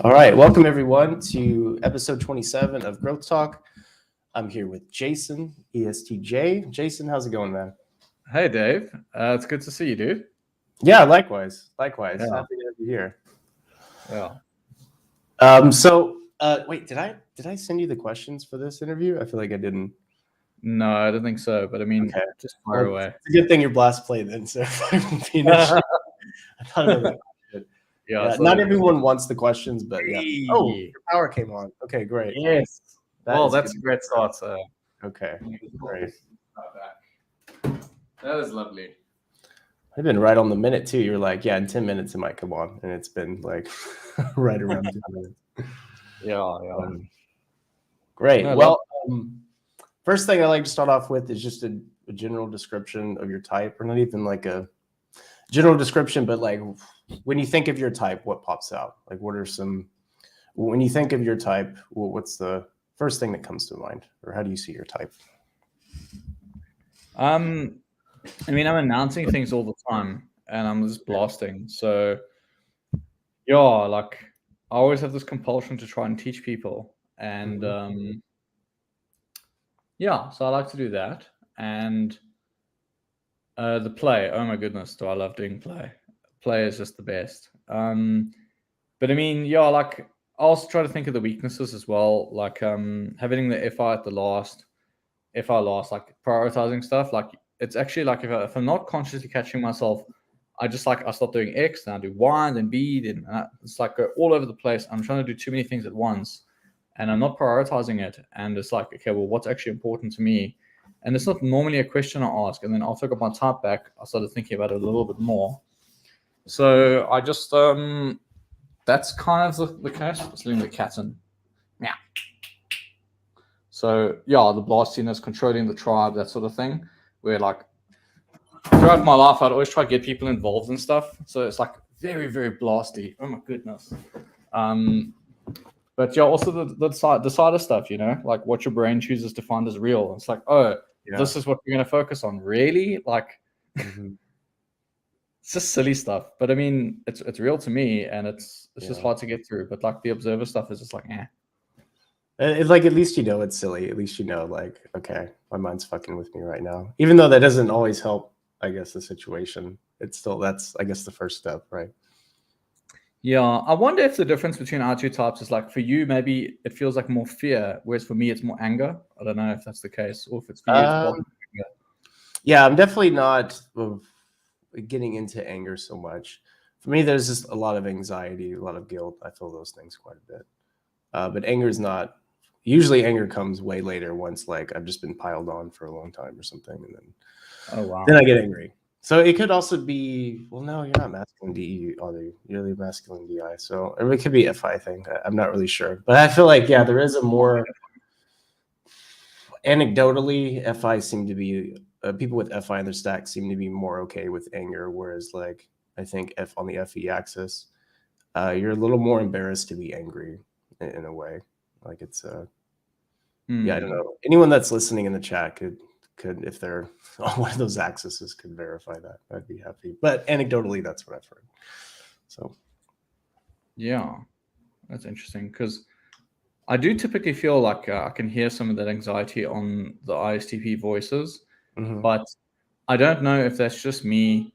All right, welcome everyone to episode 27 of Growth Talk. I'm here with Jason, ESTJ. Jason, how's it going, man? Hey, Dave. It's good to see you, dude. Yeah, likewise. Likewise. Yeah, Happy to have you here. yeah. Wait, did I send you the questions for this interview? I feel like I didn't. No, I don't think so. But I mean, Okay. just fire Well, away. it's a good thing your blast played then, so it won't be an issue. I thought about that. But Yeah, yeah, so not everyone wants the questions, but yeah. Oh, hey, your power came on. Okay, great. yes. That Well, is good. that's a great start. So Okay, great. that is lovely. I've been right on the minute too. You're like, yeah, in 10 minutes it might come on, and it's been like right around 10 minutes. Yeah, yeah. Great. No, Well, first thing I like to start off with is just a general description of your type, or not even like a general description, but like when you think of your type, what pops out? Like, what are some, when you think of your type, what's the first thing that comes to mind, or how do you see your type? I mean, I'm announcing things all the time, and I'm just blasting. So yeah, like I always have this compulsion to try and teach people, and yeah, so I like to do that. And the play, oh my goodness, do I love doing play. Play is just the best. But I mean, yeah, like I also try to think of the weaknesses as well, like having the FI at the last, FI last, like prioritizing stuff. Like it's actually like if I'm not consciously catching myself, I just like I start doing X, then I do Y, then B, then it's like go all over the place. I'm trying to do too many things at once, and I'm not prioritizing it. And it's like, okay, well, what's actually important to me? And it's not normally a question I ask. And then I'll take up my type back. I started thinking about it a little bit more. So I just that's kind of the case. It's leaving the cat in. Yeah. So yeah, the blastiness, controlling the tribe, that sort of thing. Where like throughout my life, I'd always try to get people involved in stuff. So it's like very, very blasty. Oh my goodness. But yeah, also the side of stuff, like what your brain chooses to find as real. It's like, oh, Yeah. this is what we're going to focus on. Really? Like, Mm-hmm. it's just silly stuff. But I mean, it's real to me, and it's just Yeah. hard to get through. But like the observer stuff is just like, eh. It's like at least you know it's silly. At least you know, like, okay, my mind's fucking with me right now. Even though that doesn't always help, I guess, the situation. It's still that's I guess the first step, right? Yeah, I wonder if the difference between our two types is like for you, maybe it feels like more fear, whereas for me, it's more anger. I don't know if that's the case, or if it's for you, it's Um, positive anger. yeah, I'm definitely not getting into anger so much. For me, there's just a lot of anxiety, a lot of guilt. I feel those things quite a bit. But anger is not. Usually, anger comes way later once like I've just been piled on for a long time or something, and Oh wow. then I get angry. So it could also be, well, no, you're not masculine DE, are you? You're the masculine DI. So or it could be FI thing. I'm not really sure. But I feel like, yeah, there is a more, anecdotally, FI seem to be, people with FI in their stack seem to be more okay with anger. Whereas, like, I think F on the FE axis, you're a little more embarrassed to be angry in a way. Like it's, yeah, I don't know. Anyone that's listening in the chat could if they're on one of those axes could verify that. I'd be happy. But anecdotally, that's what I've heard. So Yeah, that's interesting because I do typically feel like I can hear some of that anxiety on the ISTP voices, but I don't know if that's just me.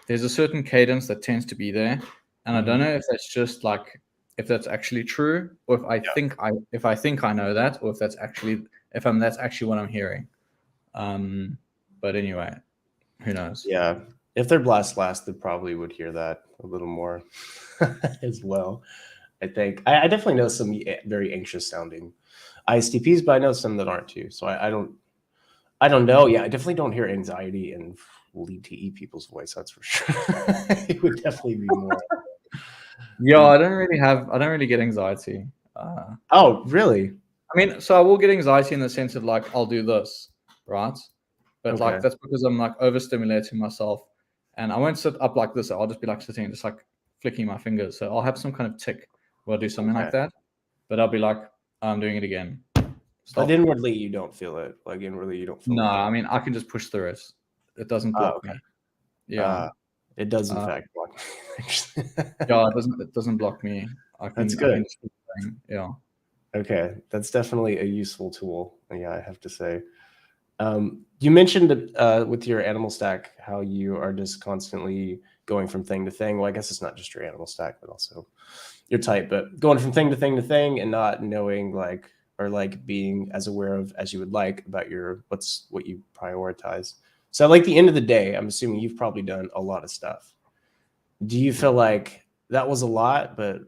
There's a certain cadence that tends to be there, and I don't know if that's just like if that's actually true, or if I think I know that, or if that's actually that's actually what I'm hearing. But anyway, who knows? yeah, if their blast lasted, probably would hear that a little more as well. I think I definitely know some very anxious sounding ISTPs, but I know some that aren't too. So I don't know. Yeah, I definitely don't hear anxiety in lead TE people's voice. That's for sure. It would definitely be more. Yeah, I don't really get anxiety. Oh, really? I mean, so I will get anxiety in the sense of like I'll do this, right? But Okay. like that's because I'm like overstimulating myself, and I won't sit up like this. I'll just be like sitting and just like flicking my fingers. So I'll have some kind of tick where I do something like that, but I'll be like, I'm doing it again. But Stop. inwardly, you don't feel it. Like inwardly, you don't feel No, it. I mean I can just push through it. It doesn't block Okay. me. Yeah. It does in fact block me. Actually. Yeah, it doesn't block me. That's I good. can just keep going. Yeah. Okay, that's definitely a useful tool. Yeah, I have to say. You mentioned with your animal stack how you are just constantly going from thing to thing. Well, I guess it's not just your animal stack, but also your type. But going from thing to thing to thing, and not knowing like or like being as aware of as you would like about your what you prioritize. So, like the end of the day, I'm assuming you've probably done a lot of stuff. Do you feel like that was a lot, but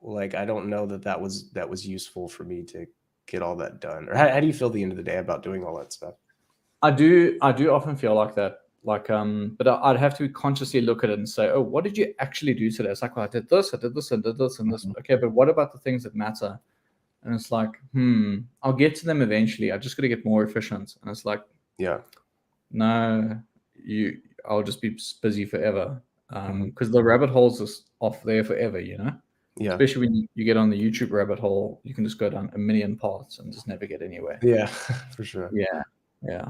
like I don't know that was useful for me to get all that done? Or how do you feel the end of the day about doing all that stuff? I do often feel like that. Like, but I'd have to consciously look at it and say, oh, what did you actually do today? It's like, well, I did this, and did this, and this. Mhm. Okay, but what about the things that matter? And it's like, I'll get to them eventually. I just got to get more efficient. And it's like, Yeah. no, I'll just be busy forever. Mhm. Because the rabbit holes is off there forever, you know? Yeah. Especially when you get on the YouTube rabbit hole, you can just go down a million paths and just never get anywhere. Yeah, for sure. Yeah. Yeah.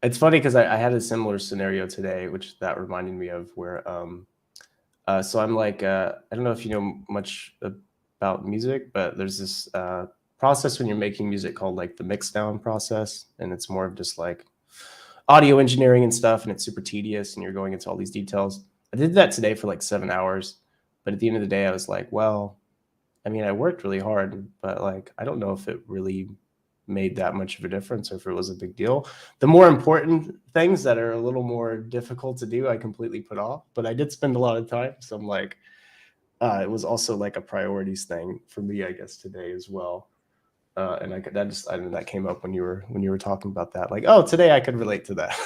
It's funny because I had a similar scenario today, which that reminded me of where so I'm like I don't know if you know much about music, but there's this process when you're making music called like the mix down process, and it's more of just like audio engineering and stuff, and it's super tedious, and you're going into all these details. I did that today for like 7 hours, but at the end of the day, I was like, well, I mean, I worked really hard, but like, I don't know if it really made that much of a difference or if it was a big deal. The more important things that are a little more difficult to do, I completely put off, but I did spend a lot of time. So I'm like, it was also like a priorities thing for me, I guess, today as well. And I mean, that came up when you were talking about that. Like, oh, today I could relate to that.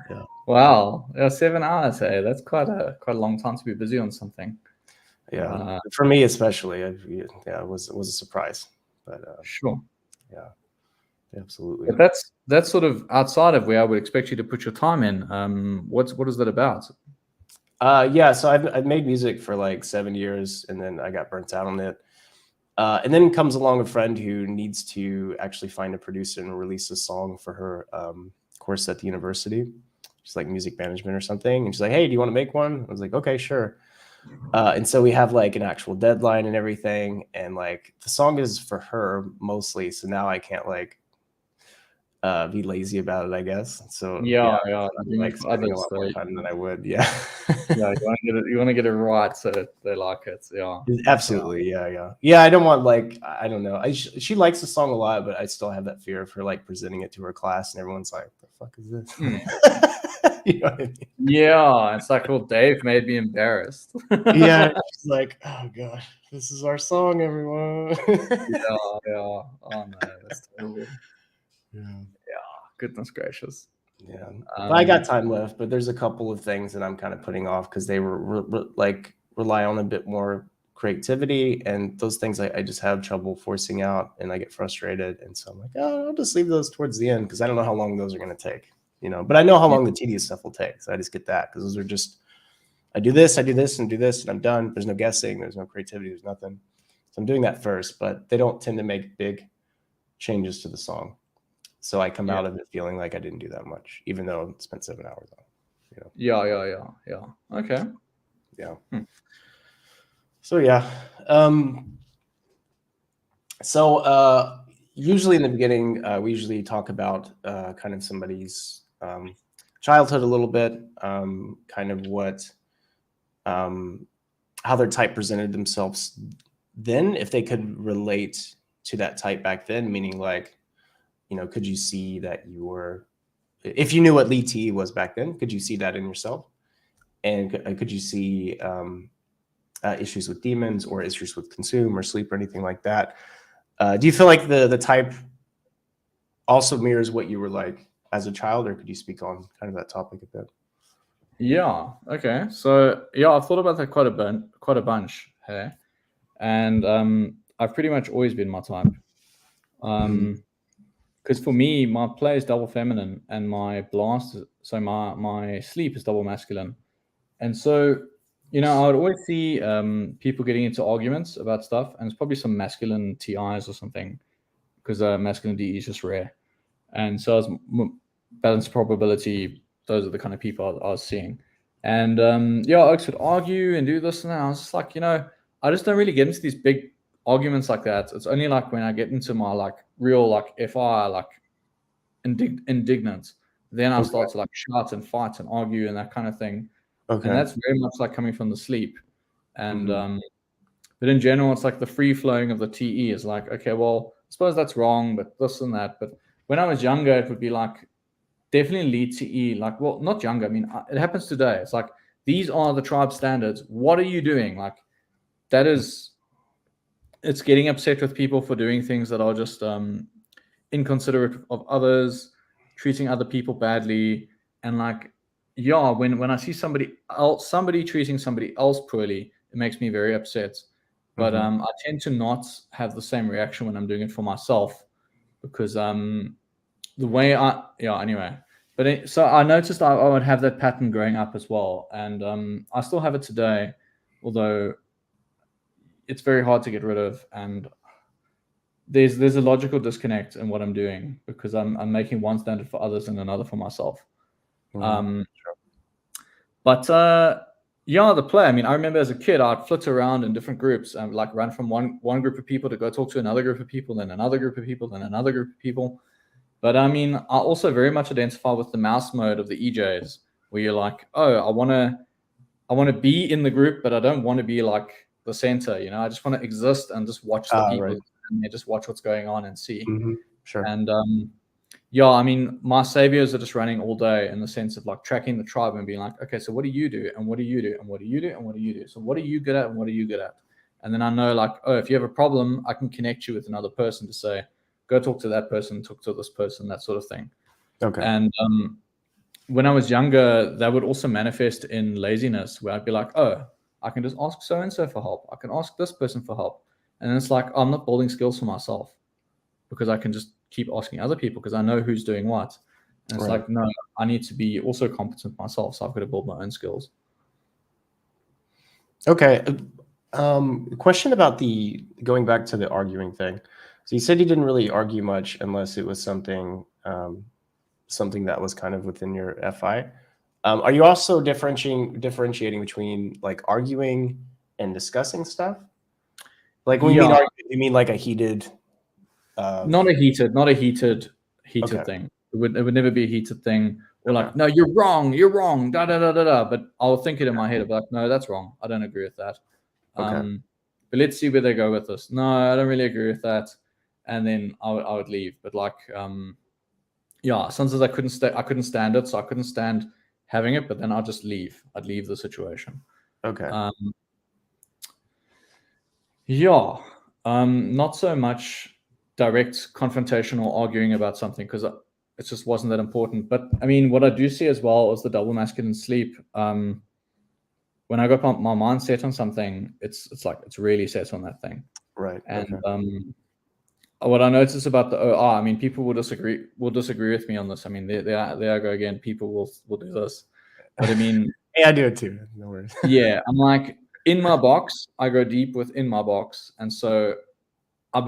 Yeah. Wow. Yeah, 7 hours, hey. That's quite a long time to be busy on something. Yeah. For me, especially, yeah, it was a surprise, but Sure. yeah, absolutely. But that's sort of outside of where I would expect you to put your time in. What is that about? Yeah, so I've made music for like 7 years, and then I got burnt out on it. And then comes along a friend who needs to actually find a producer and release a song for her course at the university. She's like music management or something, and she's like, "Hey, do you want to make one?" I was like, "Okay, sure." And so we have like an actual deadline and everything, and like the song is for her mostly. So now I can't like be lazy about it, I guess. So Yeah. I'm You like need for spending a others. lot So more time than I would. Yeah. yeah, you want to get it right so that they like it. Yeah. Absolutely. Yeah. I don't want like, I don't know. She likes the song a lot, but I still have that fear of her like presenting it to her class and everyone's like, the fuck is this? You know what I mean? Yeah. It's like, well, Dave made me embarrassed. Yeah. She's like, oh gosh, this is our song, everyone. Yeah. Oh no, that's terrible. Yeah. Goodness gracious. Yeah. But I got time left, but there's a couple of things that I'm kind of putting off because they were rely on a bit more creativity, and those things I just have trouble forcing out, and I get frustrated. And so I'm like, oh, I'll just leave those towards the end because I don't know how long those are going to take, but I know how long the tedious stuff will take. So I just get that because those are just, I do this, and do this, and I'm done. There's no guessing. There's no creativity. There's nothing. So I'm doing that first, but they don't tend to make big changes to the song. So I come out of it feeling like I didn't do that much, even though I spent 7 hours on it. Yeah. Okay. Yeah. So yeah. So usually in the beginning, we usually talk about kind of somebody's childhood a little bit, kind of what, how their type presented themselves then, if they could relate to that type back then, meaning like, could you see that you were, if you knew what Li T was back then, could you see that in yourself? And could you see issues with demons or issues with consume or sleep or anything like that? Do you feel like the type also mirrors what you were like as a child, or could you speak on kind of that topic a bit? Yeah. Okay. So yeah, I've thought about that quite a bunch. Hey, and I've pretty much always been my type. Because for me, my play is double feminine, and my blast, so my sleep is double masculine, and so I would always see people getting into arguments about stuff, and it's probably some masculine TIs or something, because masculine DE is just rare, and so as balance probability those are the kind of people I was seeing. And Oaks would argue and do this and that. I was just like, I just don't really get into these big arguments like that. It's only like when I get into my like real like FI like indignant, then I start to like shout and fight and argue and that kind of thing. Okay. And that's very much like coming from the sleep. And but in general, it's like the free flowing of the TE is like, okay, well, I suppose that's wrong, but this and that. But when I was younger, it would be like definitely lead TE. Like, well, not younger. I mean, it happens today. It's like, these are the tribe standards. What are you doing? Like, that is, it's getting upset with people for doing things that are just inconsiderate of others, treating other people badly. And like, yeah, when I see somebody treating somebody else poorly, it makes me very upset. But I tend to not have the same reaction when I'm doing it for myself, because the way anyway. But so I noticed I would have that pattern growing up as well, and I still have it today, although it's very hard to get rid of. And there's a logical disconnect in what I'm doing, because I'm making one standard for others and another for myself. But the play. I mean, I remember as a kid, I'd flit around in different groups and like run from one group of people to go talk to another group of people, then another group of people, then another group of people. But I mean, I also very much identify with the mouse mode of the EJs, where you're like, oh, I want to be in the group, but I don't want to be like the center. I just want to exist and just watch the people, right, and just watch what's going on and see. Sure. And I mean, my saviors are just running all day in the sense of like tracking the tribe and being like, okay, so what do you do? And what do you do? And what do you do? And what do you do? So what are you good at? And what are you good at? And then I know like, oh, if you have a problem, I can connect you with another person to say, go talk to that person, talk to this person, that sort of thing. Okay. And when I was younger, that would also manifest in laziness, where I'd be like, oh, I can just ask so-and-so for help. I can ask this person for help. And it's like, I'm not building skills for myself, because I can just keep asking other people because I know who's doing what. And it's like, no, I need to be also competent myself. So I've got to build my own skills. Okay. Question about going back to the arguing thing. So you said you didn't really argue much unless it was something that was kind of within your FI. Are you also differentiating between like arguing and discussing stuff? Like when you mean argue, you mean like a heated? Not a heated thing. It would never be a heated thing. Or like, no, you're wrong, da da da da da. But I'll think it in my head. I'll be like, no, that's wrong. I don't agree with that. But let's see where they go with this. No, I don't really agree with that. And then I would leave. But like, sometimes I couldn't stand it, so I couldn't stand having it. But then I'd just leave. I'd leave the situation. Okay. Not so much direct confrontational arguing about something, because it just wasn't that important. But I mean, what I do see as well is the double masculine sleep. When I got my mind set on something, it's like it's really set on that thing. Right. And what I notice about the OR, I mean, people will disagree with me on this. I mean, there I go again. People will do this, but I mean, hey, I do it too. No worries. Yeah, I'm like, in my box, I go deep within my box, and so I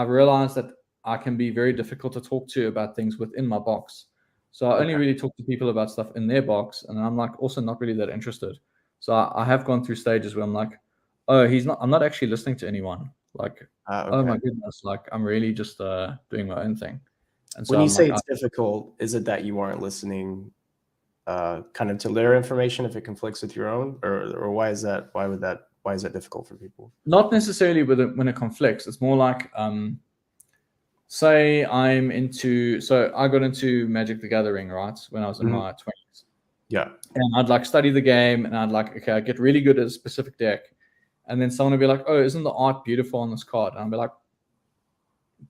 realized that I can be very difficult to talk to about things within my box. So I only really talk to people about stuff in their box, and I'm like also not really that interested. So I have gone through stages where I'm like, oh, I'm not actually listening to anyone. Like, oh my goodness, like I'm really just doing my own thing. And so when you say it's difficult, is it that you aren't listening kind of to their information if it conflicts with your own, or why is that? Why is that difficult for people? Not necessarily when it conflicts. It's more like, say so I got into Magic the Gathering, right, when I was in my 20s. Yeah. And I'd like study the game, and I'd like, okay, I get really good at a specific deck. And then someone would be like, oh, isn't the art beautiful on this card? And I'd be like,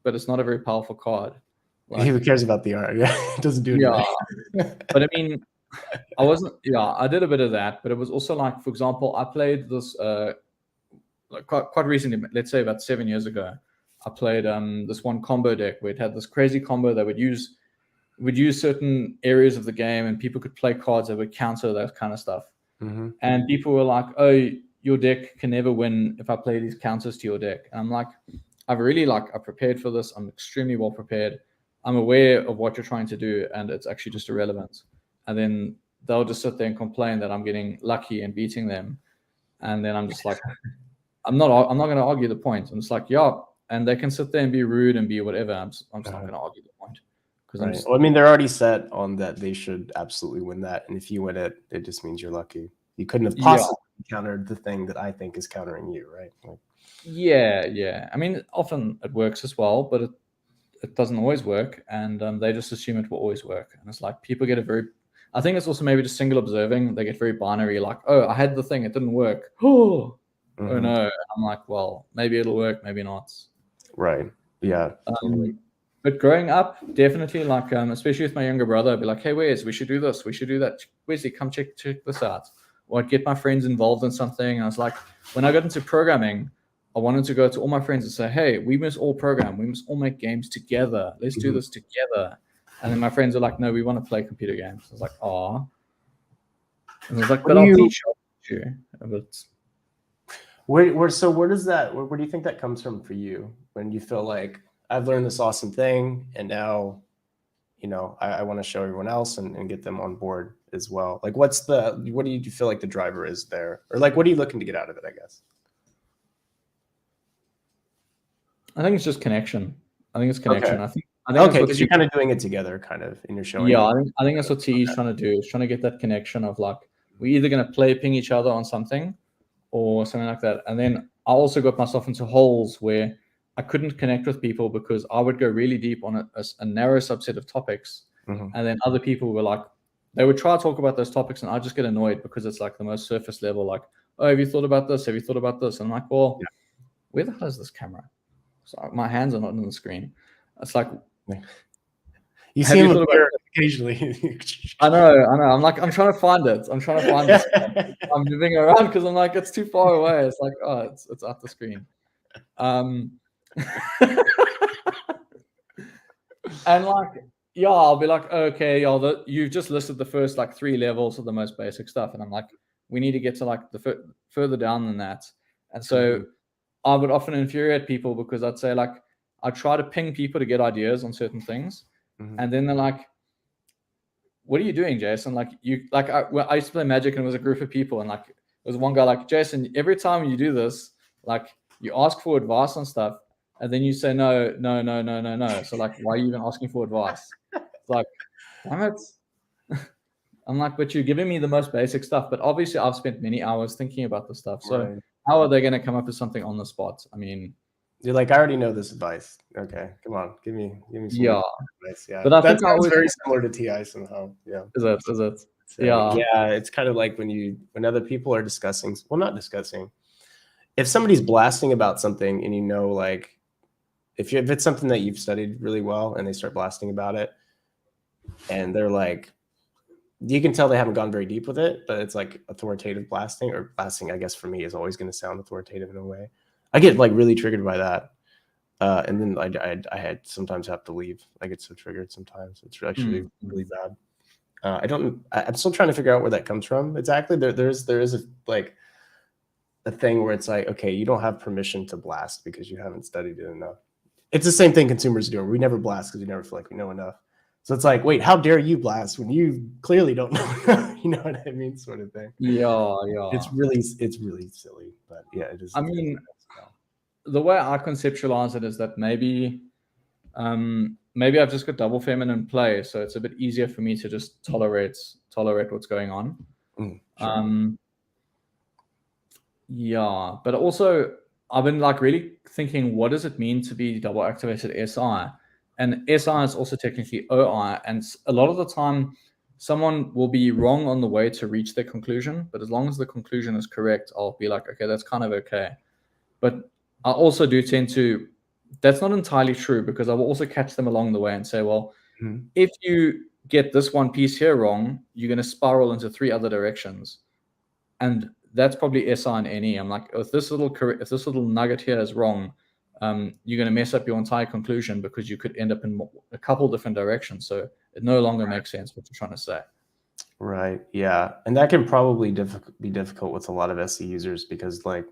but it's not a very powerful card. Like, who cares about the art? Yeah, it doesn't do anything. Yeah. But I mean, I did a bit of that, but it was also like, for example, I played this like quite recently, let's say about 7 years ago. I played this one combo deck where it had this crazy combo that would use certain areas of the game, and people could play cards that would counter that kind of stuff. And people were like, oh, your deck can never win if I play these counters to your deck. And I'm like, I prepared for this. I'm extremely well prepared. I'm aware of what you're trying to do, and it's actually just irrelevant. and then they'll just sit there and complain that I'm getting lucky and beating them, and then I'm just like, I'm not going to argue the point. I'm just like, yeah, and they can sit there and be rude and be whatever. I'm just not going to argue the point, because right. Well, I mean, they're already set on that they should absolutely win that, and if you win it, it just means you're lucky. You couldn't have possibly countered the thing that I think is countering you, right? Like, yeah. I mean, often it works as well, but it doesn't always work, and they just assume it will always work. And it's like people get I think it's also maybe just single observing. They get very binary, like, oh, I had the thing, it didn't work. Oh no. I'm like, well, maybe it'll work, maybe not. Right. Yeah. Totally. But growing up, definitely, like, especially with my younger brother, I'd be like, hey, Wes, we should do this, we should do that. Wesley, come check this out. Or I'd get my friends involved in something. And I was like, when I got into programming, I wanted to go to all my friends and say, hey, we must all program. We must all make games together. Let's do this together. And then my friends are like, no, we want to play computer games. I was like, aw. And I was like, but I'll teach you. But where does that, where do you think that comes from for you? When you feel like, I've learned this awesome thing, and now, I want to show everyone else and get them on board as well. Like, what do you feel like the driver is there? Or like, what are you looking to get out of it, I guess? I think it's just connection. I think it's connection. Okay. I think okay, because you're kind of doing it together, kind of, and you're showing. Yeah, I think that's what TE is trying to do. Is trying to get that connection of like, we're either going to ping each other on something, or something like that. And then I also got myself into holes where I couldn't connect with people because I would go really deep on a narrow subset of topics, and then other people were like, they would try to talk about those topics, and I just get annoyed because it's like the most surface level. Like, oh, have you thought about this? Have you thought about this? And I'm like, well, where the hell is this camera? So my hands are not on the screen. It's like, you see him occasionally. I know. I'm like, I'm trying to find it. It. I'm moving around because I'm like, it's too far away. It's like, oh, it's off the screen. And like, yeah, I'll be like, okay, y'all, you've just listed the first like 3 levels of the most basic stuff, and I'm like, we need to get to like the further down than that. And so I would often infuriate people because I'd say like, I try to ping people to get ideas on certain things, and then they're like, what are you doing, Jason? Like, I used to play Magic, and it was a group of people, and like, there was one guy like, Jason, every time you do this, like, you ask for advice on stuff, and then you say no. So like, why are you even asking for advice? It's like, damn it. I'm like, but you're giving me the most basic stuff. But obviously, I've spent many hours thinking about this stuff. So how are they going to come up with something on the spot? I mean, you're like, I already know this advice. Okay, come on, give me some advice. Yeah, but I think that's very similar to TI somehow. Yeah, is it? So, yeah, it's kind of like when other people are discussing, well, not discussing. If somebody's blasting about something, and like, if it's something that you've studied really well, and they start blasting about it, and they're like, you can tell they haven't gone very deep with it, but it's like authoritative blasting, or blasting, I guess for me, is always going to sound authoritative in a way. I get like really triggered by that, and then I had sometimes have to leave. I get so triggered sometimes. It's actually really bad. I'm still trying to figure out where that comes from exactly. There is a thing where it's like, okay, you don't have permission to blast because you haven't studied it enough. It's the same thing consumers are doing. We never blast because we never feel like we know enough. So it's like, wait, how dare you blast when you clearly don't know? You know what I mean, sort of thing. Yeah. It's really silly, but yeah, it is. I mean, the way I conceptualize it is that maybe I've just got double feminine play, so it's a bit easier for me to just tolerate what's going on. Sure. Yeah, but also I've been like really thinking, what does it mean to be double activated SI? And SI is also technically OI, and a lot of the time someone will be wrong on the way to reach their conclusion, but as long as the conclusion is correct, I'll be like, okay, that's kind of okay. But I also do tend to, that's not entirely true, because I will also catch them along the way and say, well, if you get this one piece here wrong, you're going to spiral into 3 other directions. And that's probably SI and NE. I'm like, if this little nugget here is wrong, you're going to mess up your entire conclusion because you could end up in a couple different directions. So it no longer makes sense what you're trying to say. Right. Yeah. And that can probably be difficult with a lot of SE users because like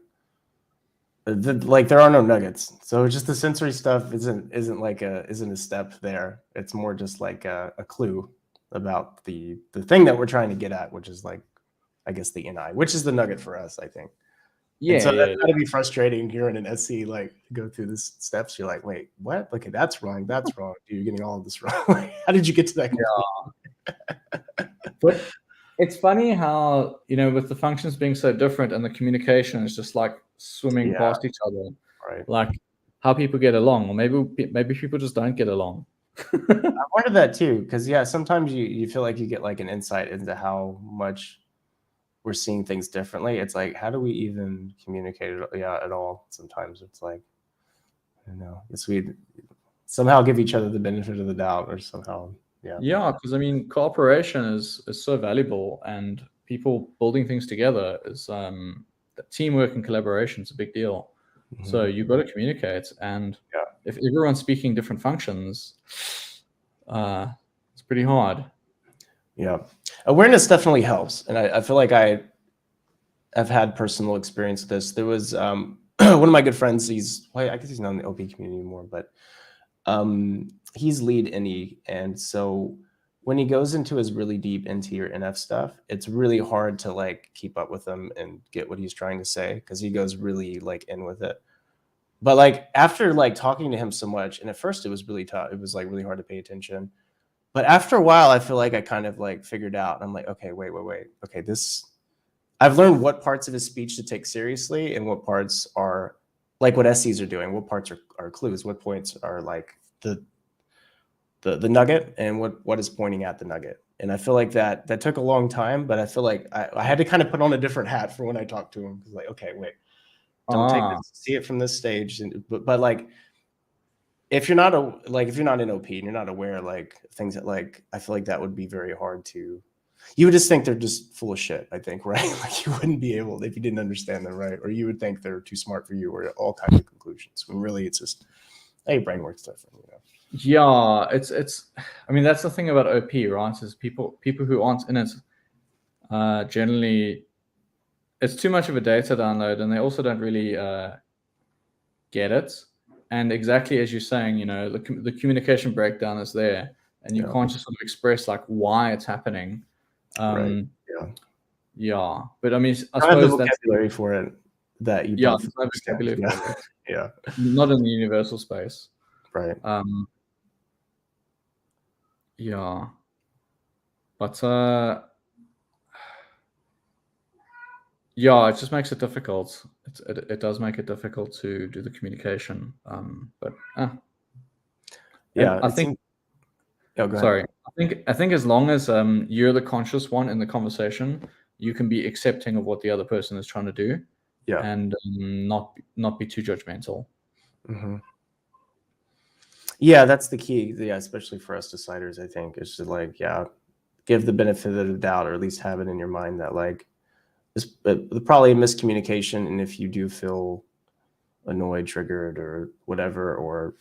there are no nuggets. So just the sensory stuff isn't a step there. It's more just like a clue. about the thing that we're trying to get at, which is like, I guess the NI, which is the nugget for us, I think. And so that's gotta be frustrating hearing an SC like go through the steps. You're like, wait, what? Okay, that's wrong. That's wrong. You're getting all of this wrong. How did you get to that conclusion? But it's funny how, with the functions being so different and the communication is just like swimming past each other, right? Like how people get along, or maybe people just don't get along. I wondered that too, because sometimes you feel like you get like an insight into how much we're seeing things differently. It's like, how do we even communicate at all? Sometimes it's like, I don't know, guess we somehow give each other the benefit of the doubt, or somehow, because I mean, cooperation is so valuable, and people building things together is teamwork and collaboration is a big deal. So you've got to communicate, and if everyone's speaking different functions, it's pretty hard. Yeah, awareness definitely helps, and I feel like I've had personal experience with this. There was one of my good friends. I guess he's not in the OP community anymore, but he's lead NE, and so when he goes into his really deep into your NF stuff, it's really hard to like keep up with him and get what he's trying to say, because he goes really like in with it. But like after like talking to him so much, and at first it was really tough. It was like really hard to pay attention. But after a while, I feel like I kind of like figured out. I'm like, okay, wait. Okay, I've learned what parts of his speech to take seriously and what parts are like what SCs are doing. What parts are clues? What points are like the nugget, and what is pointing at the nugget? And I feel like that took a long time, but I feel like I had to kind of put on a different hat for when I talked to him. Because like, okay, wait, don't see it from this stage, but like, if you're not in OP and you're not aware, like things that like, I feel like that would be very hard to. You would just think they're just full of shit, I think, right? Like you wouldn't be able, if you didn't understand them, right? Or you would think they're too smart for you, or all kinds of conclusions. When really it's just, hey, brain works different, Yeah, it's. I mean, that's the thing about OP, right? Is people who aren't in it, generally, it's too much of a data download, and they also don't really get it. And exactly as you're saying, the communication breakdown is there, and you can't just sort of express like why it's happening. Right. Yeah, but I mean, I suppose the vocabulary for it that you. Yeah, there's no vocabulary for it. Yeah. Not in the universal space. Right. Yeah. But yeah, it just makes it difficult. It does make it difficult to do the communication. But yeah, I think. Oh, go sorry, ahead. I think as long as you're the conscious one in the conversation, you can be accepting of what the other person is trying to do. Yeah. And not be too judgmental. Mm-hmm. Yeah, that's the key. Yeah, especially for us deciders, I think, is to like, give the benefit of the doubt, or at least have it in your mind that like, it's probably a miscommunication, and if you do feel annoyed, triggered, or whatever, or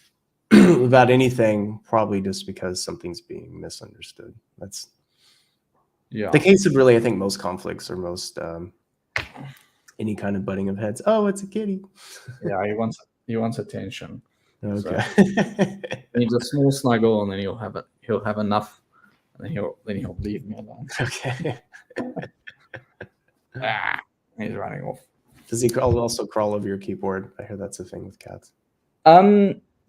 about anything, probably just because something's being misunderstood. That's the case of really, I think, most conflicts, or most any kind of butting of heads. Oh, it's a kitty. Yeah, he wants attention. Okay. So he needs a small snuggle, and then he'll have enough, and then he'll leave me alone. Okay. He's running off. Does he also crawl over your keyboard? I hear that's a thing with cats.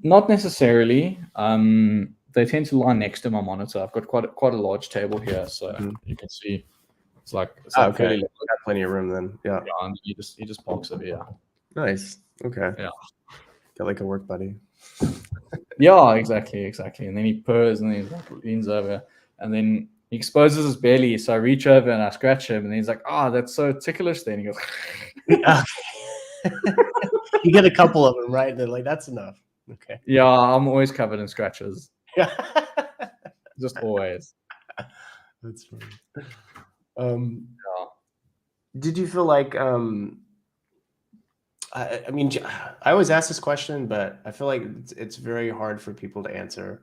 Not necessarily. They tend to lie next to my monitor. I've got quite a large table here, so you can see it's like okay. Got plenty of room then. Yeah. And he just parks over here. Nice. Okay. Yeah. Got like a work buddy. Yeah, exactly. And then he purrs, and then he like leans over, and then he exposes his belly. So I reach over and I scratch him, and he's like, "Oh, that's so ticklish." Then he goes. You get a couple of them, right? They're like, that's enough. Okay. Yeah, I'm always covered in scratches. Yeah. Just always. That's funny. Did you feel like I mean, I always ask this question, but I feel like it's very hard for people to answer.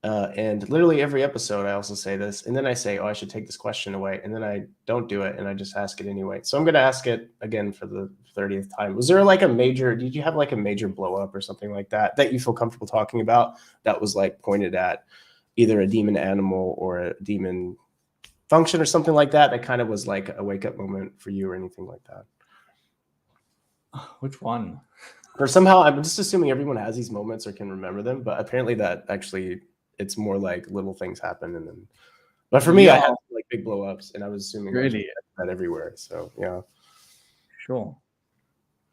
And literally every episode, I also say this, and then I say, "Oh, I should take this question away," and then I don't do it, and I just ask it anyway. So I'm going to ask it again for the 30th time. Was there like did you have like a major blow up or something like that you feel comfortable talking about that was like pointed at either a demon animal or a demon function or something like that. That kind of was like a wake up moment for you or anything like that. Which one? Or somehow, I'm just assuming everyone has these moments or can remember them, but apparently that actually it's more like little things happen and then. But for me, I had like big blow ups, and I was assuming really that everywhere. So yeah. Sure.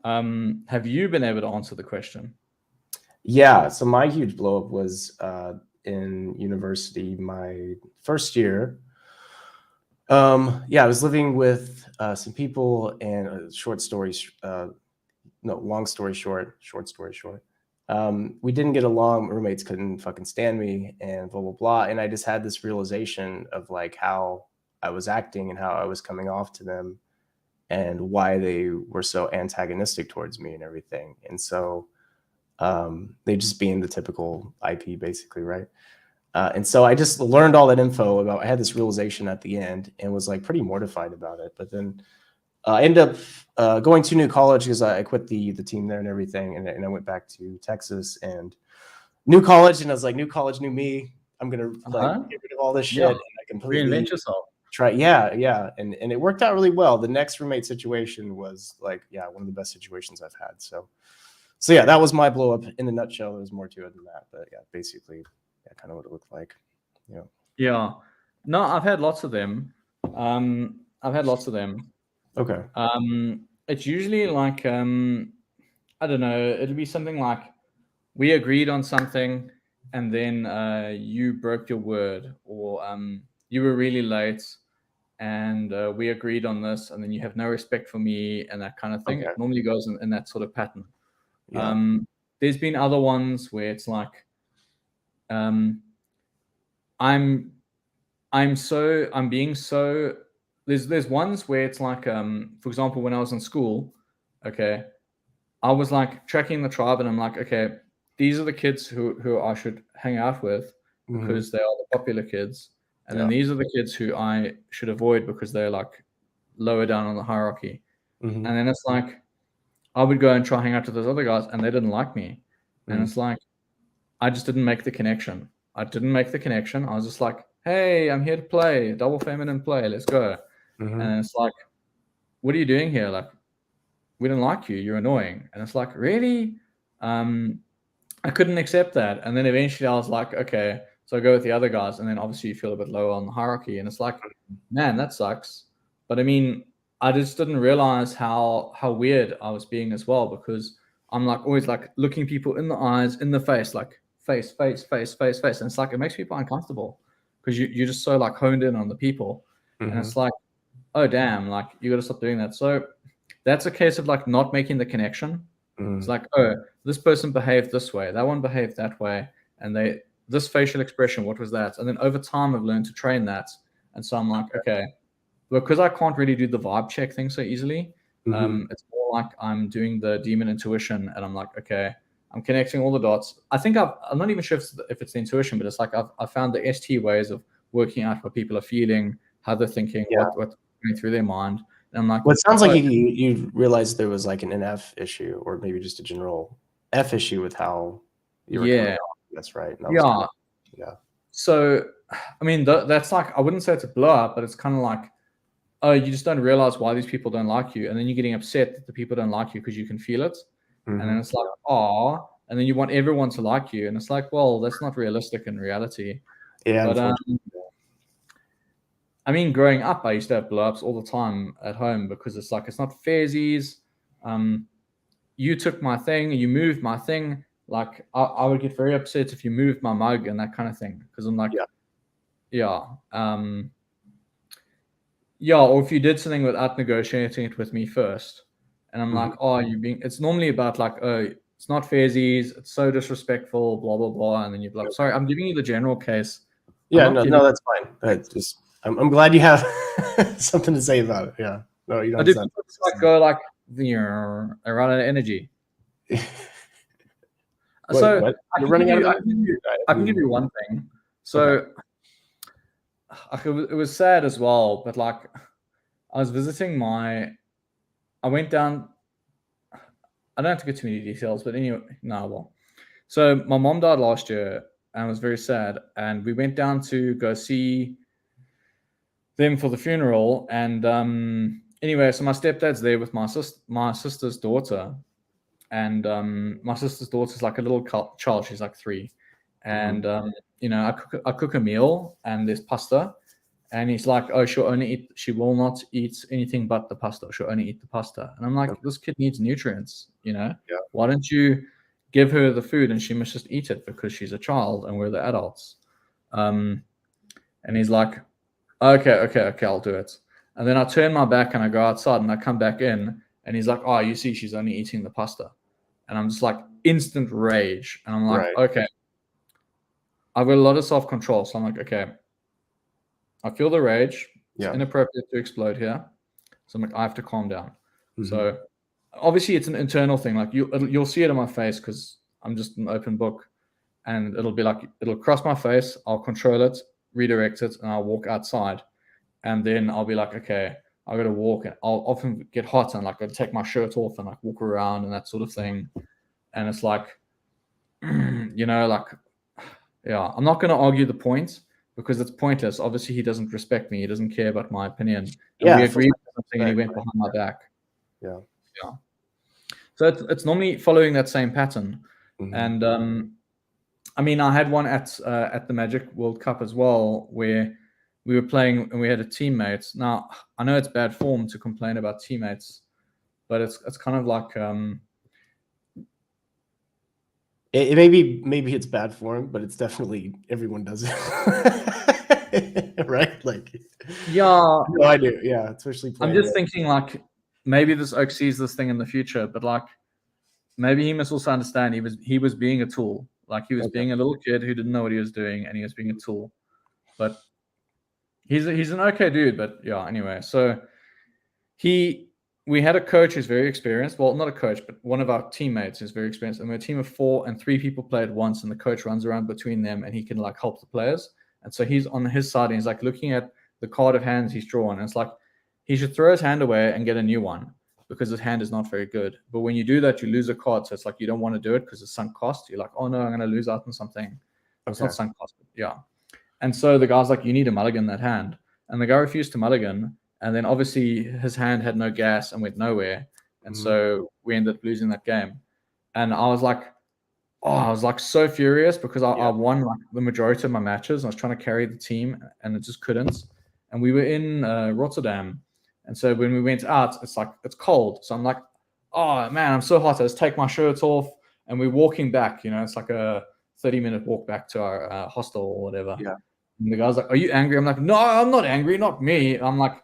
Have you been able to answer the question? Yeah. So my huge blow up was in university, my first year. Yeah, I was living with some people, and long story short, short story short. We didn't get along. Roommates couldn't fucking stand me, and blah blah blah. And I just had this realization of like how I was acting and how I was coming off to them, and why they were so antagonistic towards me and everything. And so they just being the typical IP, basically, right? And so I just learned all that info about. I had this realization at the end and was like pretty mortified about it. But then I ended up going to new college because I quit the team there and everything, and I went back to Texas and new college. And I was like, new college, new me. I'm gonna like get rid of all this shit and I completely reinvent yourself. try. Yeah, and it worked out really well. The next roommate situation was like, yeah, one of the best situations I've had. So yeah, that was my blow up in a nutshell. There was more to it than that, but yeah, basically, yeah, kind of what it looked like. Yeah. No, I've had lots of them. Okay. It's usually like I don't know. It'll be something like we agreed on something, and then you broke your word, or you were really late, and we agreed on this, and then you have no respect for me, and that kind of thing. Okay. It normally goes in that sort of pattern. Yeah. There's been other ones where it's like I'm being so there's ones where it's like for example, when I was in school, okay, I was like tracking the tribe, and I'm like, okay, these are the kids who I should hang out with because they are the popular kids, and then these are the kids who I should avoid because they're like lower down on the hierarchy. And then it's like I would go and try hang out with those other guys, and they didn't like me, and it's like I just didn't make the connection. I was just like, hey, I'm here to play double feminine play. Let's go. And it's like, what are you doing here? Like, we don't like you. You're annoying. And it's like, really? I couldn't accept that. And then eventually I was like, okay, so I go with the other guys. And then obviously you feel a bit lower on the hierarchy. And it's like, man, that sucks. But I mean, I just didn't realize how weird I was being as well, because I'm like always like looking people in the eyes, in the face, like face. And it's like, it makes people uncomfortable because you're just so like honed in on the people. And it's like, oh, damn, like you got to stop doing that. So that's a case of like not making the connection. It's like, oh, this person behaved this way, that one behaved that way, and this facial expression, what was that? And then over time, I've learned to train that. And so I'm like, okay, because I can't really do the vibe check thing so easily. It's more like I'm doing the demon intuition, and I'm like, okay, I'm connecting all the dots. I think I'm not even sure if it's the intuition, but it's like I've found the ST ways of working out what people are feeling, how they're thinking, what's going through their mind. And I'm like, well, it sounds like you realized there was like an NF issue, or maybe just a general F issue with how you were coming off. That's right. Yeah. So, I mean, that's like, I wouldn't say it's a blow up, but it's kind of like, oh, you just don't realize why these people don't like you. And then you're getting upset that the people don't like you because you can feel it. And then it's like, oh, and then you want everyone to like you. And it's like, well, that's not realistic in reality. Yeah. But I mean, growing up, I used to have blow-ups all the time at home because it's like, it's not fairsies. You took my thing, you moved my thing. Like, I would get very upset if you moved my mug and that kind of thing. Because I'm like, or if you did something without negotiating it with me first. And I'm like, oh, it's normally about like, oh, it's not fairsies, it's so disrespectful, blah, blah, blah. And then you're like, sorry, I'm giving you the general case. Yeah, no, that's fine. I'm glad you have something to say about it. Yeah. No, you don't. I do like go like around out of energy. So you're running out of I can give you one thing. So it was sad as well, but like I was visiting I went down. I don't have to get too many details, but anyway, no, well. So my mom died last year, and it was very sad. And we went down to go see them for the funeral. And anyway, so my stepdad's there with my sister's daughter, and my sister's daughter's like a little child. She's like 3, and I cook a meal, and there's pasta, and he's like, "Oh, she will not eat anything but the pasta. She'll only eat the pasta." And I'm like, "This kid needs nutrients, Yeah. Why don't you give her the food and she must just eat it because she's a child and we're the adults?" And he's like, okay, I'll do it. And then I turn my back and I go outside and I come back in and he's like, "Oh, you see, she's only eating the pasta." And I'm just like instant rage. And I'm like, okay, I've got a lot of self-control. So I'm like, okay, I feel the rage. It's inappropriate to explode here. So I'm like, I have to calm down. So obviously it's an internal thing. Like you'll see it on my face because I'm just an open book, and it'll cross my face. I'll control it, redirect it, and I'll walk outside. And then I'll be like, okay, I got to walk. And I'll often get hot and like I'll take my shirt off and like walk around and that sort of thing. And it's like, I'm not going to argue the point because it's pointless. Obviously, he doesn't respect me. He doesn't care about my opinion. And we agreed on something and he went behind my back. Yeah. So it's normally following that same pattern. And I mean, I had one at the Magic World Cup as well where we were playing and we had a teammate. Now, I know it's bad form to complain about teammates, but it's kind of like maybe it's bad form, but it's definitely everyone does it. Right? Like, yeah, no, I do. Yeah, especially I'm just thinking like maybe this oak sees this thing in the future, but like maybe he must also understand he was being a tool. Like he was being a little kid who didn't know what he was doing, and he was being a tool. But he's an okay dude. But yeah, anyway, so we had a coach who's very experienced. Well, not a coach, but one of our teammates is very experienced. And we're a team of 4 and 3 people play at once, and the coach runs around between them and he can like help the players. And so he's on his side and he's like looking at the card of hands he's drawn. And it's like he should throw his hand away and get a new one because his hand is not very good. But when you do that, you lose a card. So it's like you don't want to do it because it's sunk cost. You're like, oh no, I'm going to lose out on something. It's not sunk cost, but yeah. And so the guy's like, you need to mulligan that hand. And the guy refused to mulligan. And then obviously his hand had no gas and went nowhere. And so we ended up losing that game. And I was like so furious because I won like the majority of my matches. I was trying to carry the team and it just couldn't. And we were in Rotterdam. And so when we went out, it's cold. So I'm like, oh man, I'm so hot. I just take my shirt off and we're walking back. It's like a 30-minute walk back to our hostel or whatever. Yeah. And the guy's like, are you angry? I'm like, no, I'm not angry. Not me. I'm like,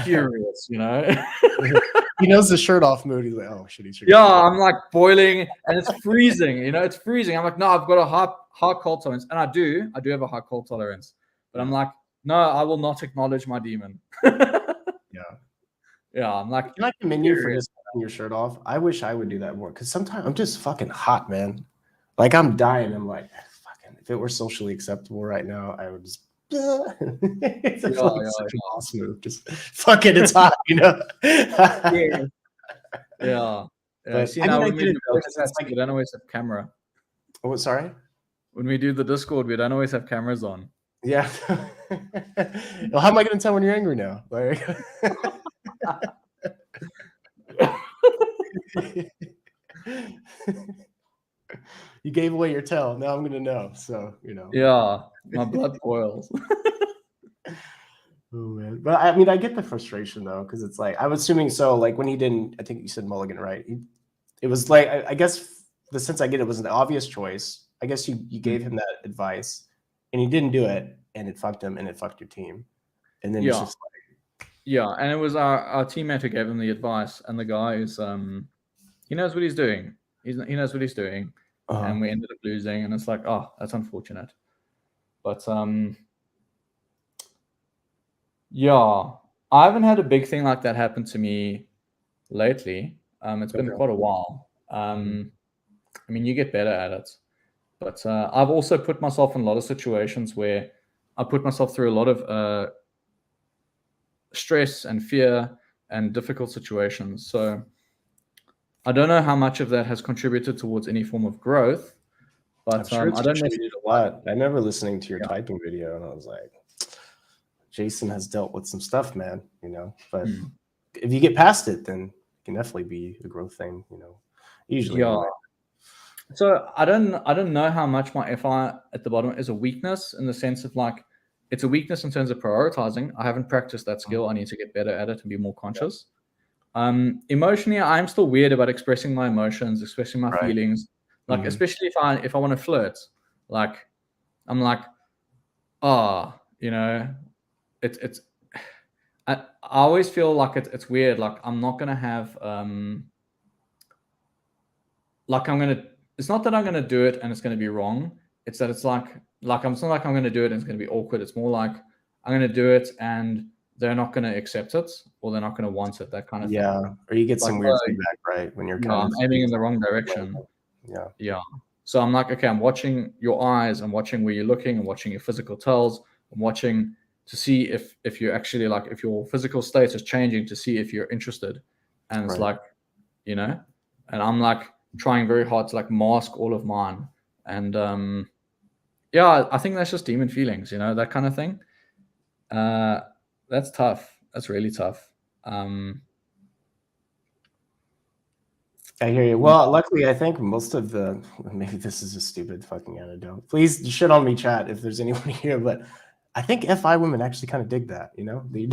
furious, He knows the shirt off mood. He's like, oh shit, he's I'm like boiling and it's freezing. It's freezing. I'm like, no, I've got a high cold tolerance, and I do have a high cold tolerance. But I'm like, no, I will not acknowledge my demon. I'm like, can I commend you for just having your shirt off? I wish I would do that more because sometimes I'm just fucking hot, man. Like I'm dying. I'm like, fucking. If it were socially acceptable right now, I would just. It's such an awesome move. Just fuck it, it's hot, Yeah. See, now when we do the we don't always have camera. Oh, sorry? When we do the Discord, we don't always have cameras on. Yeah. Well, how am I going to tell when you're angry now? Like... You gave away your tell. Now I'm going to know. So, Yeah, my blood boils. Oh, man. But I mean, I get the frustration, though, because it's like, I'm assuming so, like, when he didn't, I think you said mulligan, right? It was like, I guess the sense I get, it was an obvious choice. I guess you gave him that advice, and he didn't do it, and it fucked him, and it fucked your team. And then it's just like... Yeah, and it was our teammate who gave him the advice, and the guy is, he knows what he's doing. He knows what he's doing. And we ended up losing, and it's like, oh, that's unfortunate. But yeah, I haven't had a big thing like that happen to me lately. It's been quite a while. I mean, you get better at it, but I've also put myself in a lot of situations where I put myself through a lot of stress and fear and difficult situations. So I don't know how much of that has contributed towards any form of growth, But I'm sure it's I don't contributed a lot. I remember listening to your Yeah. typing video and I was like, Jason has dealt with some stuff, man, you know. But if you get past it, then it can definitely be a growth thing, you know. Usually Yeah. anyway. So I don't know how much my FI at the bottom is a weakness in the sense of like it's a weakness in terms of prioritizing. I haven't practiced that skill. I need to get better at it and be more conscious. Emotionally, I'm still weird about expressing my emotions, expressing my Right. feelings. Like especially if I want to flirt, like I'm like, you know, it's I always feel like it's weird. Like I'm not gonna have like I'm gonna. It's not that I'm gonna do it and it's gonna be wrong. It's that it's like it's not like I'm gonna do it and it's gonna be awkward. It's more like I'm gonna do it and they're not gonna accept it or they're not gonna want it. That kind of thing. Yeah. Or you get Like, some weird feedback, right? When you're yeah, kind I'm of aiming in the wrong direction. Yeah. Yeah. So I'm like, okay, I'm watching your eyes. I'm watching where you're looking. I'm watching your physical tells. I'm watching to see if you're actually like if your physical state is changing to see if you're interested. And it's Right. like, you know, and I'm like trying very hard to like mask all of mine. And yeah, I think that's just demon feelings, you know, that kind of thing. That's tough. That's really tough. I hear you. Well, luckily, I think most of the maybe this is a stupid fucking anecdote. Please shit on me, chat, if there's anyone here. But I think FI women actually kind of dig that. You know, you're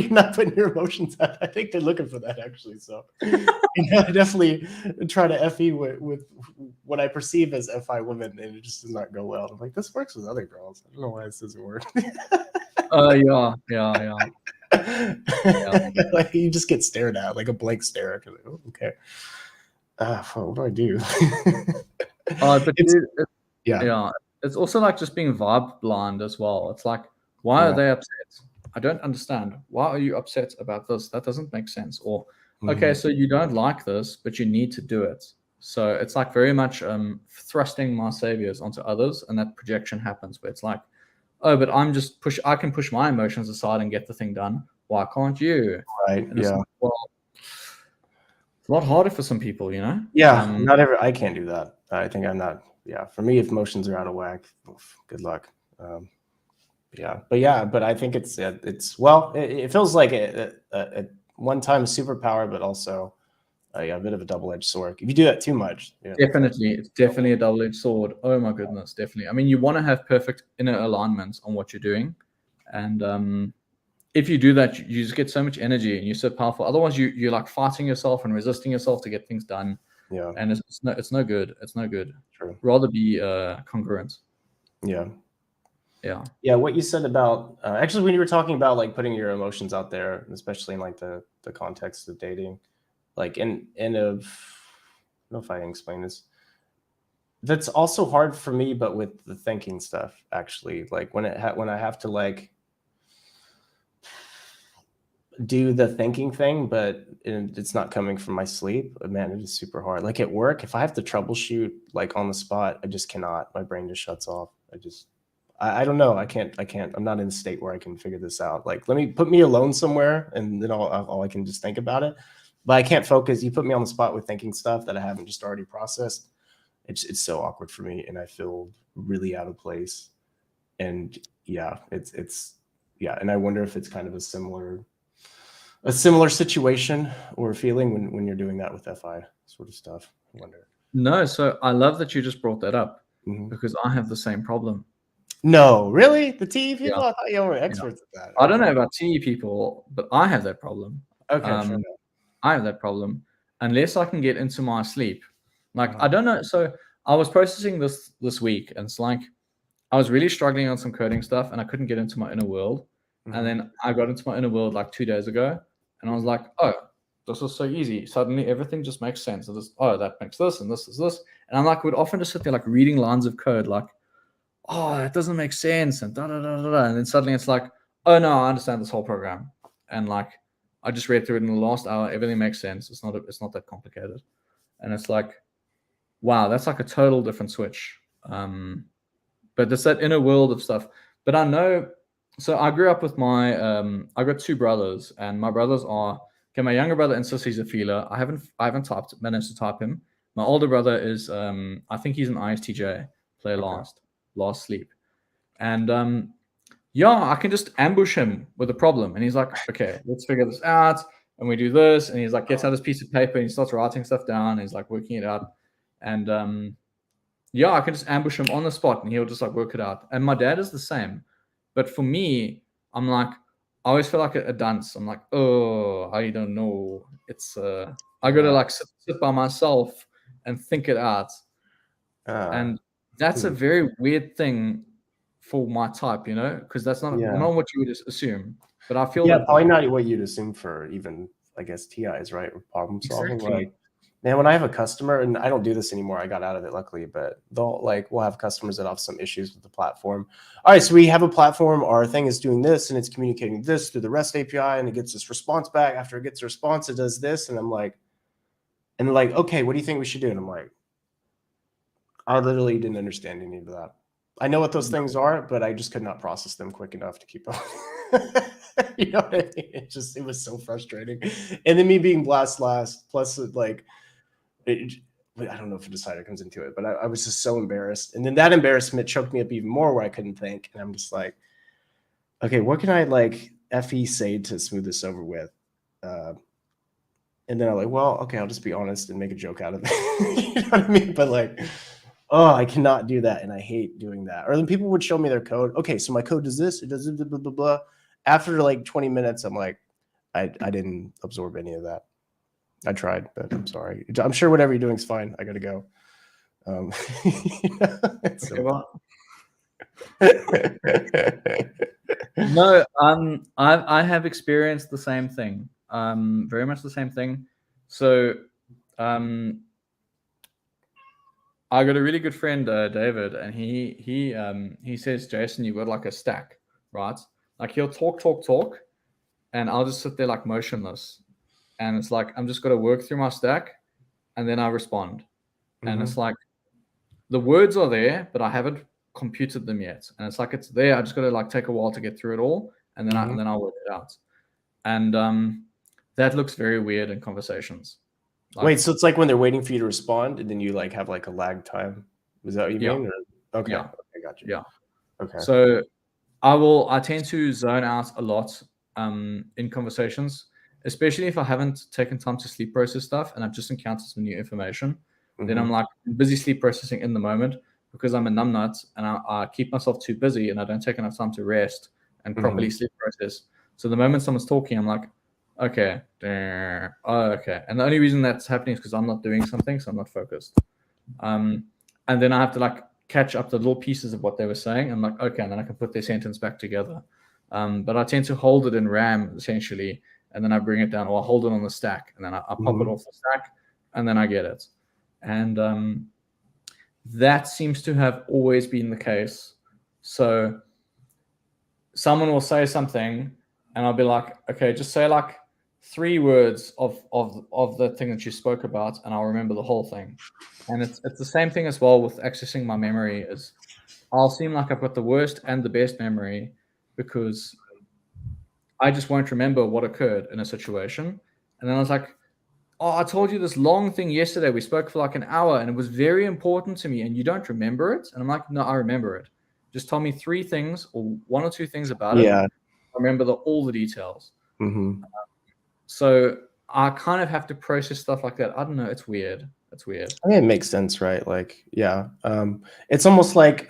not putting your emotions out. I think they're looking for that actually. So, you know, I definitely try to FE with what I perceive as FI women, and it just does not go well. I'm like, this works with other girls. I don't know why this doesn't work. Yeah. Like you just get stared at, like a blank stare. Like, oh, okay. What do I do? But yeah. It's also like just being vibe blind as well. It's like, why are they upset? I don't understand. Why are you upset about this? That doesn't make sense. Or, okay, so you don't like this, but you need to do it. So it's like very much thrusting my saviors onto others, and that projection happens where it's like, oh, but I can push my emotions aside and get the thing done. Why can't you? Right. And it's like, well, it's a lot harder for some people, you know? Yeah. I can't do that. I think I'm not. Yeah. For me, if emotions are out of whack, good luck. But I think it feels like a one-time superpower, but also a bit of a double-edged sword. If you do that too much, definitely, it's definitely a double-edged sword. Oh my goodness, definitely. I mean, you want to have perfect inner alignment on what you're doing, and if you do that, you just get so much energy and you're so powerful. Otherwise, you're like fighting yourself and resisting yourself to get things done. Yeah, and it's no good. It's no good. True. Rather be congruent. Yeah. What you said about actually when you were talking about like putting your emotions out there, especially in like the context of dating, like in of, I don't know if I can explain this. That's also hard for me, but with the thinking stuff, actually, like when I have to like do the thinking thing, but it's not coming from my sleep, man, it is super hard. Like at work, if I have to troubleshoot like on the spot, I just cannot. My brain just shuts off. I don't know. I can't. I'm not in a state where I can figure this out. Like, put me alone somewhere, and then all I can just think about it. But I can't focus. You put me on the spot with thinking stuff that I haven't just already processed. It's so awkward for me, and I feel really out of place. And yeah, and I wonder if it's kind of a similar situation or feeling when you're doing that with FI sort of stuff. I wonder. No, so I love that you just brought that up because I have the same problem. No, really? The TE people? I thought you were experts at that. I don't know about TE people, but I have that problem. Okay, fair enough. I have that problem. Unless I can get into my sleep. Like, I don't know. So I was processing this week, and it's like I was really struggling on some coding stuff, and I couldn't get into my inner world. And then I got into my inner world like 2 days ago, and I was like, oh, this is so easy. Suddenly everything just makes sense. That makes this, and this is this. And I'm like, would often just sit there like reading lines of code, like, oh, that doesn't make sense, and da da da da da. And then suddenly it's like, oh no, I understand this whole program. And like I just read through it in the last hour, everything makes sense. It's not that complicated. And it's like, wow, that's like a total different switch. But it's that inner world of stuff. But I know, so I grew up with I got two brothers, and my brothers are, okay, my younger brother insists he's a feeler. I haven't managed to type him. My older brother is, I think he's an ISTJ, play last sleep. And yeah, I can just ambush him with a problem. And he's like, okay, let's figure this out. And we do this. And he's like, gets out this piece of paper and he starts writing stuff down. And he's like working it out. And yeah, I can just ambush him on the spot and he'll just like work it out. And my dad is the same. But for me, I'm like, I always feel like a dunce. I'm like, oh, I don't know. It's I gotta like sit by myself and think it out. And that's a very weird thing for my type, you know, because that's not what you would assume. But I feel that probably not what you'd assume for even, I guess, TIs, right? Or problem solving. Exactly. Like, man, when I have a customer, and I don't do this anymore, I got out of it luckily, but we'll have customers that have some issues with the platform. All right, so we have a platform, our thing is doing this, and it's communicating this through the REST API, and it gets this response back. After it gets a response, it does this, and I'm like, and they're like, okay, what do you think we should do? And I'm like, I literally didn't understand any of that. I know what those things are, but I just could not process them quick enough to keep up. You know what I mean? It was so frustrating. And then me being last, plus like, I don't know if a decider comes into it, but I was just so embarrassed. And then that embarrassment choked me up even more where I couldn't think. And I'm just like, okay, what can I like FE say to smooth this over with? And then I'm like, well, okay, I'll just be honest and make a joke out of it. You know what I mean? But like, oh, I cannot do that. And I hate doing that. Or then people would show me their code. Okay, so my code does this, it does blah, blah, blah, blah. After like 20 minutes, I'm like, I didn't absorb any of that. I tried, but I'm sorry. I'm sure whatever you're doing is fine. I got to go. No, I have experienced the same thing. Very much the same thing. So, I got a really good friend, David, and he says, Jason, you've got like a stack, right? Like he'll talk, and I'll just sit there like motionless. And it's like, I'm just going to work through my stack and then I respond. And it's like, the words are there, but I haven't computed them yet. And it's like, it's there. I just got to like take a while to get through it all. And then I'll work it out. And that looks very weird in conversations. Like, wait, so it's like when they're waiting for you to respond and then you like have like a lag time. Was that what you mean? Or, okay. Yeah. I got you. Yeah. Okay. So I tend to zone out a lot in conversations, especially if I haven't taken time to sleep process stuff and I've just encountered some new information. Then I'm like busy sleep processing in the moment because I'm a numbnut and I keep myself too busy and I don't take enough time to rest and properly sleep process. So the moment someone's talking, I'm like, okay, okay. And the only reason that's happening is because I'm not doing something, so I'm not focused. And then I have to like catch up the little pieces of what they were saying. I'm like, okay, and then I can put their sentence back together. But I tend to hold it in RAM essentially, and then I bring it down, or I hold it on the stack, and then I pop it off the stack, and then I get it. And that seems to have always been the case. So someone will say something, and I'll be like, okay, just say like 3 words of the thing that you spoke about, and I'll remember the whole thing. And it's the same thing as well with accessing my memory. Is I'll seem like I've got the worst and the best memory because I just won't remember what occurred in a situation. And then I was like, oh, I told you this long thing yesterday. We spoke for like an hour and it was very important to me and you don't remember it? And I'm like, no, I remember it. Just tell me 3 things or 1 or 2 things about it. I remember all the details. So I kind of have to process stuff like that. I don't know. It's weird. It's weird. I mean, it makes sense, right? Like, yeah. It's almost like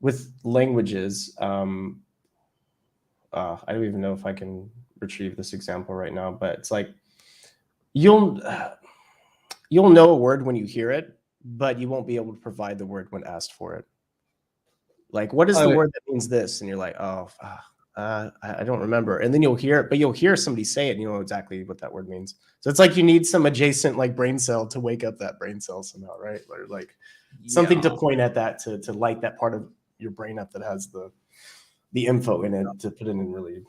with languages, I don't even know if I can retrieve this example right now, but it's like you'll know a word when you hear it, but you won't be able to provide the word when asked for it. Like, what is the word that means this? And you're like, oh, I don't remember. And then you'll hear it, but you'll hear somebody say it and you know exactly what that word means. So it's like you need some adjacent like brain cell to wake up that brain cell somehow, right? Or like something to point at that to light that part of your brain up that has the info in it, to put it in really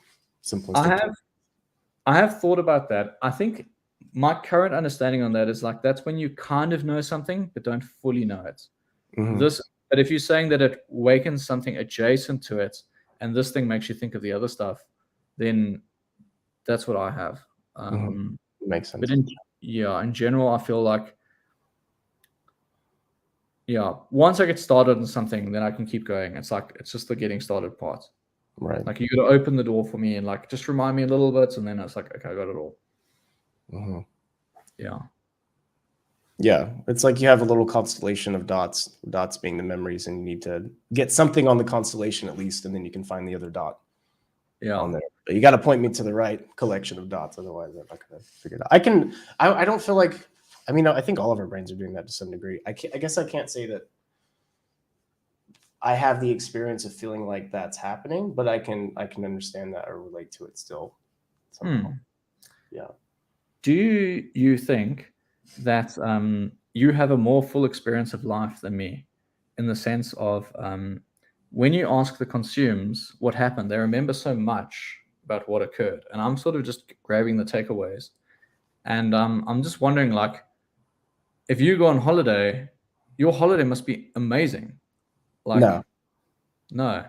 simplistic. I have thought about that. I think my current understanding on that is like that's when you kind of know something but don't fully know it. But if you're saying that it wakens something adjacent to it and this thing makes you think of the other stuff, then that's what I have. Makes sense. But yeah, in general, I feel like, yeah, once I get started on something, then I can keep going. It's like, it's just the getting started part. Right. Like, you got to open the door for me and like just remind me a little bit, and then it's like, okay, I got it all. Mm-hmm. Yeah. Yeah, it's like you have a little constellation of dots being the memories, and you need to get something on the constellation at least, and then you can find the other dot on there. But you got to point me to the right collection of dots, otherwise I'm not gonna figure it out. I don't feel like, I mean, I think all of our brains are doing that to some degree. I guess I can't say that I have the experience of feeling like that's happening, but I can understand that or relate to it still somehow. Yeah. Do you think that you have a more full experience of life than me, in the sense of when you ask the consumes what happened, they remember so much about what occurred, and I'm sort of just grabbing the takeaways, and I'm just wondering, like, if you go on holiday, your holiday must be amazing. Like, no.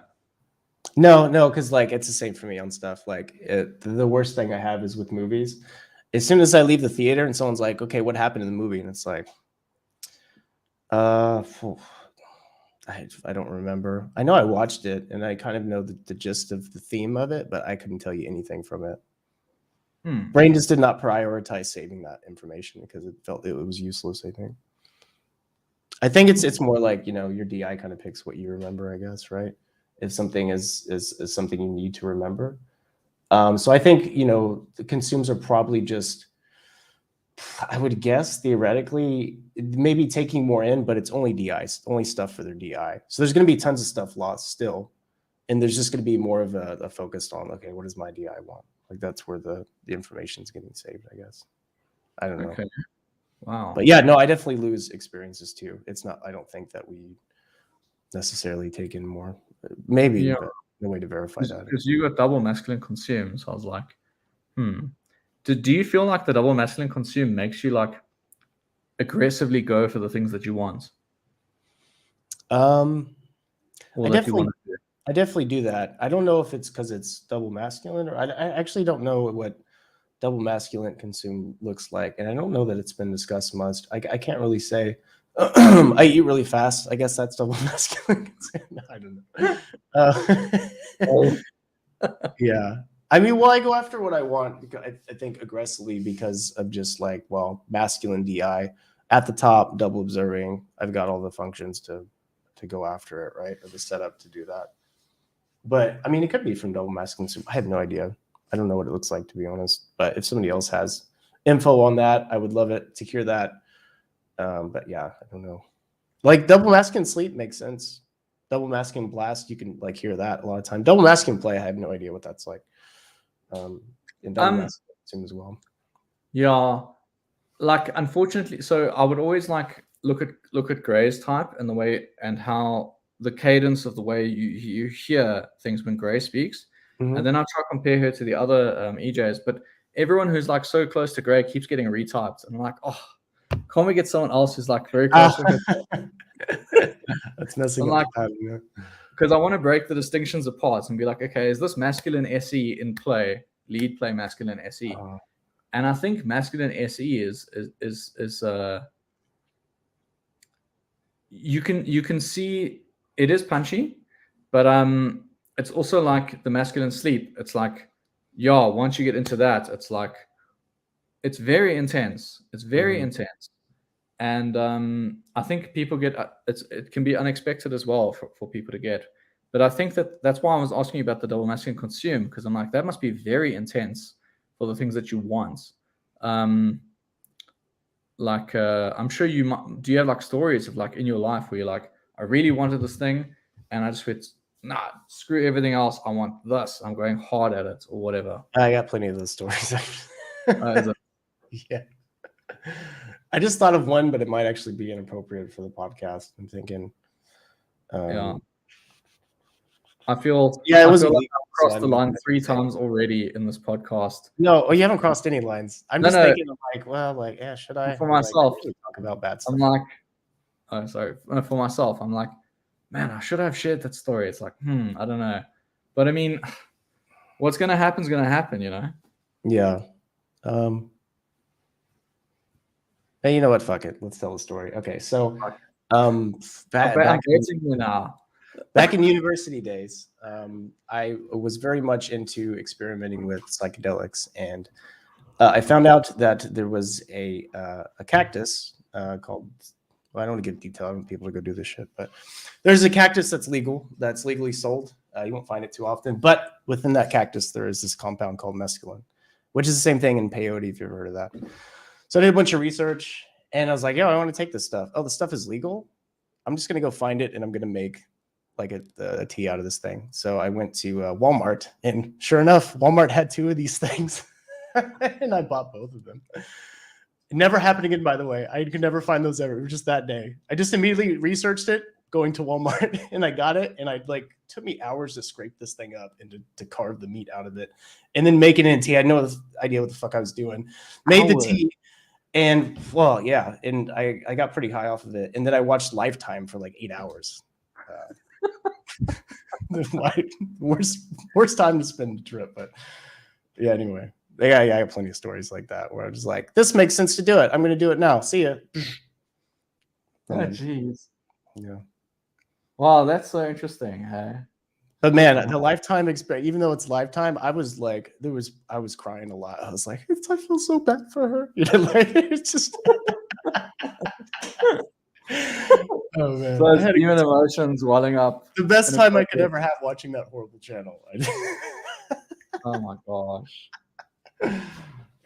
No, because like it's the same for me on stuff. Like the worst thing I have is with movies. As soon as I leave the theater and someone's like, "Okay, what happened in the movie?" and it's like, phew, I don't remember. I know I watched it and I kind of know the gist of the theme of it, but I couldn't tell you anything from it. Brain just did not prioritize saving that information because it felt it was useless. I think it's more like, you know, your DI kind of picks what you remember, I guess, right? If something is something you need to remember. So I think, you know, the consumes are probably just, I would guess theoretically, maybe taking more in, but it's only DI, only stuff for their DI. So there's going to be tons of stuff lost still. And there's just going to be more of a focus on, okay, what does my DI want? Like that's where the information is getting saved, I guess. I don't know. Okay. Wow. But yeah, no, I definitely lose experiences too. It's not, I don't think that we necessarily take in more. Maybe, Yeah. but no way to verify that. Because you got double masculine consume, so I was like, do you feel like the double masculine consume makes you like aggressively go for the things that you want? Or that definitely, you want to do? I definitely do that. I don't know if it's because it's double masculine, or I actually don't know what double masculine consume looks like, and I don't know that it's been discussed much. I can't really say. I eat really fast. I guess that's double masculine consume. No, I don't know. Yeah. I mean, well, I go after what I want because I think aggressively because of just like, well, masculine DI at the top, double observing. I've got all the functions to go after it, right? Or the setup to do that. But I mean, it could be from double masculine. I have no idea. I don't know what it looks like, to be honest. But if somebody else has info on that, I would love it to hear that. But yeah, I don't know. Like double masculine sleep makes sense. Double masculine blast, you can like hear that a lot of time. Double masculine play, I have no idea what that's like. And double masculine as well. Yeah, like unfortunately, so I would always like look at Gray's type and the way and how the cadence of the way you hear things when Gray speaks, and then I try to compare her to the other EJs. But everyone who's like so close to Gray keeps getting retyped, and I'm like, oh, can't we get someone else who's like very close to her? That's messing up the pattern, because I want to break the distinctions apart and be like, okay, is this masculine SE in play, lead play masculine SE? And I think masculine SE is you can see it is punchy, but it's also like the masculine sleep. It's like, yeah, once you get into that, it's like it's very intense. It's very intense. And I think people get it can be unexpected as well for people to get. But I think that's why I was asking you about the double masculine consume, because I'm like, that must be very intense for the things that you want. Like I'm sure you might. Do you have like stories of like in your life where you're like, I really wanted this thing, and I just went, nah, screw everything else. I want this. I'm going hard at it, or whatever. I got plenty of those stories. Yeah. I just thought of one, but it might actually be inappropriate for the podcast. I'm thinking. Yeah. I feel it was like I've crossed the line 3 times already in this podcast. No, you haven't crossed any lines. I'm just thinking of like, well, like, yeah, should I? For myself, really talk about bad stuff. I'm like, oh, sorry. For myself, I'm like, man, I should have shared that story. It's like, I don't know. But I mean, what's going to happen is going to happen, you know? Yeah. Hey, you know what? Fuck it. Let's tell the story. Okay, so I'm back betting you now. back in university days, I was very much into experimenting with psychedelics, and I found out that there was a cactus called. Well, I don't want to give detail. I want people to go do this shit, but there's a cactus that's legal, that's legally sold. You won't find it too often, but within that cactus, there is this compound called mescaline, which is the same thing in peyote, if you've ever heard of that. So I did a bunch of research, and I was like, "Yo, I want to take this stuff. Oh, the stuff is legal. I'm just gonna go find it, and I'm gonna make like a tea out of this thing." So I went to Walmart, and sure enough, Walmart had 2 of these things, and I bought both of them. It never happened again, by the way. I could never find those ever. It was just that day. I just immediately researched it, going to Walmart, and I got it. And took me hours to scrape this thing up and to carve the meat out of it, and then make it in tea. I had no idea what the fuck I was doing. Made the tea, and well, yeah, and I got pretty high off of it. And then I watched Lifetime for like 8 hours. Worst time to spend the trip, but yeah. Anyway. Yeah, I have plenty of stories like that where I'm just like, this makes sense to do it. I'm going to do it now. See ya. Oh, jeez. Yeah. Wow, that's so interesting. Hey. But man, the Lifetime experience, even though it's Lifetime, I was like, I was crying a lot. I was like, I feel so bad for her. You know, like it's just. Oh man, so human emotions welling up. The best time I could ever have watching that horrible channel. Oh my gosh.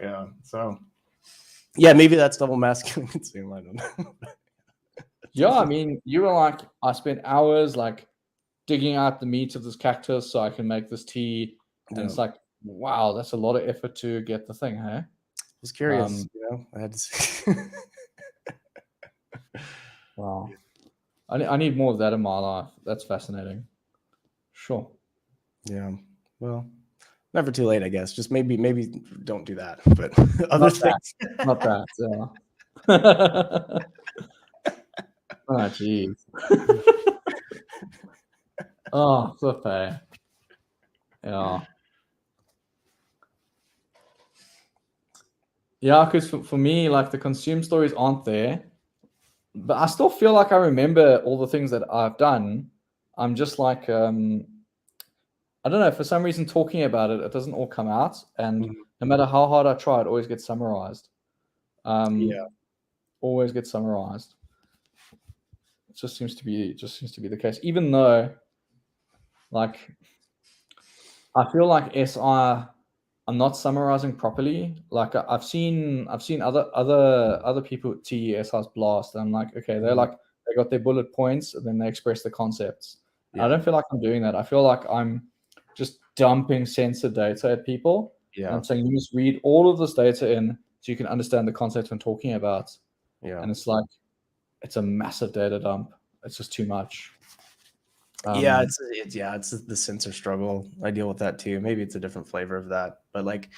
Yeah. So. Yeah, maybe that's double masculine consume. I don't know. Yeah, I mean, you were like, I spent hours like digging out the meat of this cactus so I can make this tea, and it's like, wow, that's a lot of effort to get the thing. Hey, I was curious. I had to see. Wow, I need more of that in my life. That's fascinating. Sure. Yeah. Well. Never too late, I guess. Just maybe don't do that. But other things. Not that. Yeah. Oh, jeez. Oh, so fair. Yeah. Yeah, because for me, like the consume stories aren't there. But I still feel like I remember all the things that I've done. I'm just like I don't know, for some reason talking about it, it doesn't all come out. And no matter how hard I try, it always gets summarized. Always gets summarized. It just seems to be the case. Even though, like, I feel like SI, I'm not summarizing properly. Like I've seen other people at TESI's blast, and I'm like, okay, they got their bullet points, and then they express the concepts. Yeah. I don't feel like I'm doing that. I feel like I'm just dumping sensor data at people. Yeah. And I'm saying you must read all of this data in so you can understand the concept I'm talking about. Yeah. And it's like, it's a massive data dump. It's just too much. It's the sensor struggle. I deal with that too. Maybe it's a different flavor of that, but like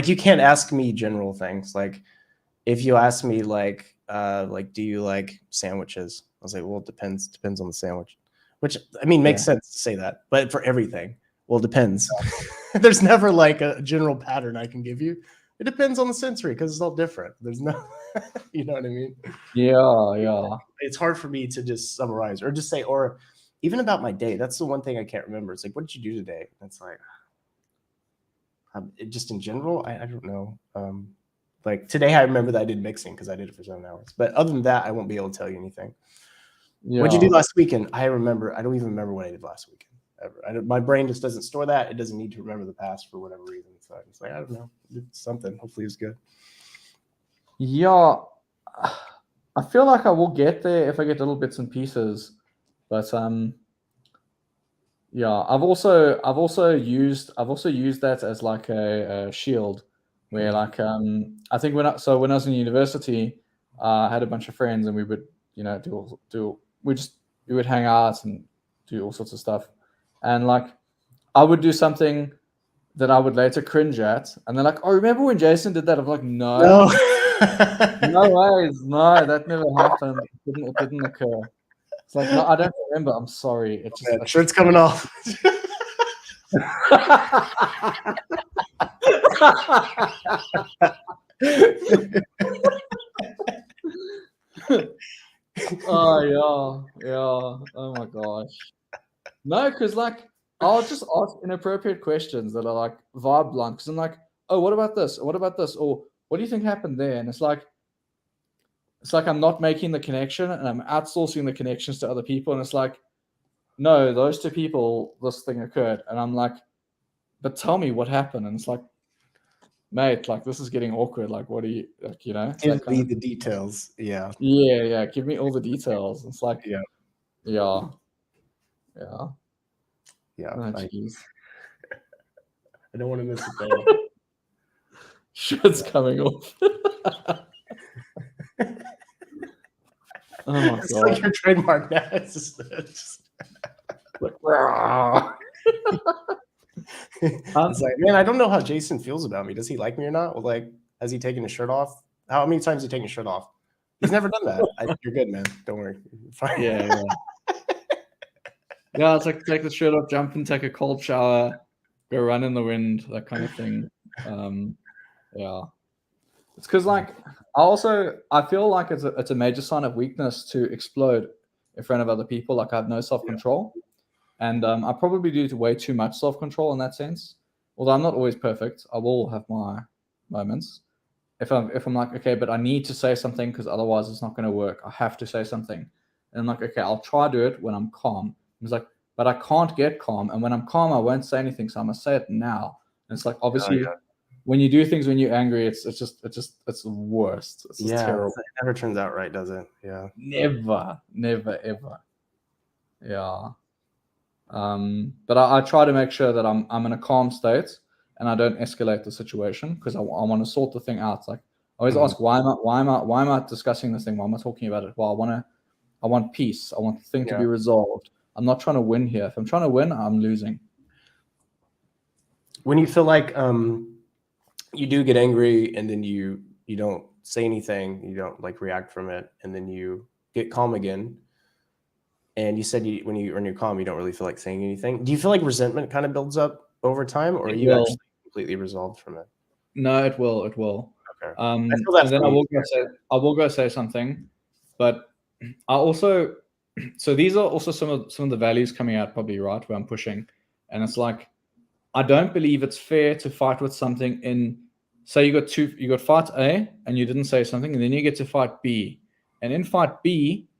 you can't ask me general things. Like if you ask me like do you like sandwiches? I was like, well, it depends on the sandwich, which I mean makes sense to say that, but for everything, well, it depends. There's never like a general pattern I can give you. It depends on the sensory because it's all different. There's no, you know what I mean? Yeah. It's hard for me to just summarize or just say, or even about my day. That's the one thing I can't remember. It's like, what did you do today? And it's like, just in general, I don't know. Like today, I remember that I did mixing because I did it for 7 hours. But other than that, I won't be able to tell you anything. Yeah. What'd you do last weekend? I don't even remember what I did last weekend ever. My brain just doesn't store that. It doesn't need to remember the past for whatever reason. So I'm just like, I don't know. It's something. Hopefully it was good. Yeah. I feel like I will get there if I get little bits and pieces. But yeah, I've also used that as like a shield, where like I think when I was in university, I had a bunch of friends and we would we would hang out and do all sorts of stuff, and like I would do something that I would later cringe at, and they're like, "Oh, remember when Jason did that?" I'm like, "No, no ways, no, that never happened. It didn't occur." It's like, no, I don't remember. I'm sorry. It's just shirt's coming off. yeah. Oh my gosh. No, because like I'll just ask inappropriate questions that are like vibe blunt. Because I'm like, oh, what about this? What about this? Or what do you think happened there? And it's like I'm not making the connection, and I'm outsourcing the connections to other people. And it's like, no, those two people, this thing occurred, and I'm like, but tell me what happened. And it's like, mate, like this is getting awkward. Like, what do you like? It's Give that kind me of the details. Yeah. yeah. Give me all the details. It's like, Yeah. yeah. Yeah. Oh, jeez. I don't want to miss it though. Shit's coming off. Oh my It's god! like your trademark now. It's just Like, it's like, man, I don't know how Jason feels about me. Does he like me or not? Well, like, has he taken his shirt off? How many times has he taken his shirt off? He's never done that. You're good, man. Don't worry. Fine. yeah. Yeah, it's like take the shirt off, jump and take a cold shower, go run in the wind, that kind of thing. Yeah. It's because like I feel like it's a major sign of weakness to explode in front of other people. Like I have no self-control. And I probably do way too much self-control in that sense. Although I'm not always perfect. I will have my moments. If I'm like, okay, but I need to say something because otherwise it's not going to work. I have to say something. And I'm like, okay, I'll try to do it when I'm calm. It's like, but I can't get calm. And when I'm calm, I won't say anything. So I must say it now. And it's like, obviously, when you do things when you're angry, it's just the worst. It's just terrible. It never turns out right, does it? Yeah. Never, ever. Yeah. But I try to make sure that I'm in a calm state and I don't escalate the situation because I want to sort the thing out. Like I always ask, why am I discussing this thing? Why am I talking about it? Well, I want peace. I want the thing to be resolved. I'm not trying to win here. If I'm trying to win, I'm losing. When you feel like you do get angry and then you don't say anything, you don't like react from it, and then you get calm again. And you said when you're calm, you don't really feel like saying anything. Do you feel like resentment kind of builds up over time, or are you actually completely resolved from it? No, it will. Okay. And then I will go say something, but I also. So these are also some of the values coming out probably right where I'm pushing, and it's like I don't believe it's fair to fight with something in. Say you got fight A and you didn't say something, and then you get to fight B, and in fight B.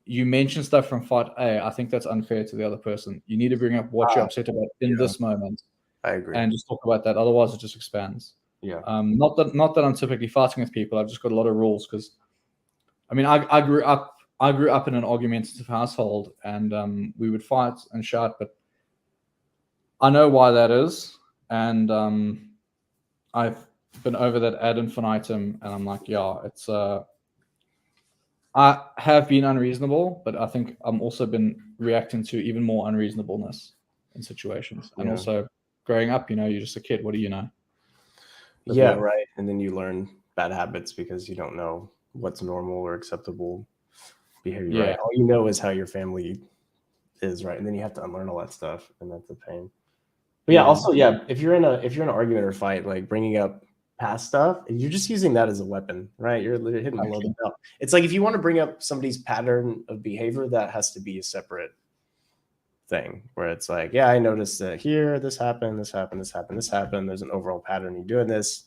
You mention stuff from fight A. I think that's unfair to the other person. You need to bring up what you're upset about in this moment. I agree. And just talk about that. Otherwise, it just expands. Yeah. Not that I'm typically fighting with people. I've just got a lot of rules because, I mean, I grew up in an argumentative household, and we would fight and shout. But I know why that is, and I've been over that ad infinitum, and I'm like, yeah, it's I have been unreasonable, but I think I'm also been reacting to even more unreasonableness in situations. And also growing up, you're just a kid. What do you know? Yeah, right. And then you learn bad habits because you don't know what's normal or acceptable behavior. Yeah. Right? All you know is how your family is, right? And then you have to unlearn all that stuff, and that's a pain. But also, if you're in an argument or fight, like bringing up past stuff, you're just using that as a weapon, right? You're hitting below the belt. It's like if you want to bring up somebody's pattern of behavior, that has to be a separate thing where it's like, yeah, I noticed that here, this happened. There's an overall pattern. You're doing this,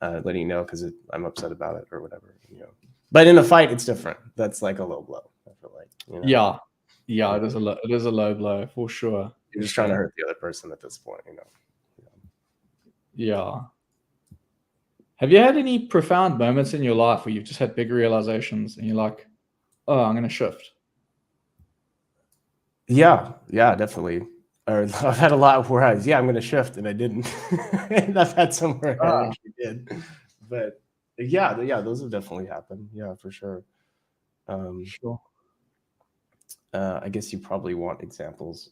letting you know because I'm upset about it or whatever. But in a fight, it's different. That's like a low blow. I feel like. Yeah, it is a low blow for sure. You're just trying to hurt the other person at this point, Yeah. Have you had any profound moments in your life where you've just had big realizations and you're like, oh, I'm going to shift? Yeah, definitely. Or I've had a lot where I'm going to shift and I didn't. And I've had some where I actually did. But yeah, those have definitely happened. Yeah, for sure. Sure. I guess you probably want examples.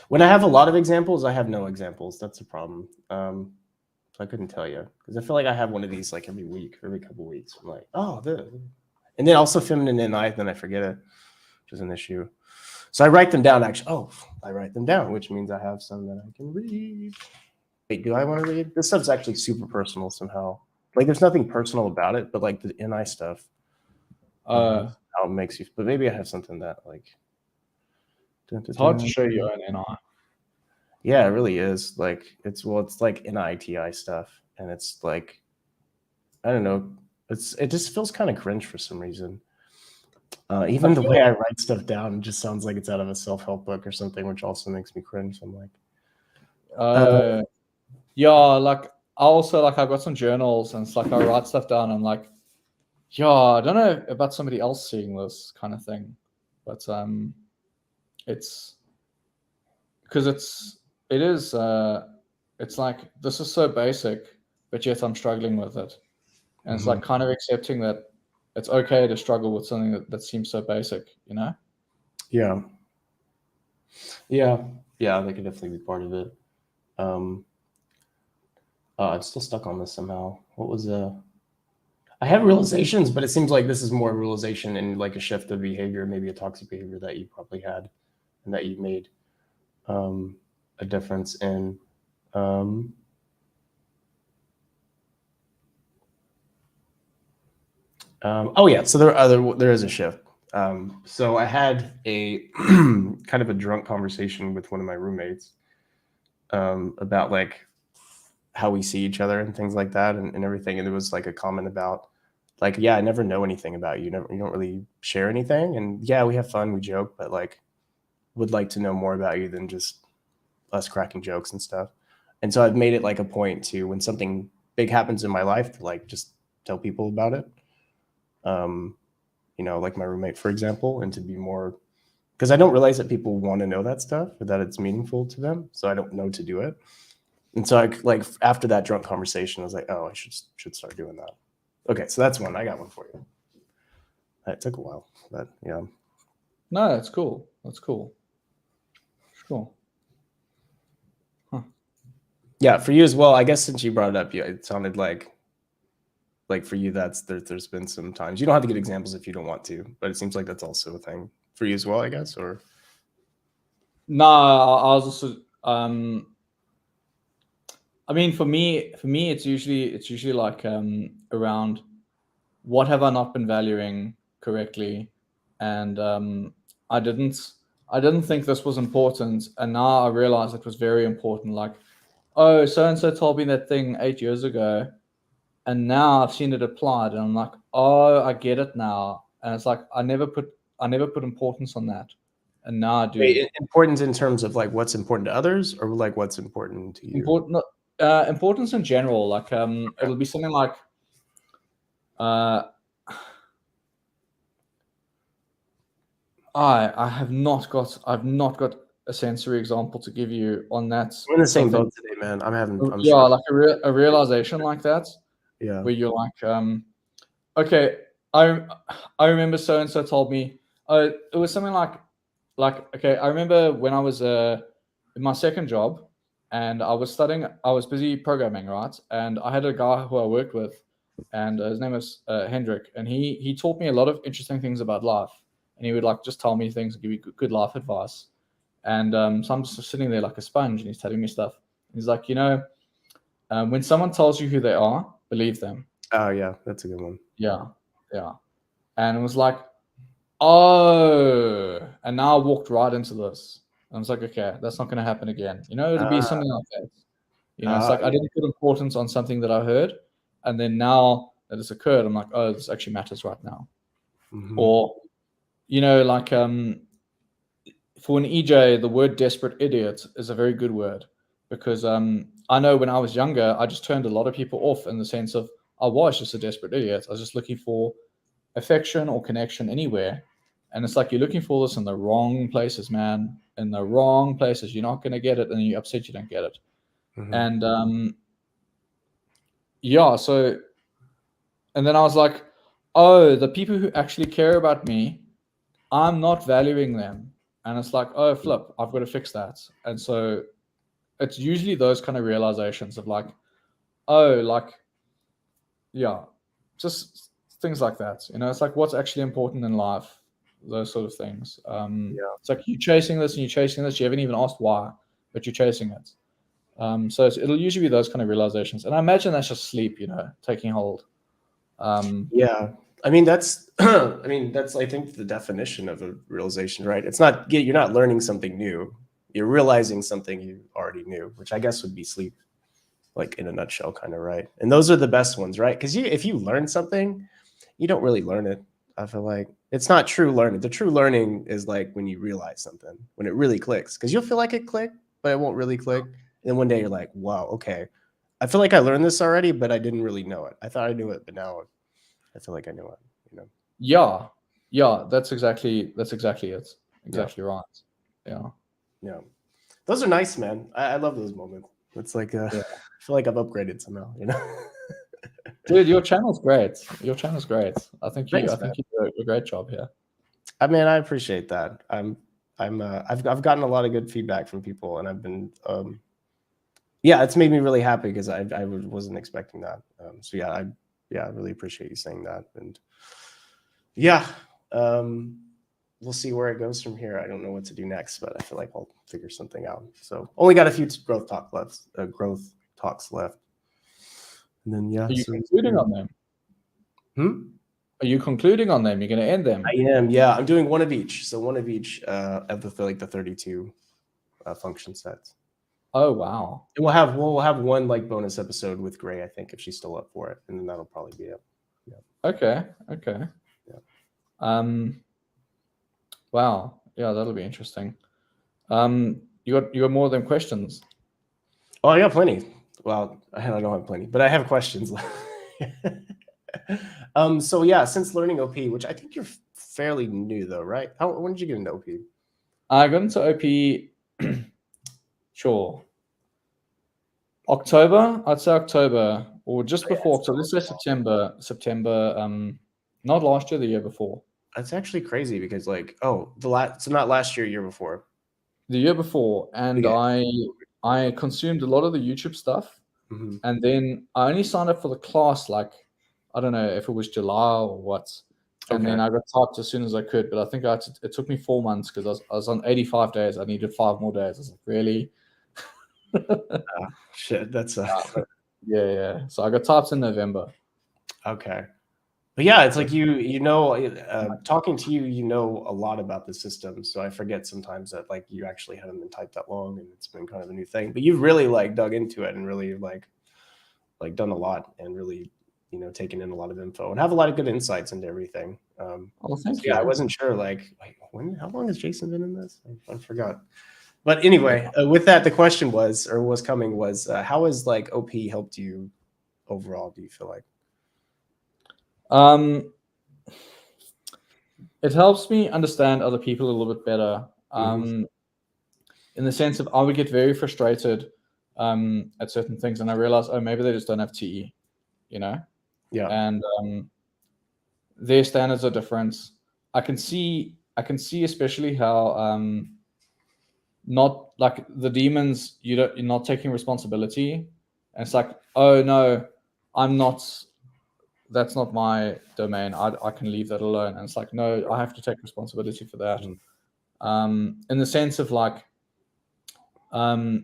When I have a lot of examples, I have no examples. That's a problem. So I couldn't tell you because I feel like I have one of these like every week, every couple of weeks. I'm like, and then also feminine and then I forget it, which is an issue. So I write them down. Actually, I write them down, which means I have some that I can read. Wait, do I want to read? This stuff's actually super personal somehow. Like, there's nothing personal about it, but like the NI stuff. how it makes you. But maybe I have something that like. It's hard to show your own NI. Yeah, it really is. Like it's like NITI stuff, and it's like I don't know. It just feels kind of cringe for some reason. Even the way I write stuff down just sounds like it's out of a self-help book or something, which also makes me cringe. I'm like, yeah, like I also like I've got some journals and it's like I write stuff down. And I'm like, yeah, I don't know about somebody else seeing this kind of thing, but it's because it's like this is so basic, but yet I'm struggling with it, and it's like kind of accepting that it's okay to struggle with something that seems so basic, you know? Yeah, that could definitely be part of it. I'm still stuck on this somehow. What was I have realizations, but it seems like this is more realization and like a shift of behavior, maybe a toxic behavior that you probably had and that you made a difference in. Oh yeah, so there is a shift. So I had a kind of a drunk conversation with one of my roommates about like how we see each other and things like that and everything. And there was like a comment about like, yeah, I never know anything about you. You don't really share anything. And yeah, we have fun, we joke, but like would like to know more about you than just us cracking jokes and stuff. And so I've made it like a point to when something big happens in my life to like just tell people about it. You know, like my roommate, for example, and to be more because I don't realize that people want to know that stuff or that it's meaningful to them. So I don't know to do it. And so I like after that drunk conversation, I was like, oh, I should start doing that. Okay, so that's one. I got one for you. It took a while, but yeah. No, that's cool. That's cool. Sure. Huh. Yeah, for you as well. I guess since you brought it up, yeah, it sounded like for you there's been some times you don't have to give examples if you don't want to, but it seems like that's also a thing for you as well, I guess. Or no, I was also I mean for me it's usually like around what have I not been valuing correctly, and I didn't think this was important, and now I realize it was very important. Like, oh, so and so told me that thing 8 years ago, and now I've seen it applied, and I'm like, oh, I get it now. And it's like I never put importance on that, and now I do. wait, importance in terms of like what's important to others, or like what's important to you? Importance in general. Like it'll be something like I've not got a sensory example to give you on that. We're in the same boat today, man. I'm yeah, sure. like a realization like that. Yeah. Where you're like, okay, I remember so and so told me. It was something like okay, I remember when I was in my second job, and I was studying. I was busy programming, right? And I had a guy who I worked with, and his name was Hendrik, and he taught me a lot of interesting things about life. And he would like just tell me things and give me good life advice. And so I'm just sitting there like a sponge, and he's telling me stuff. He's like, when someone tells you who they are, believe them. Oh yeah, that's a good one. Yeah. And it was like, oh, and now I walked right into this. I was like, okay, that's not going to happen again. It'll be something like that. It's like I didn't put importance on something that I heard, and then now that it's occurred, I'm like, oh, this actually matters right now. Mm-hmm. Or, like for an EJ, the word desperate idiot is a very good word because I know when I was younger, I just turned a lot of people off in the sense of I was just a desperate idiot. I was just looking for affection or connection anywhere. And it's like you're looking for this in the wrong places, man. In the wrong places. You're not going to get it, and you're upset you don't get it. Mm-hmm. And so, and then I was like, oh, the people who actually care about me, I'm not valuing them. And it's like, oh, flip, I've got to fix that. And so it's usually those kind of realizations of like, oh, like, yeah, just things like that. It's like what's actually important in life, those sort of things. It's like you're chasing this and you're chasing this. You haven't even asked why, but you're chasing it. So it'll usually be those kind of realizations. And I imagine that's just sleep, taking hold. Yeah, I mean, that's I mean, that's I think the definition of a realization, right? It's not you're not learning something new. You're realizing something you already knew, which I guess would be sleep, like in a nutshell, kind of, right? And those are the best ones, right? Because if you learn something, you don't really learn it. I feel like it's not true learning. The true learning is like when you realize something, when it really clicks, because you'll feel like it clicked, but it won't really click. And then one day you're like, wow, okay, I feel like I learned this already, but I didn't really know it. I thought I knew it, but now I feel like I knew it. You know? Yeah, that's exactly it. Yeah, Exactly right. Yeah. yeah. Those are nice, man. I love those moments. It's like I Yeah. feel like I've upgraded somehow. You know? Dude, your channel's great. Your channel's great. I Thanks, man. think you do a great job here. I mean, I appreciate that. I've gotten a lot of good feedback from people, and I've been yeah, it's made me really happy because I wasn't expecting that. So yeah, I really appreciate you saying that, and yeah, um, we'll see where it goes from here. I don't know what to do next, but I feel like I'll figure something out. So only got a few growth talks left, and then yeah. Are you So concluding on them? hmm? Are you concluding on them? You're going to end I them? am. Yeah, I'm doing one of each. So one of each of the 32 function sets. Oh, wow. And we'll have one like bonus episode with Gray, I think, if she's still up for it, and then that'll probably be it. Yeah. Okay. Okay. Yeah. Um, wow. Yeah, that'll be interesting. You got more than questions. Oh, I got plenty. Well, I don't have plenty, but I have questions. So yeah, since learning OP, which I think you're fairly new though, right? When did you get into OP? I got into OP, sure. October, I'd say October, or just Oh, yeah, before it's October. not Let's say September. Not last year, the year before. That's actually crazy because like, oh, so not last year, year before. The year before, and Yeah. I consumed a lot of the YouTube stuff, Hmm. and then I only signed up for the class like I don't know if it was July or what, and Okay. then I got typed as soon as I could. But I think it took me 4 months because I was on 85 days. I needed 5 more days. I was like, really? Shit, that's Yeah. So I got typed in November. okay. But yeah, it's So like talking to you, you know a lot about the system. So I forget sometimes that like you actually haven't been typed that long, and it's been kind of a new thing. But you've really like dug into it and really like done a lot and really taken in a lot of info and have a lot of good insights into everything. oh, So thank yeah, I you. wasn't sure like how long has Jason been in this? I forgot. But anyway, Yeah. with that, the question was coming was how has like OP helped you overall? Do you feel like? Um, it helps me understand other people a little bit better. Hmm. In the sense of I would get very frustrated at certain things, and I realize, oh, maybe they just don't have TE, you know, Yeah. and their standards are different. I can see especially how not like the demons, you're not taking responsibility, and it's like, oh no, I'm not. That's not my domain. I can leave that alone. And it's like, no, I have to take responsibility for that. Mhm. In the sense of like, um,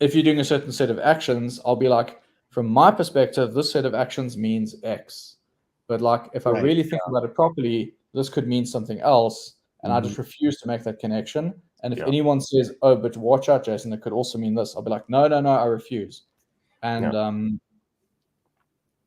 if you're doing a certain set of actions, I'll be like, from my perspective, this set of actions means X. But like, if I Right. really think about it properly, this could mean something else. And I Mhm. just refuse to make that connection. And if Yeah. anyone says, oh, but watch out, Jason, it could also mean this, I'll be like, no, I refuse. Yeah. And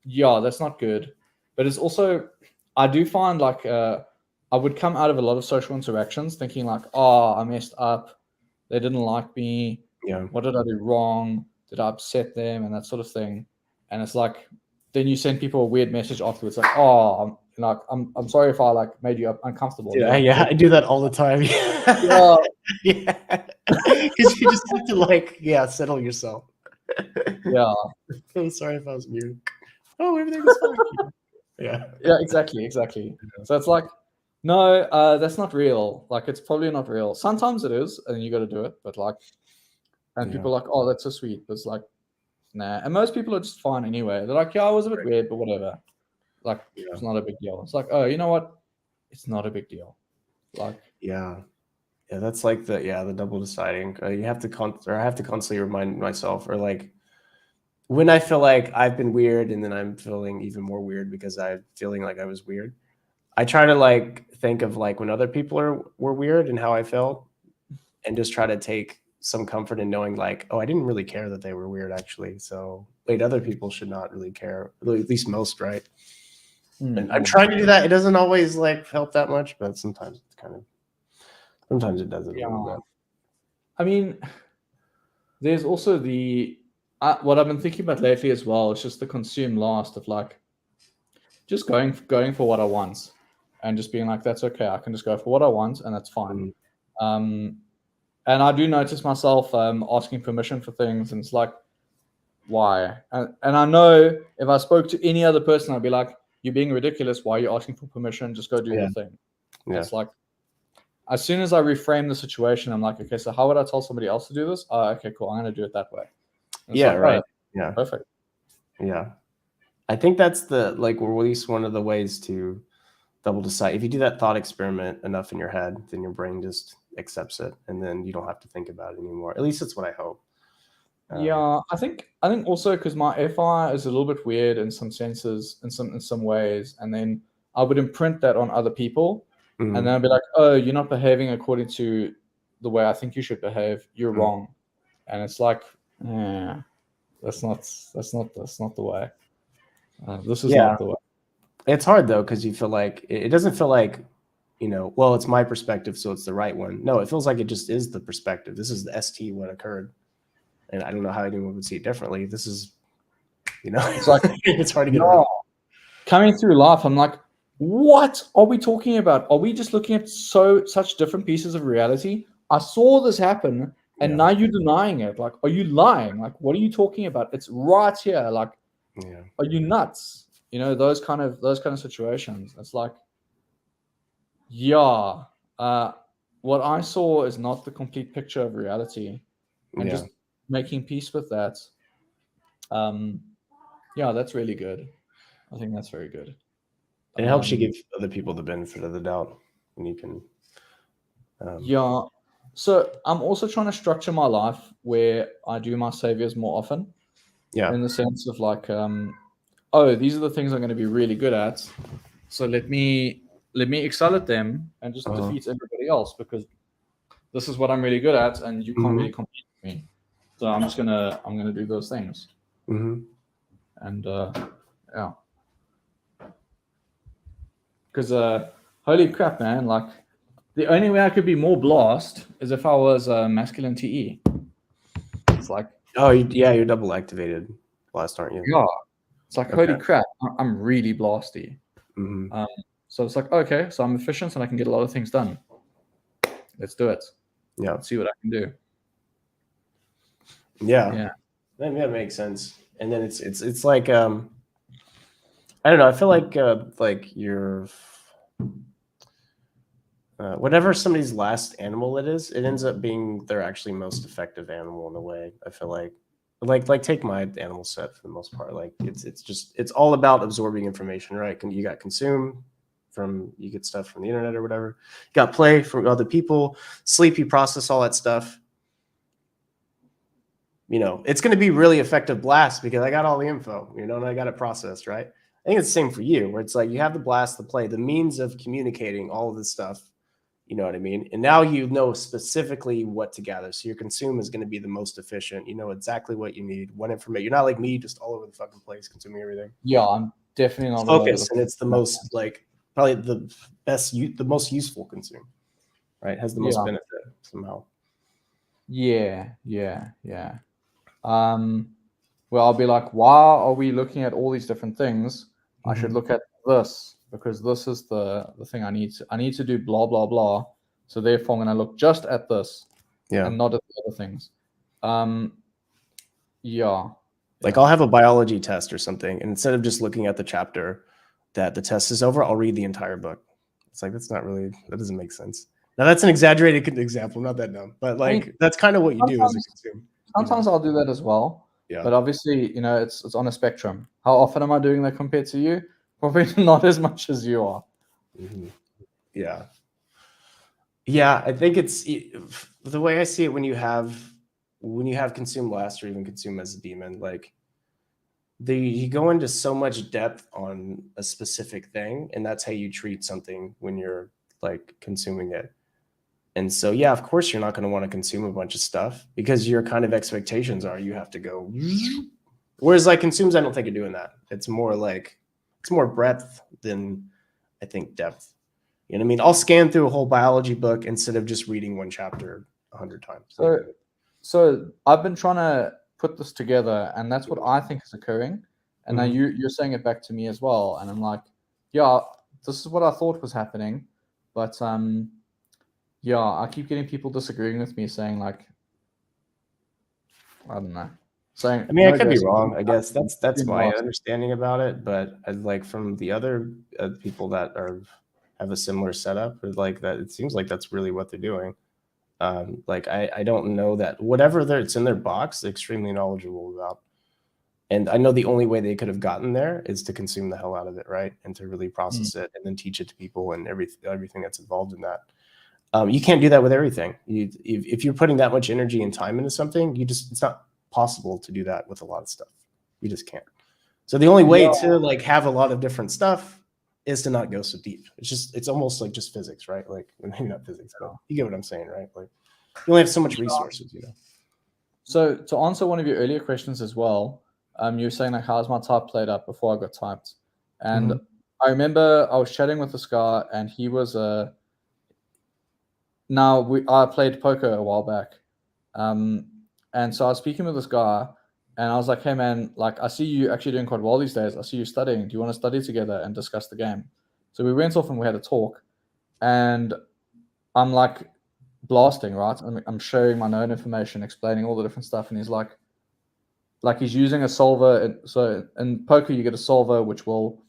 yeah, that's not good. But it's also, I do find like, I would come out of a lot of social interactions thinking like, oh, I messed up. They didn't like me. Yeah. What did I do wrong? Did I upset them? And that sort of thing. And it's like, then you send people a weird message afterwards, like, oh, I'm sorry if I like made you uncomfortable. You're Yeah. like, Yeah. what? I do that all the time. Yeah, Yeah. Because you just have to like settle yourself. yeah, I'm sorry if I was mute. Oh, everything's fine. Yeah. yeah, exactly. So it's like, no, that's not real. Like, it's probably not real. Sometimes it is, and you got to do it. But like, and Yeah. people are like, oh, that's so sweet. But it's like, nah. And most people are just fine anyway. They're like, yeah, I was a bit weird, but whatever. Like, Yeah. it's not a big deal. It's like, oh, you know what? It's not a big deal. Like, Yeah. Yeah. That's like the double deciding. You have to or I have to constantly remind myself, or like when I feel like I've been weird and then I'm feeling even more weird because I'm feeling like I was weird, I try to like think of like when other people were weird and how I felt, and just try to take some comfort in knowing like, oh, I didn't really care that they were weird actually. So wait, other people should not really care, at least most, right? And I'm trying to do that. It doesn't always like help that much, but sometimes it's kind of, sometimes it does it a little bit. I mean, there's also what I've been thinking about lately as well. It's just the consume last of like just going for what I want, and just being like, that's okay. I can just go for what I want, and that's fine. And I do notice myself asking permission for things, and it's like, why? And I know if I spoke to any other person, I'd be like, you're being ridiculous. Why are you asking for permission? Just go do your thing. Yeah. It's like, as soon as I reframe the situation, I'm like, okay, so how would I tell somebody else to do this? Oh, okay, cool. I'm going to do it that way. And Yeah, like, right. oh, Yeah. perfect. Yeah. I think that's the, like, or at least one of the ways to double decide. If you do that thought experiment enough in your head, then your brain just accepts it, and then you don't have to think about it anymore. At least that's what I hope. Yeah, I think also because my FI is a little bit weird in some senses, in some ways, and then I would imprint that on other people, and then I'd be like, oh, you're not behaving according to the way I think you should behave. You're wrong, and it's like, yeah, that's not the way. This is not the way. It's hard though, because you feel like it doesn't feel like, you know, well, it's my perspective, so it's the right one. No, it feels like it just is the perspective. This is the ST what occurred, and I don't know how anyone would see it differently. This is, you know, It's like it's hard to get around. Coming through life, I'm like, what are we talking about? Are we just looking at such different pieces of reality? I saw this happen, and now you're denying it. Like, are you lying? Like, what are you talking about? It's right here. Like, are you nuts? You know, those kind of situations. It's like, yeah, what I saw is not the complete picture of reality, and just making peace with that. Yeah, that's really good. I think that's very good. It helps you give other people the benefit of the doubt when you can. Yeah. So I'm also trying to structure my life where I do my saviors more often. Yeah. In the sense of like, oh, these are the things I'm going to be really good at. So let me excel at them and just defeat everybody else, because this is what I'm really good at, and you can't really compete with me. So I'm gonna do those things. And yeah, because holy crap, man! Like, the only way I could be more blast is if I was masculine TE. It's like, oh yeah, you're double activated blast, aren't you? Yeah, it's like, holy crap, I'm really blasty. So it's like, okay, so I'm efficient and I can get a lot of things done. Let's do it. Yeah. Let's see what I can do. Yeah. That makes sense. And then it's like I don't know. I feel like you're whatever somebody's last animal it is, it ends up being their actually most effective animal in a way. I feel like take my animal set for the most part. Like it's all about absorbing information, right? You got consume from, you get stuff from the internet or whatever. You got play from other people. Sleep, you process all that stuff. You know, it's going to be really effective blast because I got all the info, you know, and I got it processed, right? I think it's the same for you, where it's like you have the blast, the play, the means of communicating all of this stuff. You know what I mean? And now you know specifically what to gather. So your consume is going to be the most efficient. You know exactly what you need, what information. You're not like me, just all over the fucking place consuming everything. Yeah, I'm definitely not focused, and it's the most like probably the best, the most useful consume, right? Has the most benefit somehow. Yeah. Well, I'll be like, why are we looking at all these different things? I should look at this, because this is the thing I need to do blah blah blah. So therefore I'm going to look just at this, and not at the other things. Like I'll have a biology test or something, and instead of just looking at the chapter that the test is over, I'll read the entire book. It's like, that doesn't make sense. Now that's an exaggerated example, not that dumb, but like, I mean, that's kind of what you do as a consume. Sometimes I'll do that as well. Yeah. But obviously, you know, it's on a spectrum. How often am I doing that compared to you? Probably not as much as you are. Yeah. Yeah, I think it's the way I see it when you have consume last, or even consume as a demon, like you go into so much depth on a specific thing, and that's how you treat something when you're like consuming it. And so, yeah, of course, you're not going to want to consume a bunch of stuff because your kind of expectations are you have to go. Whereas like consumes, I don't think you're doing that. It's more like it's more breadth than I think depth. You know what I mean? I'll scan through a whole biology book instead of just reading one chapter 100 times. So I've been trying to put this together, and that's what I think is occurring. And now you're saying it back to me as well, and I'm like, yeah, this is what I thought was happening, but yeah, I keep getting people disagreeing with me, saying like, I don't know, saying. I mean, no, I could be Jason, wrong. I guess that's been my lost. understanding about it. But like from the other people that have a similar setup, like that, it seems like that's really what they're doing. Like I don't know that whatever it's in their box, they're extremely knowledgeable about. And I know the only way they could have gotten there is to consume the hell out of it, right? And to really process it and then teach it to people and everything that's involved in that. You can't do that with everything. If you're putting that much energy and time into something, it's not possible to do that with a lot of stuff. You just can't. So the only way to like have a lot of different stuff is to not go so deep. It's almost like just physics, right? Like maybe not physics, but you get what I'm saying, right? Like you only have so much resources, you know. So to answer one of your earlier questions as well, you were saying like, how's my type played up before I got typed? And I remember I was chatting with this guy, and he was I played poker a while back, and so I was speaking with this guy, and I was like, hey man, like I see you actually doing quite well these days. I see you studying. Do you want to study together and discuss the game? So we went off and we had a talk, and I'm like blasting, right? I'm sharing my known information, explaining all the different stuff, and he's like he's using a solver. So in poker, you get a solver which will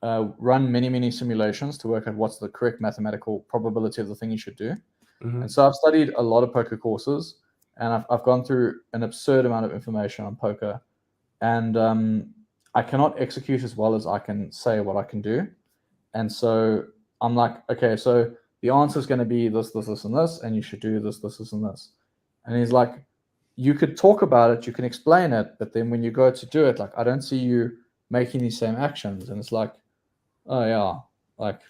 run many simulations to work out what's the correct mathematical probability of the thing you should do. And so I've studied a lot of poker courses, and I've gone through an absurd amount of information on poker, and I cannot execute as well as I can say what I can do. And so I'm like, okay, so the answer is going to be this, and this, and you should do this, and this. And he's like, you could talk about it, you can explain it, but then when you go to do it, like, I don't see you making these same actions. And it's like, oh yeah, like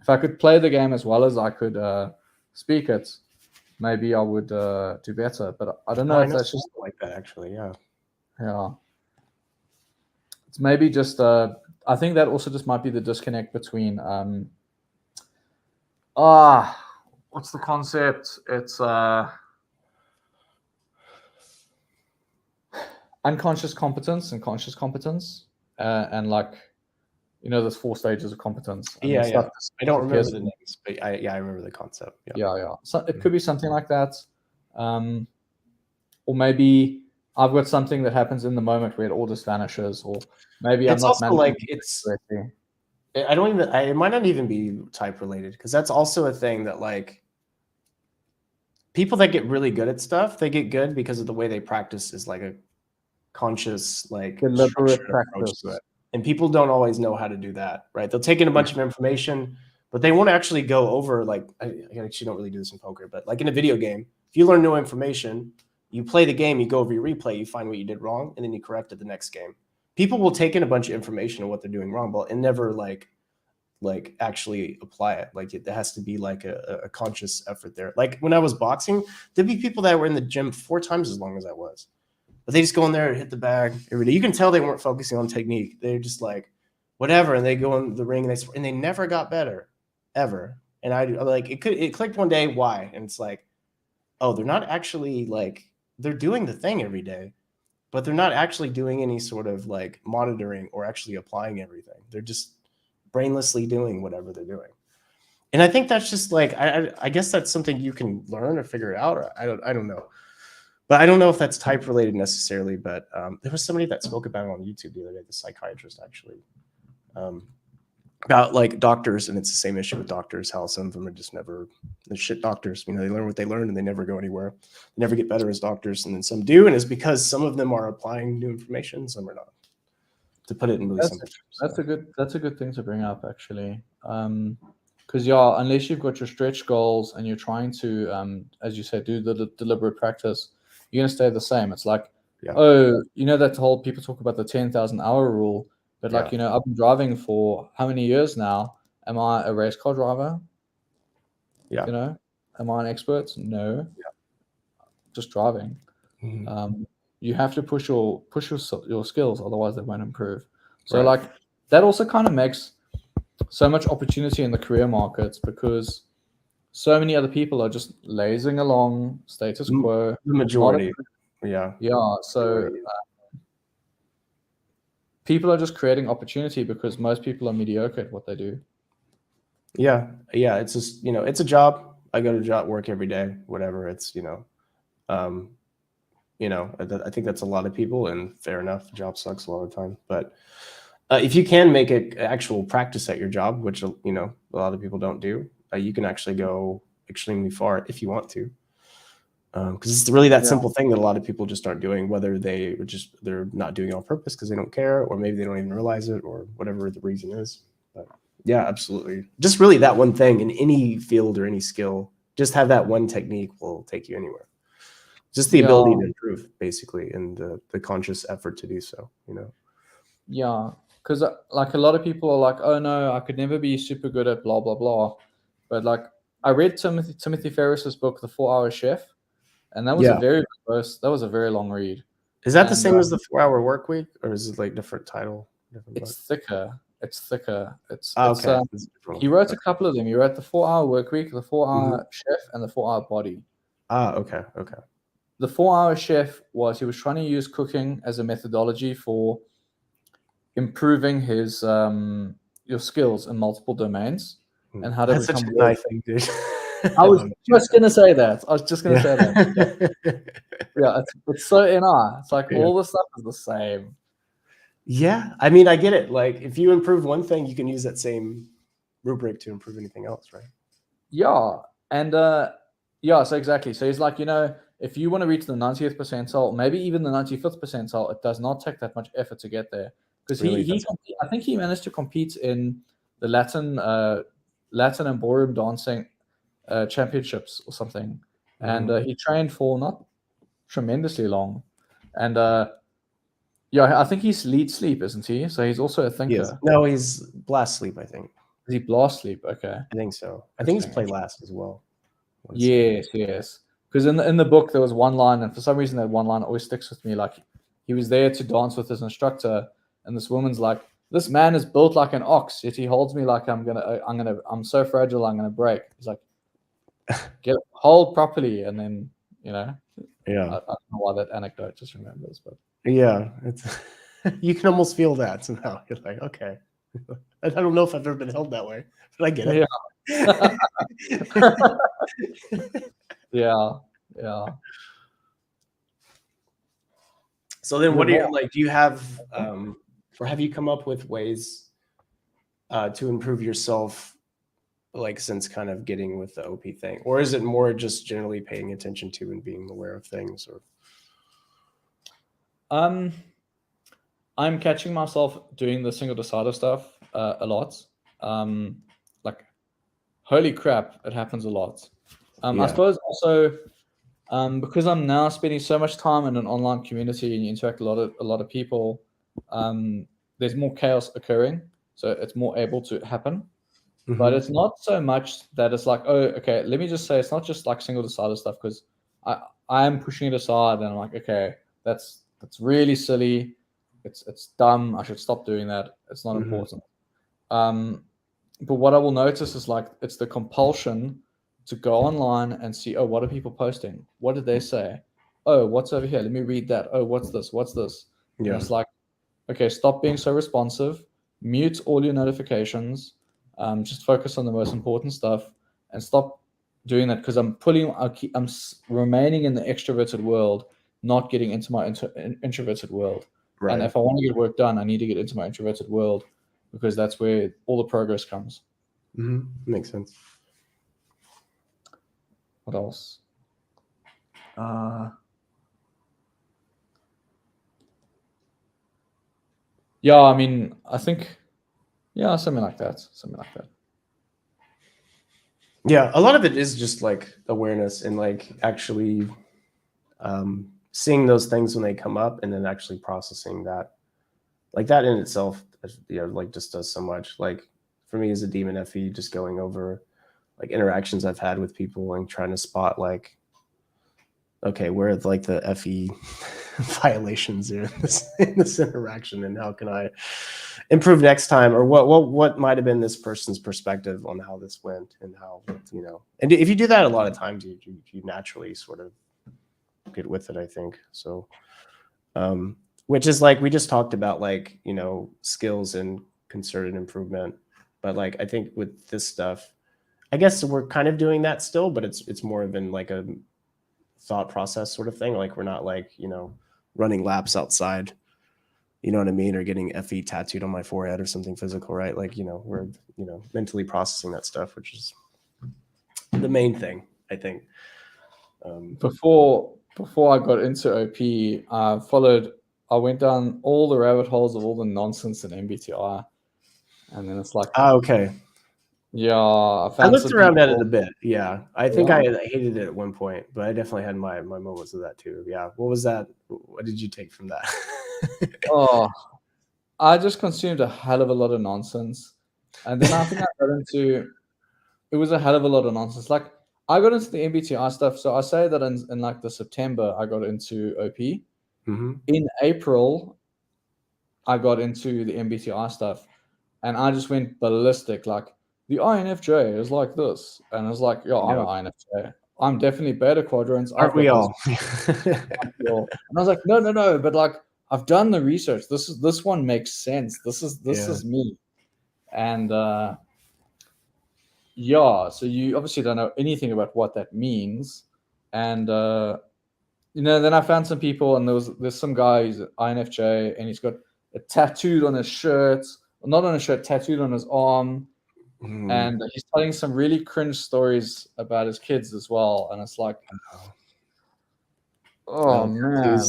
if I could play the game as well as I could speak it, maybe I would do better. But I don't know if that's just like that, actually. Yeah. It's maybe just I think that also just might be the disconnect between what's the concept? It's unconscious competence and conscious competence, and like, you know, there's 4 stages of competence. And yeah. I don't remember the names, but I remember the concept. Yeah. So it could be something like that, or maybe I've got something that happens in the moment where it all just vanishes, or maybe it's I'm not also like it might not even be type related, because that's also a thing that like people that get really good at stuff, they get good because of the way they practice is like a conscious, like deliberate approach to it. And people don't always know how to do that, right? They'll take in a bunch of information, but they won't actually go over, like, I actually don't really do this in poker, but like in a video game, if you learn new information, you play the game, you go over your replay, you find what you did wrong, and then you correct it the next game. People will take in a bunch of information on what they're doing wrong, but and never like actually apply it. Like it has to be like a conscious effort there. Like when I was boxing, there'd be people that were in the gym 4 times as long as I was. But they just go in there and hit the bag every day. You can tell they weren't focusing on technique. They're just like, whatever. And they go in the ring and they never got better, ever. And I like it clicked one day why. And it's like, oh, they're not actually like, they're doing the thing every day, but they're not actually doing any sort of like monitoring or actually applying everything. They're just brainlessly doing whatever they're doing. And I think that's just like, I guess that's something you can learn or figure out. Or I don't know. But I don't know if that's type related necessarily, but there was somebody that spoke about it on YouTube the other day, the psychiatrist actually, about like doctors, and it's the same issue with doctors, how some of them are just never, they're shit doctors. You know, they learn what they learn and they never go anywhere. They never get better as doctors, and then some do, and it's because some of them are applying new information, some are not. To put it in really simple terms. That's a good thing to bring up, actually. Because yeah, unless you've got your stretch goals and you're trying to, as you said, do the deliberate practice, you're going to stay the same. It's like Yeah. oh, that whole people talk about the 10,000 hour rule, but like, Yeah. I've been driving for how many years now? Am I a race car driver? Yeah. Am I an expert? No, just driving. Mhm. You have to push your skills, otherwise they won't improve. So Right. like that also kind of makes so much opportunity in the career markets because so many other people are just lazing along status quo, The not majority. Yeah. yeah. So Majority. people are just creating opportunity because most people are mediocre at what they do. Yeah. Yeah. It's just, it's a job. I go to work every day, whatever. It's, um, I think that's a lot of people, and fair enough. Job sucks a lot of the time, but if you can make an actual practice at your job, which a lot of people don't do, you can actually go extremely far if you want to. Because it's really that Yeah. simple thing that a lot of people just aren't doing, whether they're not doing it on purpose because they don't care, or maybe they don't even realize it, or whatever the reason is. But yeah, absolutely. Just really that one thing in any field or any skill, just have that one technique will take you anywhere. Just the ability Yeah. to improve, basically, and the conscious effort to do so. Yeah. Because like a lot of people are like, oh no, I could never be super good at blah blah blah. But like I read Timothy Ferris's book, The 4 Hour Chef, and that was a Yeah. very that was a very long read. Is that the And same as the 4 Hour Work Week, or is it like different title, different book? it's thicker. It's thicker. Okay, it's a different He one. wrote a couple of them. He wrote the 4 Hour Work Week, the 4 Hour Mhm. Chef, and the 4 Hour Body. Okay, okay. The 4 Hour Chef he was trying to use cooking as a methodology for improving his your skills in multiple domains and how to That's such become a world. nice thing, dude. I I was love it. just gonna say that. I was just gonna Yeah. say that. Yeah, it's so NR. It's like Yeah. all the stuff is the same. Yeah, I mean, I get it. Like, if you improve one thing, you can use that same rubric to improve anything else, right? Yeah, and yeah, so exactly. So he's like, if you want to reach the 90th percentile, maybe even the 95th percentile, it does not take that much effort to get there. Because Really does. I think he managed to compete in the Latin and ballroom dancing championships or something, and he trained for not tremendously long, and yeah, I think he's lead sleep, isn't he? So he's also a He is. thinker. No, he's blast sleep, I think. Is he blast sleep? Okay, I think so. I think he's interesting. play last as well, I wanna say. Yes, yes. Because in the book there was one line, and for some reason that one line always sticks with me. Like he was there to dance with his instructor, and this woman's like, "This man is built like an ox, yet he holds me like I'm so fragile, I'm gonna break." He's like, "Get hold properly," and then Yeah. I don't know why that anecdote just remembers, but Yeah, it's you can almost feel that somehow. You're like, "Okay." I don't know if I've ever been held that way, but I get yeah, it. yeah, yeah. So then The what more, do you have, or have you come up with ways, to improve yourself, like, since kind of getting with the OP thing? Or is it more just generally paying attention to and being aware of things, or um, I'm catching myself doing the single decider stuff a lot. Like, holy crap, it happens a lot. I Yeah. suppose also because I'm now spending so much time in an online community and you interact a lot of people. There's more chaos occurring, so it's more able to happen. But Mhm. it's not so much that it's like, oh, okay, let me just say it's not just like single decider stuff because I am pushing it aside and I'm like, okay, that's really silly. It's dumb. I should stop doing that. It's not Mhm. important. Um, but what I will notice is like it's the compulsion to go online and see, oh, what are people posting? What did they say? Oh, what's over here? Let me read that. Oh, what's this? What's this? And Yeah. it's like, okay, stop being so responsive, mute all your notifications, just focus on the most important stuff, and stop doing that because I'm remaining in the extroverted world, not getting into my introverted world. And Right. if I want to get work done, I need to get into my introverted world because that's where all the progress comes. Mhm. Makes sense. What else? Uh, yeah, I mean, I think, yeah, something like that. Something like that. Yeah, a lot of it is just, like, awareness and, like, actually, seeing those things when they come up and then actually processing that, like that in itself, like just does so much. Like for me as a demon FE, just going over like interactions I've had with people and trying to spot like, okay, where are like the FE violations in this interaction, and how can I improve next time, or what might have been this person's perspective on how this went, and how, and if you do that a lot of times, you naturally sort of get with it, I think. So which is like we just talked about, like, skills and concerted improvement, but like I think with this stuff, I guess we're kind of doing that still, but it's more of in like a thought process sort of thing. Like we're not like, running laps outside, you know what I mean, or getting FE tattooed on my forehead or something physical, right? Like, we're, mentally processing that stuff, which is the main thing, I think. Before I got into OP, I went down all the rabbit holes of all the nonsense in MBTI, and then it's like, okay. Yeah, I looked around at it a bit. Yeah, I think Yeah. I hated it at one point, but I definitely had my moments of that too. Yeah, what was that? What did you take from that? Oh, I just consumed a hell of a lot of nonsense, and then I think I got into. It was a hell of a lot of nonsense. Like I got into the MBTI stuff. So I say that in like the September I got into OP. Mm-hmm. In April, I got into the MBTI stuff, and I just went ballistic. Like the INFJ is like this, and I was like, "Yo, I'm an INFJ. I'm definitely beta quadrants. Aren't we all?" And I was like, no, but like I've done the research. This one makes sense. This is me, and yeah. So you obviously don't know anything about what that means, and then I found some people, and there's some guy who's an INFJ, and he's got it tattooed on his shirt, not on his shirt, tattooed on his arm. And he's telling some really cringe stories about his kids as well. And it's like, oh man,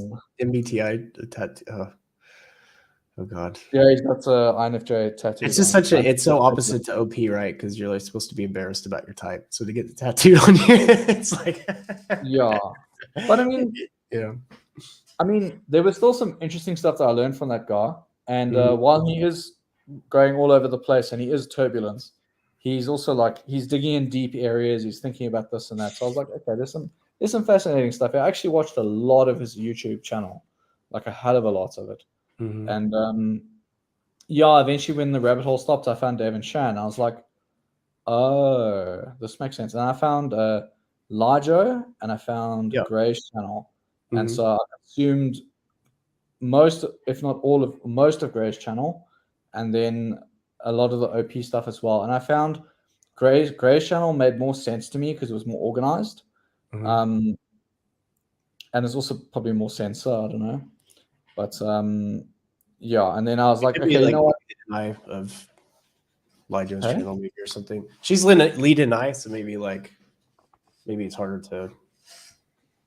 MBTI tattoo. Oh god. Yeah, he's got INFJ tattooed. It's just it's so opposite to OP, right? Because you're like supposed to be embarrassed about your type. So to get the tattooed on you, it's like yeah. But I mean, there was still some interesting stuff that I learned from that guy. And while he is going all over the place and he is turbulent, he's also like he's digging in deep areas. He's thinking about this and that. So I was like, okay, there's some fascinating stuff. I actually watched a lot of his YouTube channel, like a hell of a lot of it. And yeah, eventually when the rabbit hole stopped, I found Dave and Shan. I was like, oh, this makes sense. And I found Lijo and I found Gray's channel. And so I consumed most, if not all of most of Gray's channel, and then a lot of the OP stuff as well. And I found Gray's channel made more sense to me because it was more organized. And it's also probably more sensor, I don't know. But yeah, and then I was like, okay, you know what? Of Lijo's channel maybe or something. She's lead in I, so maybe it's harder to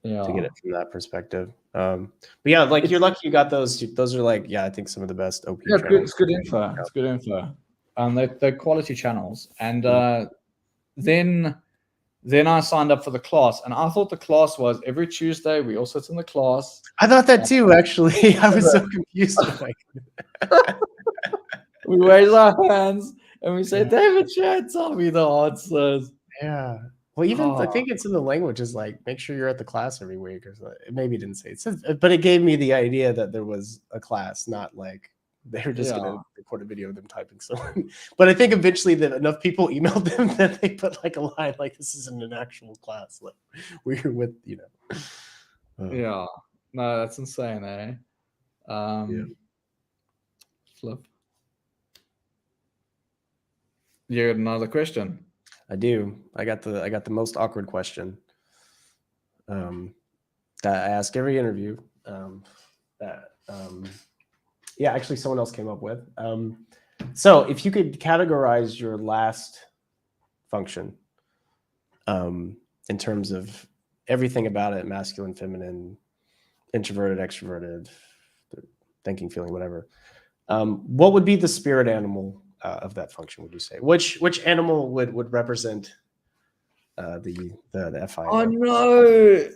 get it from that perspective. But yeah, like you're lucky you got those. Those are like, I think some of the best OP. Yeah, it's good info. It's good info. They're quality channels. And then I signed up for the class, and I thought the class was every Tuesday we all sit in the class. I thought that too, actually. I was so confused. We raise our hands and we say, David Shan, tell me the answers. Yeah. Well, even I think it's in the languages, like make sure you're at the class every week, or something. Maybe it didn't say it, but it gave me the idea that there was a class, not like they were just going to record a video of them typing something. But I think eventually that enough people emailed them that they put like a line like, this isn't an actual class. Like we're with, Yeah. No, that's insane, eh? Flip. You got another question? I do. I got the most awkward question that I ask every interview. Actually someone else came up with. So if you could categorize your last function in terms of everything about it, masculine, feminine, introverted, extroverted, thinking, feeling, whatever, what would be the spirit animal of that function, would you say? Which animal would represent the FI? Oh no,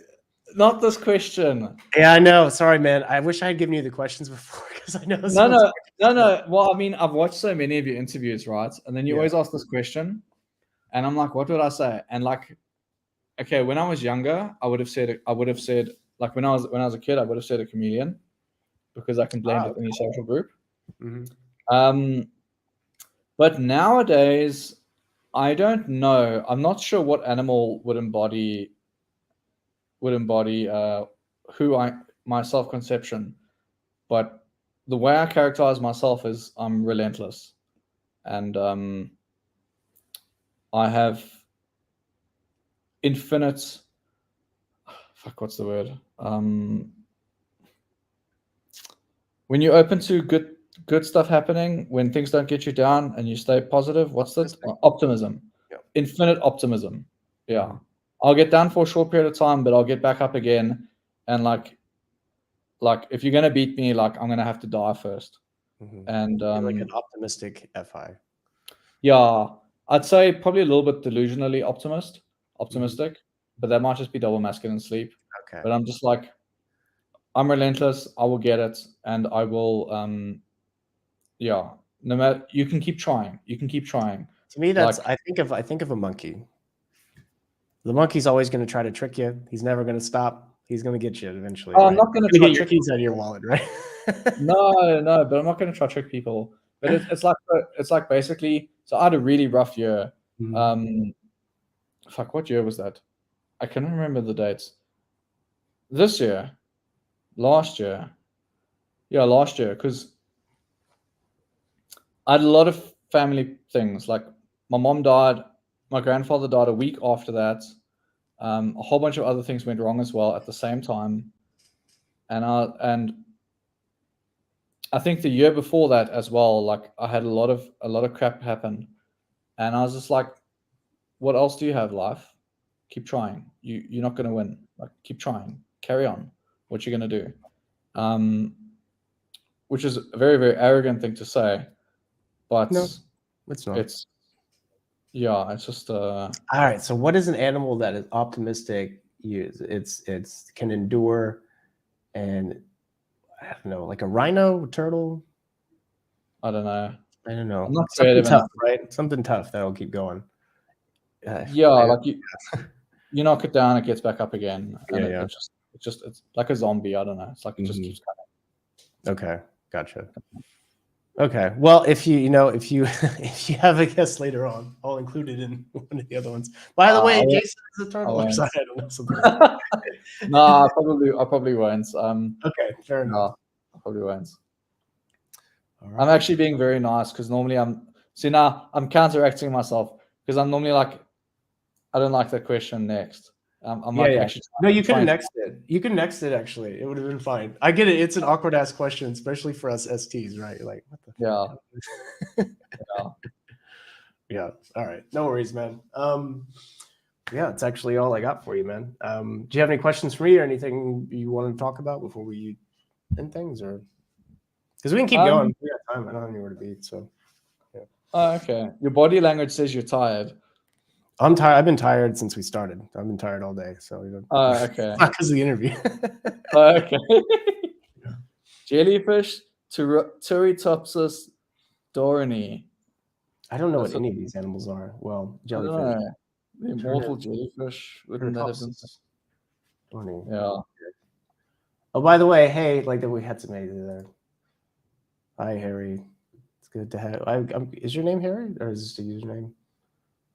Not this question. Yeah, I know. Sorry, man. I wish I had given you the questions before because I know this No, one's no. Well, I mean, I've watched so many of your interviews, right? And then you Yeah. always ask this question, and I'm like, what would I say? And like, okay, when I was younger, I would have said, like when I was a kid, I would have said a chameleon because I can blend with any social group. Mhm. But nowadays, I don't know. I'm not sure what animal would embody who my self conception. But the way I characterize myself is I'm relentless, and I have infinite. Fuck, what's the word? When you're open to good stuff happening, when things don't get you down, and you stay positive. What's that? Optimism. Yeah. Infinite optimism. Yeah. Mhm. I'll get down for a short period of time, but I'll get back up again. And like if you're gonna beat me, like I'm gonna have to die first. Mhm. And You're like an optimistic FI. yeah, I'd say probably a little bit delusionally Mhm. optimistic, but that might just be double masculine sleep. Okay. But I'm just like, I'm relentless. I will get it, and I will. Yeah, no matter. You can keep trying. You can keep trying. To me, Like, that's I think of a monkey. The monkey's always going to try to trick you. He's never going to stop. He's going to get you eventually, oh, I'm right? not going to He's try gonna get your trick. keys out of your wallet, right? No, but I'm not going to try trick people. But it's like basically. So I had a really rough year. Mhm. Fuck, what year was that? I can't remember the dates. This year, last year, yeah, last year, because I had a lot of family things. Like my mom died, my grandfather died a week after that. A whole bunch of other things went wrong as well at the same time, and I think the year before that as well. Like I had a lot of crap happen, and I was just like, "What else do you have, life? Keep trying. You're not going to win. Like keep trying. Carry on. What you going to do?" Um, which is a very very arrogant thing to say, but No, it's not. it's yeah, it's just All right. So, what is an animal that is optimistic? It's can endure, and I don't know, like a rhino, turtle. I don't know. I don't know. I'm not Something creative tough, enough. right? Something tough that'll keep going. Yeah, I like you knock it down, it gets back up again, and yeah. it's like a zombie. I don't know. It's like it just Mhm. keeps coming. Okay, gotcha. Okay, well, if if you have a guest later on, I'll include it in one of the other ones. By the I way, won't. Jason is a I turtle or won't. something. I don't know something like that. No, I probably won't. Okay, fair enough. No, I probably won't. All I'm right. actually being very nice because normally now I'm counteracting myself because I'm normally like, I don't like that question next. I'm Yeah, like yeah. actually No, you could have trying. next it. You could next it actually. It would have been fine. I get it. It's an awkward ass question, especially for us STs, right? You're like, what the Yeah, fuck? yeah. Yeah. All right. No worries, man. Yeah, it's actually all I got for you, man. Do you have any questions for me or anything you want to talk about before we end things, or because we can keep going? We got time. I don't have anywhere to be, so yeah. Oh, okay. Your body language says you're tired. I'm tired. I've been tired since we started. I've been tired all day, so Oh, okay. not because of the interview. Oh, okay. Jellyfish, Turritopsis dorani. I don't know what That's any of these animals are. Well, I don't jellyfish, know. The immortal jellyfish. Wouldn't that have been? Turnitopsis. Yeah. Oh, by the way, hey, like that we had somebody there. Hi, Harry. It's good to have. Is your name Harry, or is this the username,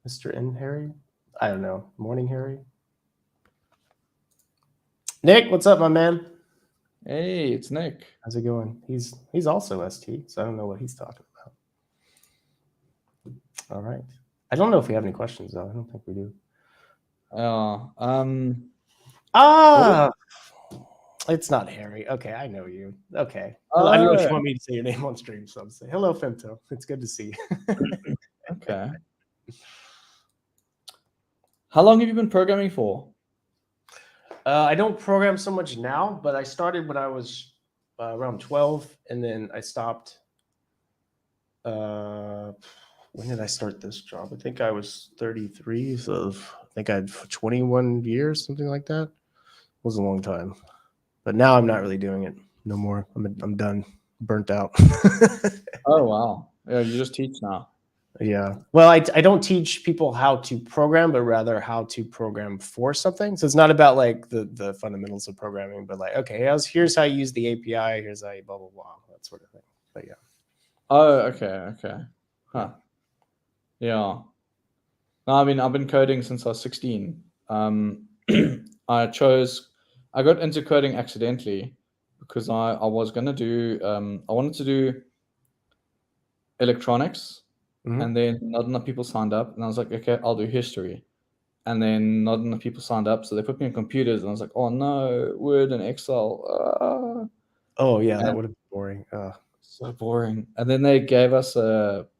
Mr. N Harry? I don't know. Morning, Harry. Nick, what's up, my man? Hey, it's Nick. How's it going? He's also ST, so I don't know what he's talking about. All right. I don't know if we have any questions though. I don't think we do. What It's not Harry. Okay, I know you. Okay. I don't know if Oh, you want me to say your name on stream, so I'm saying hello, Femto. It's good to see you. okay. How long have you been programming for? I don't program so much now, but I started when I was around 12, and then I stopped. When did I start this job? I think I was 33, so I think I had 21 years, something like that. was a long time. But now I'm not really doing it no more. I'm done, burnt out. Oh wow. Yeah, you just teach now. Yeah. Well, I don't teach people how to program, but rather how to program for something. So it's not about like the fundamentals of programming, but like, okay, here's how you use the API, here's how you blah blah blah, that sort of thing. But yeah. Oh, okay. Huh. Yeah. No, I mean, I've been coding since I was 16. I got into coding accidentally because I was going to do, I wanted to do electronics, Mhm. and then not enough people signed up. And I was like, okay, I'll do history. And then not enough people signed up. So they put me in computers, and I was like, oh no, Word and Excel. Oh yeah, that And would have been boring. so boring. And then they gave us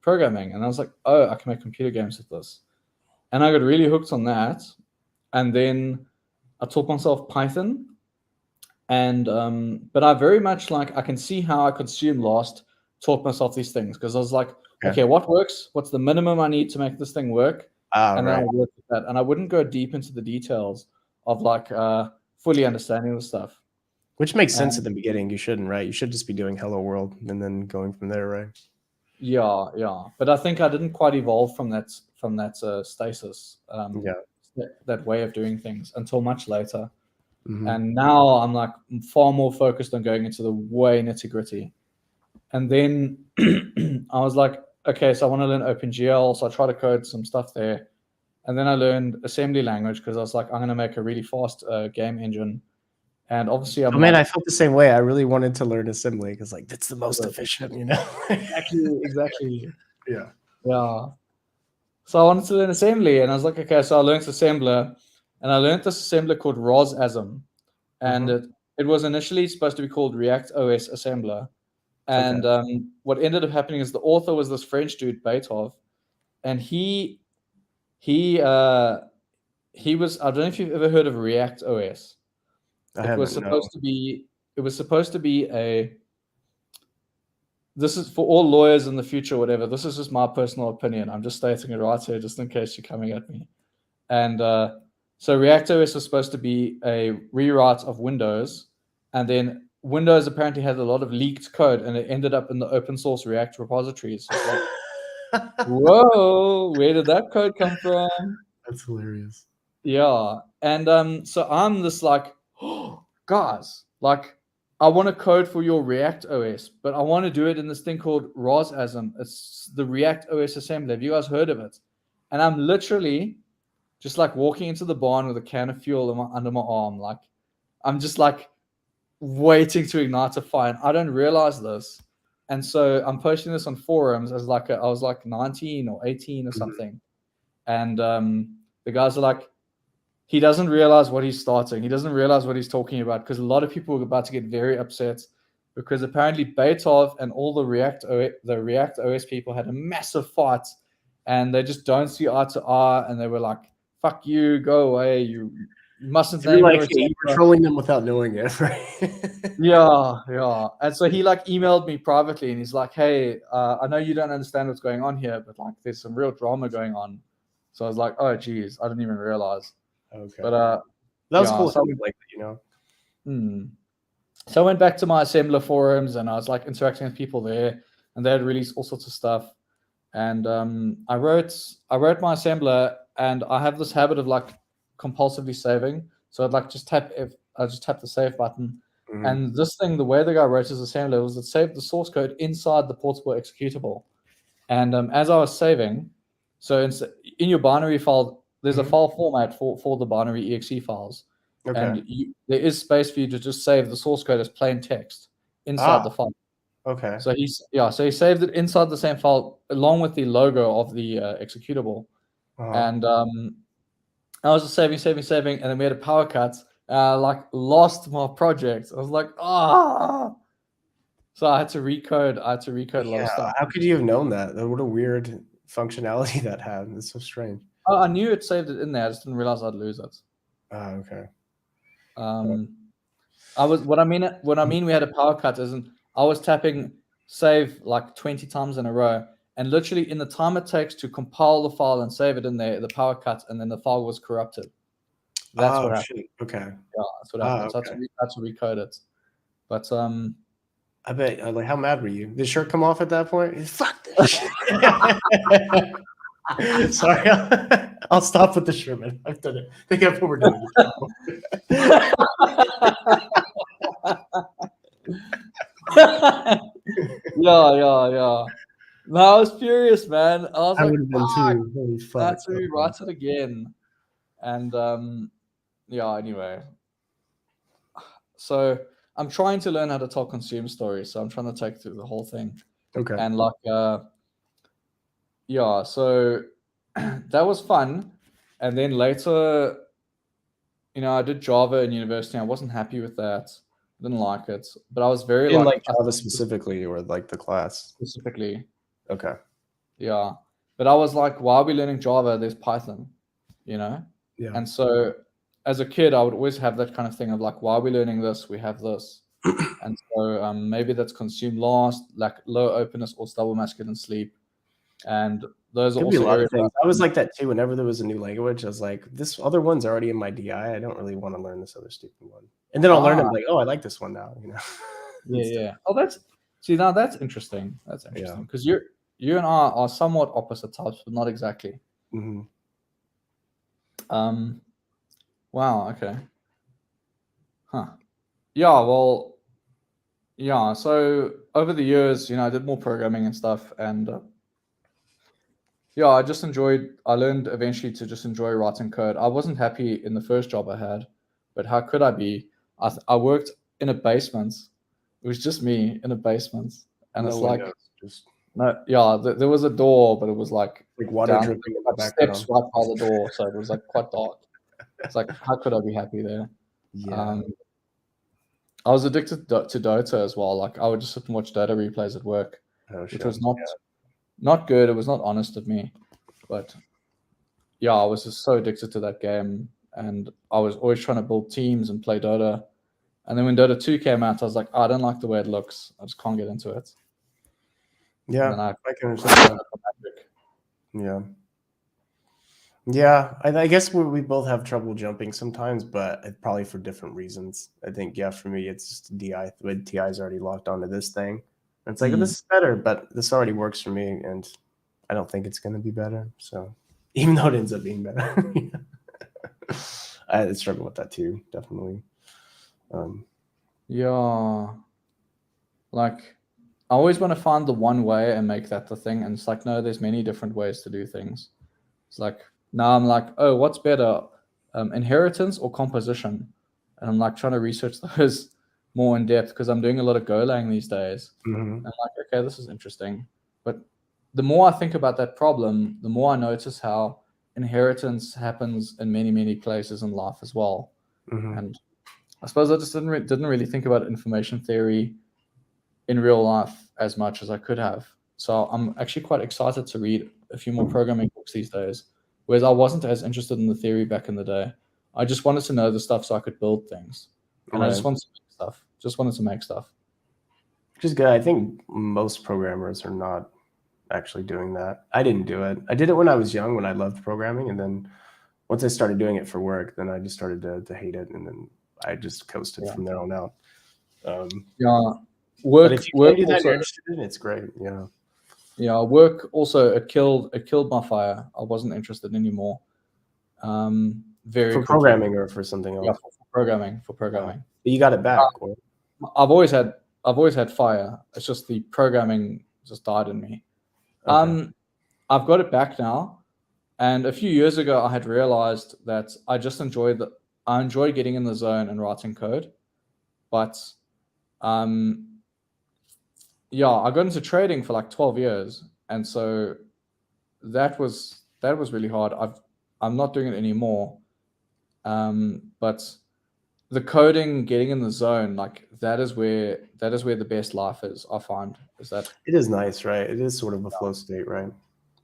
programming, and I was like, oh, I can make computer games with this. And I got really hooked on that. And then I taught myself Python. And but I very much like I can see how I consume Lost, taught myself these things because I was like, okay, what works? What's the minimum I need to make this thing work? And then Right. I work with that. And I wouldn't go deep into the details of like fully understanding the stuff. Which makes sense at the beginning. You shouldn't, right? You should just be doing Hello World and then going from there, right? Yeah. But I think I didn't quite evolve from that stasis, that way of doing things until much later. Mhm. And now I'm like far more focused on going into the way nitty gritty. And then I was like, okay, so I want to learn OpenGL. So I tried to code some stuff there. And then I learned assembly language because I was like, I'm going to make a really fast game engine. And obviously, I'm man, like, I felt the same way. I really wanted to learn assembly because like that's the most efficient, you know? exactly. Yeah. Yeah. So I wanted to learn assembly, and I was like, okay, so I learned assembler, and I learned this assembler called ROSASM, and it was initially supposed to be called React OS Assembler. And what ended up happening is the author was this French dude, Beethoven, and he was, I don't know if you've ever heard of React OS. I haven't. It was supposed to be this is for all lawyers in the future, whatever. This is just my personal opinion. I'm just stating it right here, just in case you're coming at me. And so React OS was supposed to be a rewrite of Windows, and then Windows apparently had a lot of leaked code, and it ended up in the open source React repositories. So it's like, whoa, where did that code come from? That's hilarious. Yeah. And so I'm this like, oh, guys, like I want to code for your React OS, but I want to do it in this thing called ROSASM. It's the React OS assembly. Have you guys heard of it? And I'm literally just like walking into the barn with a can of fuel under my arm. Like I'm just like waiting to ignite a fire. And I don't realize this. And so I'm posting this on forums as like I was like 19 or 18 or something. And the guys are like, he doesn't realize what he's starting. He doesn't realize what he's talking about because a lot of people are about to get very upset because apparently Beethoven and all the React OS people had a massive fight and they just don't see eye to eye and they were like, fuck you, go away. You mustn't So you're name like, your hey, you were trolling them without knowing it, right? Yeah. And so he like emailed me privately and he's like, hey, I know you don't understand what's going on here, but like there's some real drama going on. So I was like, oh geez, I didn't even realize. Okay. But that was cool. So, like, you know. So I went back to my assembler forums and I was like interacting with people there, and they had released all sorts of stuff. And I wrote my assembler, and I have this habit of like compulsively saving. So I'd like just tap the save button, and this thing, the way the guy wrote his assembler was it saved the source code inside the portable executable. And as I was saving, so in your binary file, there's a file format for the binary exe files. Okay. And there is space for you to just save the source code as plain text inside the file. Okay. So he saved it inside the same file along with the logo of the executable. And I was just saving, and then we had a power cut. Like lost my project. I was like, So I had to recode. A lot of stuff. How could you have known that? What a weird functionality that had. It's so strange. I knew it saved it in there. I just didn't realize I'd lose it. Okay. What I mean we had a power cut isn't I was tapping save like 20 times in a row, and literally in the time it takes to compile the file and save it in there, the power cut, and then the file was corrupted. That's what happened. Shit. Okay. Yeah, that's what happened. So Okay. that's what we code it. But I bet. Like, how mad were you? Did the shirt come off at that point? Fuck this shit. Sorry, I'll stop with the shirt, man. I've done it. I think I've overdone it. yeah. No, I was furious, man. I was I like, would have been too. Holy fuck. I had to rewrite it again. And yeah, anyway. So I'm trying to learn how to tell consumer stories. So I'm trying to take through the whole thing. Okay. And like yeah, so that was fun. And then later, I did Java in university. I wasn't happy with that. Didn't like it. But I was very You didn't like Java specifically, or like the class? specifically. Okay. Yeah. But I was like, why are we learning Java? There's Python, Yeah. And so as a kid, I would always have that kind of thing of like, why are we learning this? We have this. And so maybe that's consume last, like low openness or stable masculine sleep. And those are Could be a also lot of areas things. I was like that too. Whenever there was a new language, I was like, this other one's already in my DI. I don't really want to learn this other stupid one. And then I'll learn it like, oh, I like this one now. Yeah. Oh, now that's interesting. That's interesting because you and I are somewhat opposite types, but not exactly. Mm-hmm. Wow. Okay. Huh. Yeah. Well. Yeah. So over the years, I did more programming and stuff, and yeah, I learned eventually to just enjoy writing code. I wasn't happy in the first job I had, but how could I be? I worked in a basement. It was just me in a basement, and it's like, no, yeah, there was a door, but it was like water down, dripping in the background. steps right by the door, so it was like quite dark. It's like, how could I be happy there? Yeah. I was addicted to Dota as well. Like I would just sit and watch Dota replays at work, which was not good. It was not honest of me, but yeah, I was just so addicted to that game, and I was always trying to build teams and play Dota. And then when Dota 2 came out, I was like, I don't like the way it looks. I just can't get into it. Yeah, I can understand that. Yeah. Yeah, I guess we both have trouble jumping sometimes, but probably for different reasons. I think, for me, it's just DI. The TI is already locked onto this thing. And it's like, this is better, but this already works for me, and I don't think it's going to be better. So even though it ends up being better, I struggle with that too, definitely. Yeah. Like, I always want to find the one way and make that the thing. And it's like, no, there's many different ways to do things. It's like, now I'm like, oh, what's better, inheritance or composition? And I'm like trying to research those more in depth because I'm doing a lot of Golang these days. Mm-hmm. And I'm like, okay, this is interesting. But the more I think about that problem, the more I notice how inheritance happens in many, many places in life as well. Mm-hmm. And I suppose I just didn't really think about information theory in real life as much as I could have. So I'm actually quite excited to read a few more programming books these days, whereas I wasn't as interested in the theory back in the day. I just wanted to know the stuff so I could build things. And I just wanted to make stuff. Just wanted to make stuff. Which is good. I think most programmers are not actually doing that. I didn't do it. I did it when I was young, when I loved programming. And then once I started doing it for work, then I just started to hate it. And then I just coasted from there on out. Work, but if you work can do that, also, you're interested in it, it's great. Yeah, work also it killed my fire. I wasn't interested anymore. Very for quickly. Programming or for something else. Yeah, for programming. But you got it back. I've always had fire. It's just the programming just died in me. Okay. I've got it back now. And a few years ago, I had realized that I just enjoy getting in the zone and writing code. But I got into trading for like 12 years. And so that was really hard. I'm not doing it anymore. But the coding, getting in the zone, like that is where the best life is, I find. Is that it is nice, right? It is sort of a flow state, right?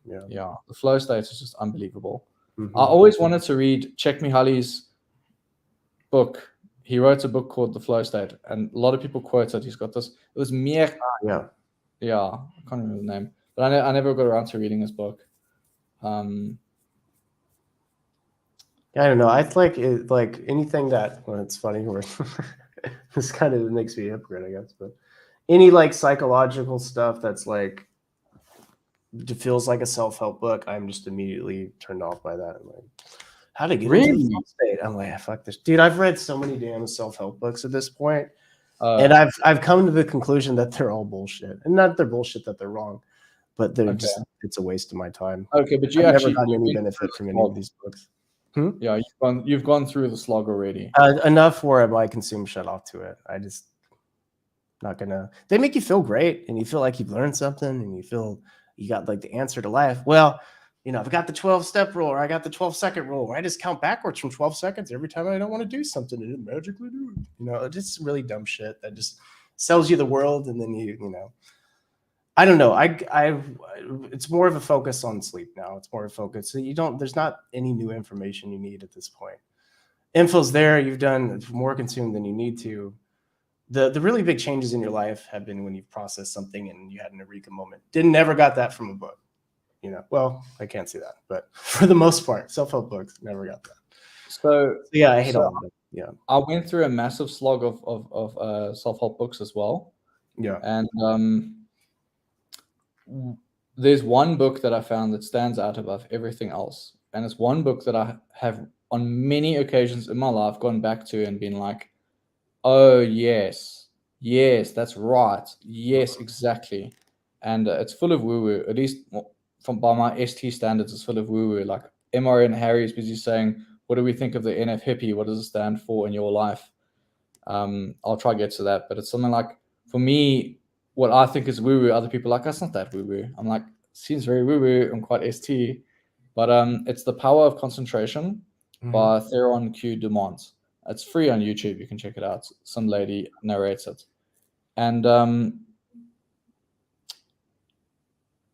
Yeah, the flow state is just unbelievable. Mm-hmm. I always wanted to read Csikszentmihalyi's book. He wrote a book called The Flow State, and a lot of people quote it. He's got this. It was Mir. Yeah, I can't remember the name, but I never got around to reading his book. I don't know. I like it, like anything that. Well, it's funny. Where this kind of makes me a hypocrite, I guess. But any like psychological stuff that's like feels like a self help book, I'm just immediately turned off by that. I'm like, how to get into the Really? flow state? I'm like, fuck this, dude. I've read so many damn self help books at this point, and Uh, I've come to the conclusion that they're all bullshit, and not they're bullshit that they're wrong, but they're okay. just it's a waste of my time. Okay, but you I've never actually gotten you any went through benefit the from any of slog. these books. Hmm? Yeah, you've gone through the slog already. Enough where my consume shut off to it. I just not gonna. They make you feel great, and you feel like you've learned something, and you feel you got like the answer to life. Well, I've got the 12-step rule, or I got the 12-second rule, where I just count backwards from 12 seconds every time I don't want to do something, and it magically do it. It's just really dumb shit that just sells you the world, and then I don't know. It's more of a focus on sleep now. It's more of a focus. So there's not any new information you need at this point. Info's there. You've done more consumed than you need to. The really big changes in your life have been when you've processed something and you had an eureka moment. Never got that from a book. Well, I can't say that, but for the most part, self-help books never got that. So Yeah, I hate so all of them. Yeah, I went through a massive slog of self-help books as well. yeah. And there's one book that I found that stands out above everything else. And it's one book that I have on many occasions in my life gone back to and been like, oh, yes, that's right. Yes, exactly. And it's full of woo woo, at least from by my ST standards, it's full of woo woo. Like MRN Harry is busy saying, what do we think of the NF hippie? What does it stand for in your life? I'll try to get to that, but it's something like, for me, what I think is woo woo, other people are like, that's not that woo woo. I'm like, seems very woo woo. I'm quite ST, but it's The Power of Concentration by Theron Q. Dumont. It's free on YouTube. You can check it out. Some lady narrates it, and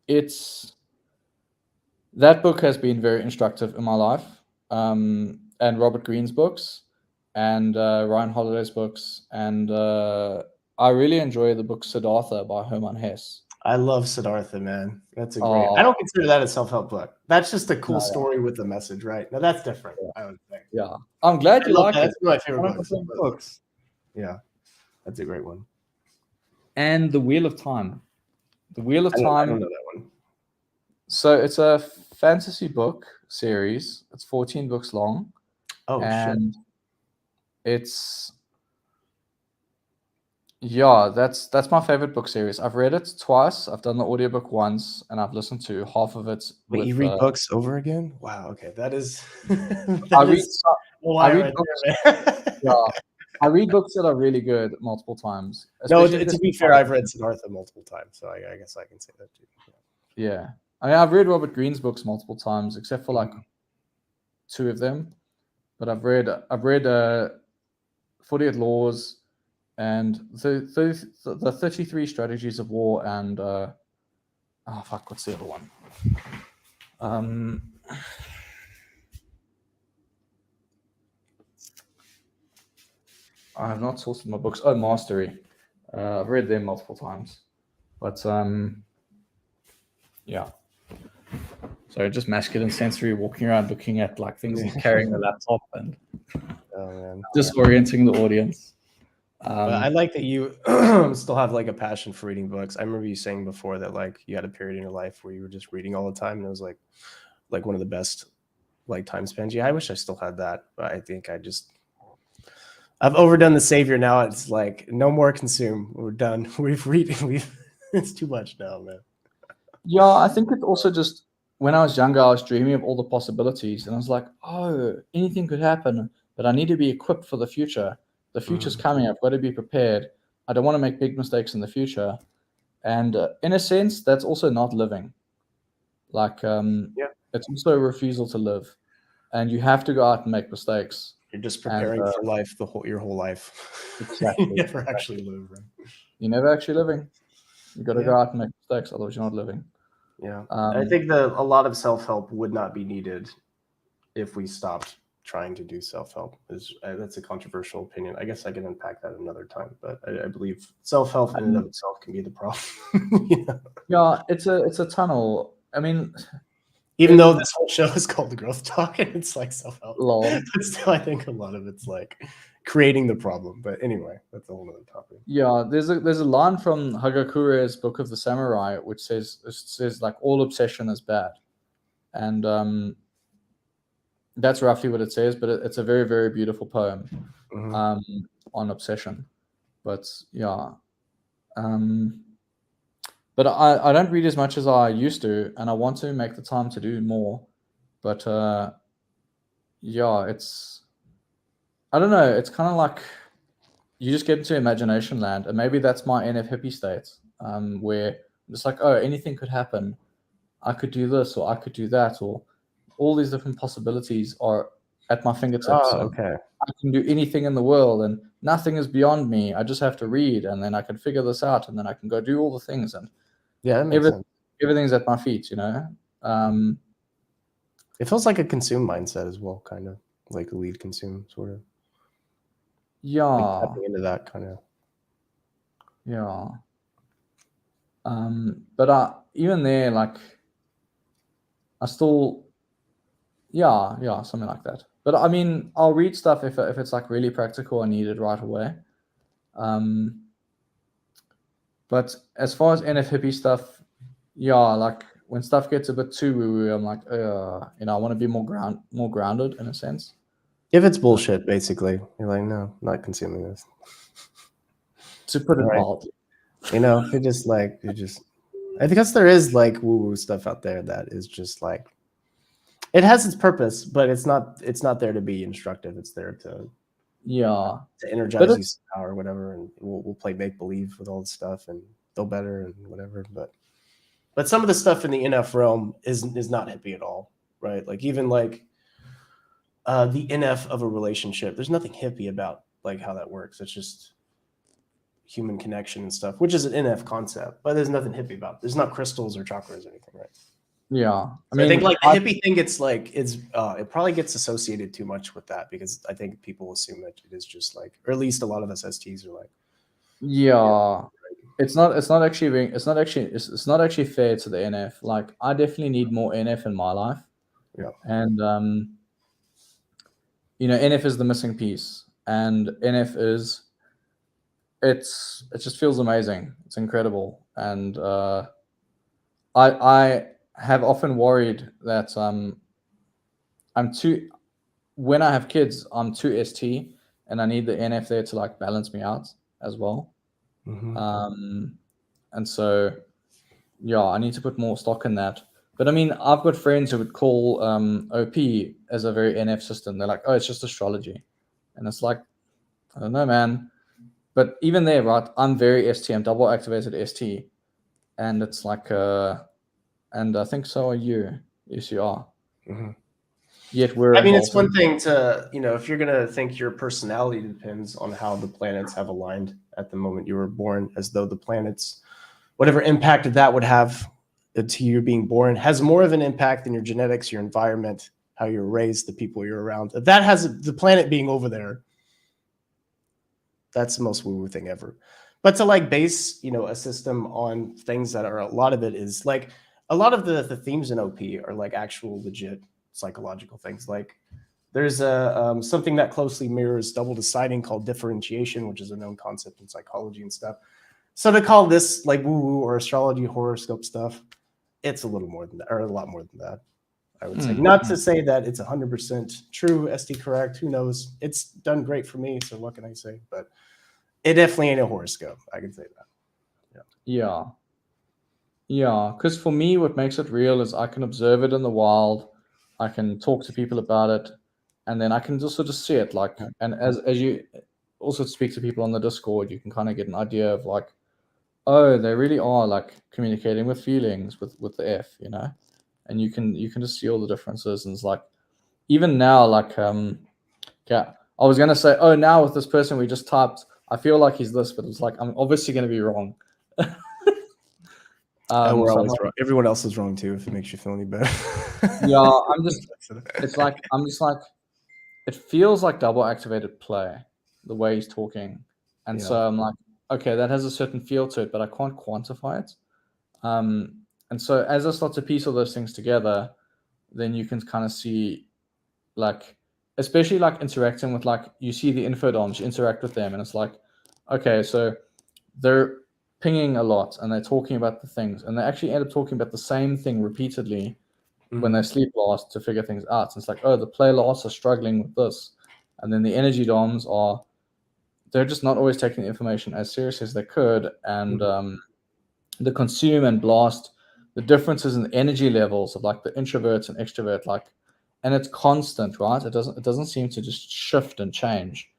it's that book has been very instructive in my life, and Robert Greene's books, and Ryan Holiday's books, and I really enjoy the book Siddhartha by Hermann Hesse. I love Siddhartha, man. That's a great. I Oh, don't consider that a self-help book. That's just a cool no, story with a message, right? Now that's different. yeah, I would think. yeah. I'm glad I you love like that. it. That's one of my favorite One of books. my favorite books. Yeah, that's a great one. And The Wheel of Time. The Wheel of I don't Time. know that one. So it's a fantasy book series. It's 14 books long, Oh shit. and it's yeah, that's my favorite book series. I've read it twice. I've done the audiobook once, and I've listened to half of it Wait, you with. read books over again? Wow. Okay, that is I that read is so- a I lie read right books. there, man. Yeah, I read books that are really good multiple times, No, especially if to there's be some fair, kind I've of- read Siddhartha multiple times, so I guess I can say that too. Yeah, I mean, I've read Robert Greene's books multiple times, except for like two of them. But I've read 48 Laws and the 33 Strategies of War and oh fuck, what's the other one? I have not sorted my books. Oh, Mastery. I've read them multiple times, but yeah. So just masculine sensory, walking around looking at like things and carrying the laptop and Oh man. disorienting the audience. I like that you still have like a passion for reading books. I remember you saying before that like you had a period in your life where you were just reading all the time, and it was like one of the best like time spans. Yeah, I wish I still had that, but I think I've overdone the savior now. It's like no more consume. We're done. It's too much now, man. Yeah, I think it also just when I was younger, I was dreaming of all the possibilities, and I was like, oh, anything could happen, but I need to be equipped for the future. The future's coming. I've got to be prepared. I don't want to make big mistakes in the future. And in a sense, that's also not living. Like, Yeah. it's also a refusal to live, and you have to go out and make mistakes. You're just And preparing for life your whole life. exactly, You never actually live, right? you're never actually living. You got to Yeah. go out and make mistakes, otherwise you're not living. Yeah. I think a lot of self-help would not be needed if we stopped trying to do self-help. That's a controversial opinion. I guess I can unpack that another time, but I believe self-help in and of itself can be the problem. Yeah, it's a tunnel. I mean, Even though this whole show is called Growth Talk and it's like self-help, Lol. but still, I think a lot of it's like creating the problem. But anyway, that's a whole other topic. Yeah, there's a line from Hagakure's Book of the Samurai which says like all obsession is bad, and that's roughly what it says. But it's a very, very beautiful poem on obsession. But yeah, but I don't read as much as I used to, and I want to make the time to do more. But yeah, I don't know. It's kind of like you just get into imagination land, and maybe that's my NF hippie state, where it's like, oh, anything could happen. I could do this, or I could do that, or all these different possibilities are at my fingertips. Oh, okay. I can do anything in the world, and nothing is beyond me. I just have to read, and then I can figure this out, and then I can go do all the things, and yeah, that makes sense. Everything's at my feet, you know. It feels like a consume mindset as well, kind of like a lead consume sort of. Yeah, like tapping into that kind of. Yeah. But even there, like, I still, yeah, something like that. But I mean, I'll read stuff if it's like really practical and needed right away. But as far as NF hippie stuff, yeah, like when stuff gets a bit too woo-woo, I'm like, you know, I want to be more grounded in a sense. If it's bullshit, basically, you're like, no, I'm not consuming this. To put it mildly. You know, you're just, I think there is like woo-woo stuff out there that is just like, it has its purpose, but it's not there to be instructive. It's there to energize you somehow or whatever, and we'll play make believe with all this stuff and feel better and whatever. But some of the stuff in the NF realm is not hippie at all, right? Like even like the NF of a relationship, there's nothing hippie about like how that works. It's just human connection and stuff, which is an NF concept, but there's nothing hippie about it. There's not crystals or chakras or anything, right? Yeah, I think like the hippie thing, it's like it probably gets associated too much with that because I think people assume that it is just like, or at least a lot of us STs are like, it's not actually fair to the NF. Like I definitely need more NF in my life. Yeah, and you know, NF is the missing piece, and NF is it just feels amazing. It's incredible, and I have often worried that when I have kids, I'm too ST, and I need the NF there to like balance me out as well. And so, yeah, I need to put more stock in that. But I mean, I've got friends who would call OP as a very NF system. They're like, oh, it's just astrology. And it's like, I don't know, man. But even there, right, I'm very ST. I'm double activated ST. And it's like, and I think so are you. Yes, you are. Yet I mean, it's one thing to, you know, if you're going to think your personality depends on how the planets have aligned at the moment you were born, as though the planets, whatever impact that would have to you being born, has more of an impact than your genetics, your environment, how you're raised, the people you're around. If that has the planet being over there, that's the most woo-woo thing ever. But to like base, you know, a system on things that are, a lot of it is like, a lot of the themes in OP are like actual legit psychological things. Like there's a something that closely mirrors double deciding called differentiation, which is a known concept in psychology and stuff. So to call this like woo-woo or astrology horoscope stuff, it's a little more than that, or a lot more than that, I would say. Not to say that it's 100% true, ST correct, who knows? It's done great for me, so what can I say? But it definitely ain't a horoscope, I can say that. Yeah, because for me, what makes it real is I can observe it in the wild, I can talk to people about it, and then I can just sort of see it. Like, and as you also speak to people on the Discord, you can kind of get an idea of like, oh, they really are like communicating with feelings with the F, you know, and you can just see all the differences. And it's like, even now, like, yeah, I was gonna say, oh, now with this person we just typed, I feel like he's this, but it's like I'm obviously gonna be wrong. We're always wrong. Everyone else is wrong too, if it makes you feel any better. Yeah, it's like, I'm just like, it feels like double activated play, the way he's talking. And so I'm like, okay, that has a certain feel to it, but I can't quantify it. And so as I start to piece all those things together, then you can kind of see, like, especially like interacting with, like, you see the infodoms, you interact with them, and it's like, okay, so they're pinging a lot and they're talking about the things, and they actually end up talking about the same thing repeatedly when they sleep last to figure things out. So it's like, oh, the play last are struggling with this, and then the energy doms are, they're just not always taking the information as serious as they could, and the consume and blast, the differences in the energy levels of like the introverts and extrovert, like, and it's constant, right? It doesn't seem to just shift and change.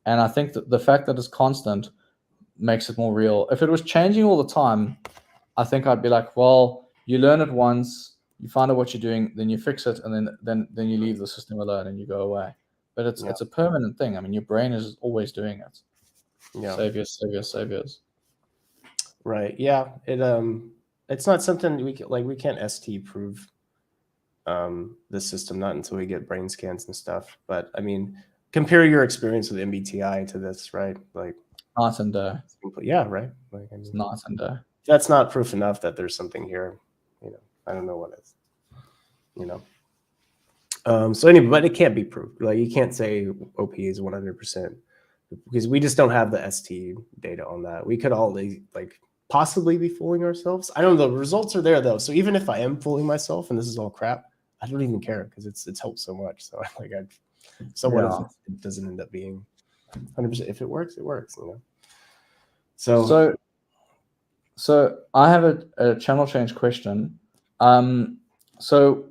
And I think that the fact that it's constant makes it more real. If it was changing all the time, I think I'd be like, well, you learn it once, you find out what you're doing, then you fix it, and then you leave the system alone and you go away. But it's a permanent thing. I mean, your brain is always doing it. Yeah. Saviors. Right. Yeah. It's not something we can't ST prove the system, not until we get brain scans and stuff. But I mean, compare your experience with MBTI to this, right? Like night and day. Yeah, right. Like, I mean, It's night and day. That's not proof enough that there's something here. I don't know what is. So anyway, but it can't be proved. Like, you can't say OP is 100% because we just don't have the ST data on that. We could all like possibly be fooling ourselves. I don't know. The results are there though. So even if I am fooling myself and this is all crap, I don't even care because it's helped so much. So what if it doesn't end up being 100%? If it works, it works. So I have a channel change question. So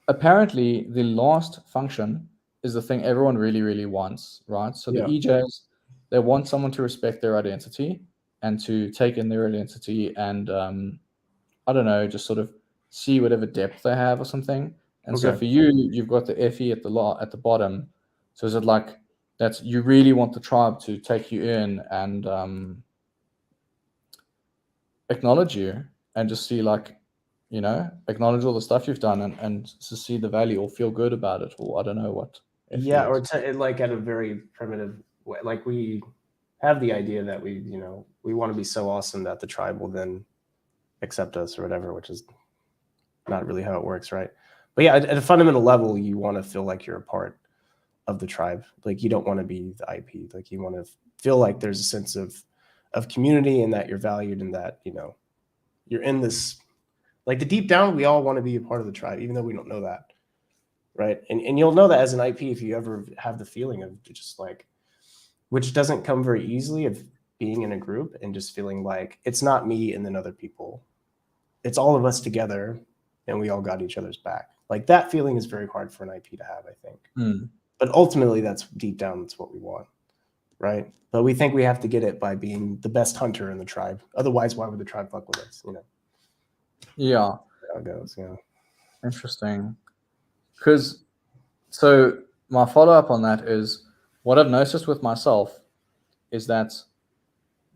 apparently the last function is the thing everyone really, really wants, right? So the EJs, they want someone to respect their identity and to take in their identity and, I don't know, just sort of see whatever depth they have or something. And so for you, you've got the FE at the bottom. So is it like that's, you really want the tribe to take you in and acknowledge you and just see, like, acknowledge all the stuff you've done and to see the value or feel good about it, or I don't know what. Or like at a very primitive way, like we have the idea that we want to be so awesome that the tribe will then accept us or whatever, which is not really how it works, right? But yeah, at a fundamental level, you want to feel like you're a part of the tribe. Like, you don't want to be the IP. Like, you want to feel like there's a sense of community and that you're valued and that you're in this, like, the deep down, we all want to be a part of the tribe, even though we don't know that, right? And you'll know that as an IP if you ever have the feeling of just like, which doesn't come very easily, of being in a group and just feeling like it's not me and then other people, it's all of us together and we all got each other's back. Like, that feeling is very hard for an IP to have, I think. But ultimately, that's deep down, that's what we want, right? But we think we have to get it by being the best hunter in the tribe. Otherwise, why would the tribe fuck with us? Yeah. How it goes. Yeah. Interesting. Because, so my follow-up on that is, what I've noticed with myself is that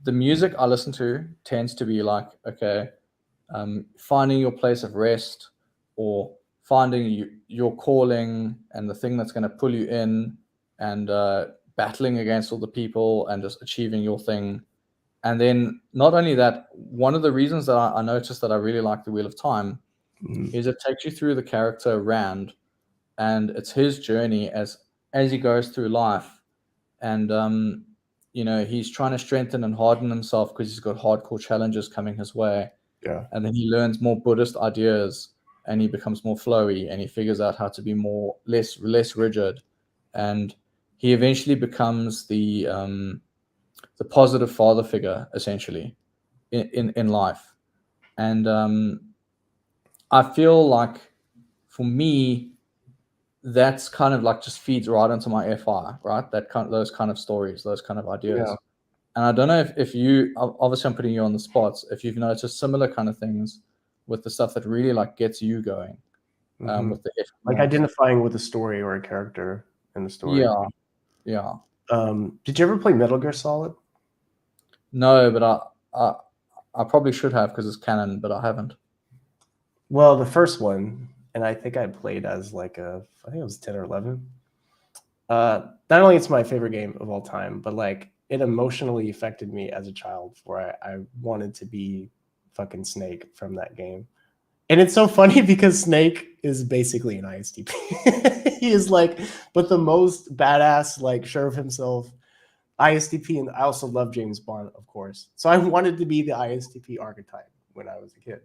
the music I listen to tends to be like, okay, finding your place of rest, or finding your calling and the thing that's going to pull you in, and battling against all the people and just achieving your thing. And then not only that, one of the reasons that I noticed that I really like the Wheel of Time is it takes you through the character Rand, and it's his journey as he goes through life. And he's trying to strengthen and harden himself because he's got hardcore challenges coming his way. Yeah. And then he learns more Buddhist ideas and he becomes more flowy and he figures out how to be less rigid. And he eventually becomes the positive father figure, essentially, in life. And I feel like, for me, that's kind of like just feeds right into my FI, right? Those kind of stories, those kind of ideas. Yeah. And I don't know if you, obviously I'm putting you on the spot, if you've noticed similar kind of things with the stuff that really like gets you going, with the like identifying with a story or a character in the story. Yeah. Did you ever play Metal Gear Solid? No, but I probably should have, because it's canon, but I haven't. Well, the first one, and I think I played as I think it was 10 or 11. Not only it's my favorite game of all time, but like, it emotionally affected me as a child, where I wanted to be fucking Snake from that game. And it's so funny because Snake is basically an ISTP. He is like, but the most badass, like, sure of himself ISTP. And I also love James Bond, of course. So I wanted to be the ISTP archetype when I was a kid.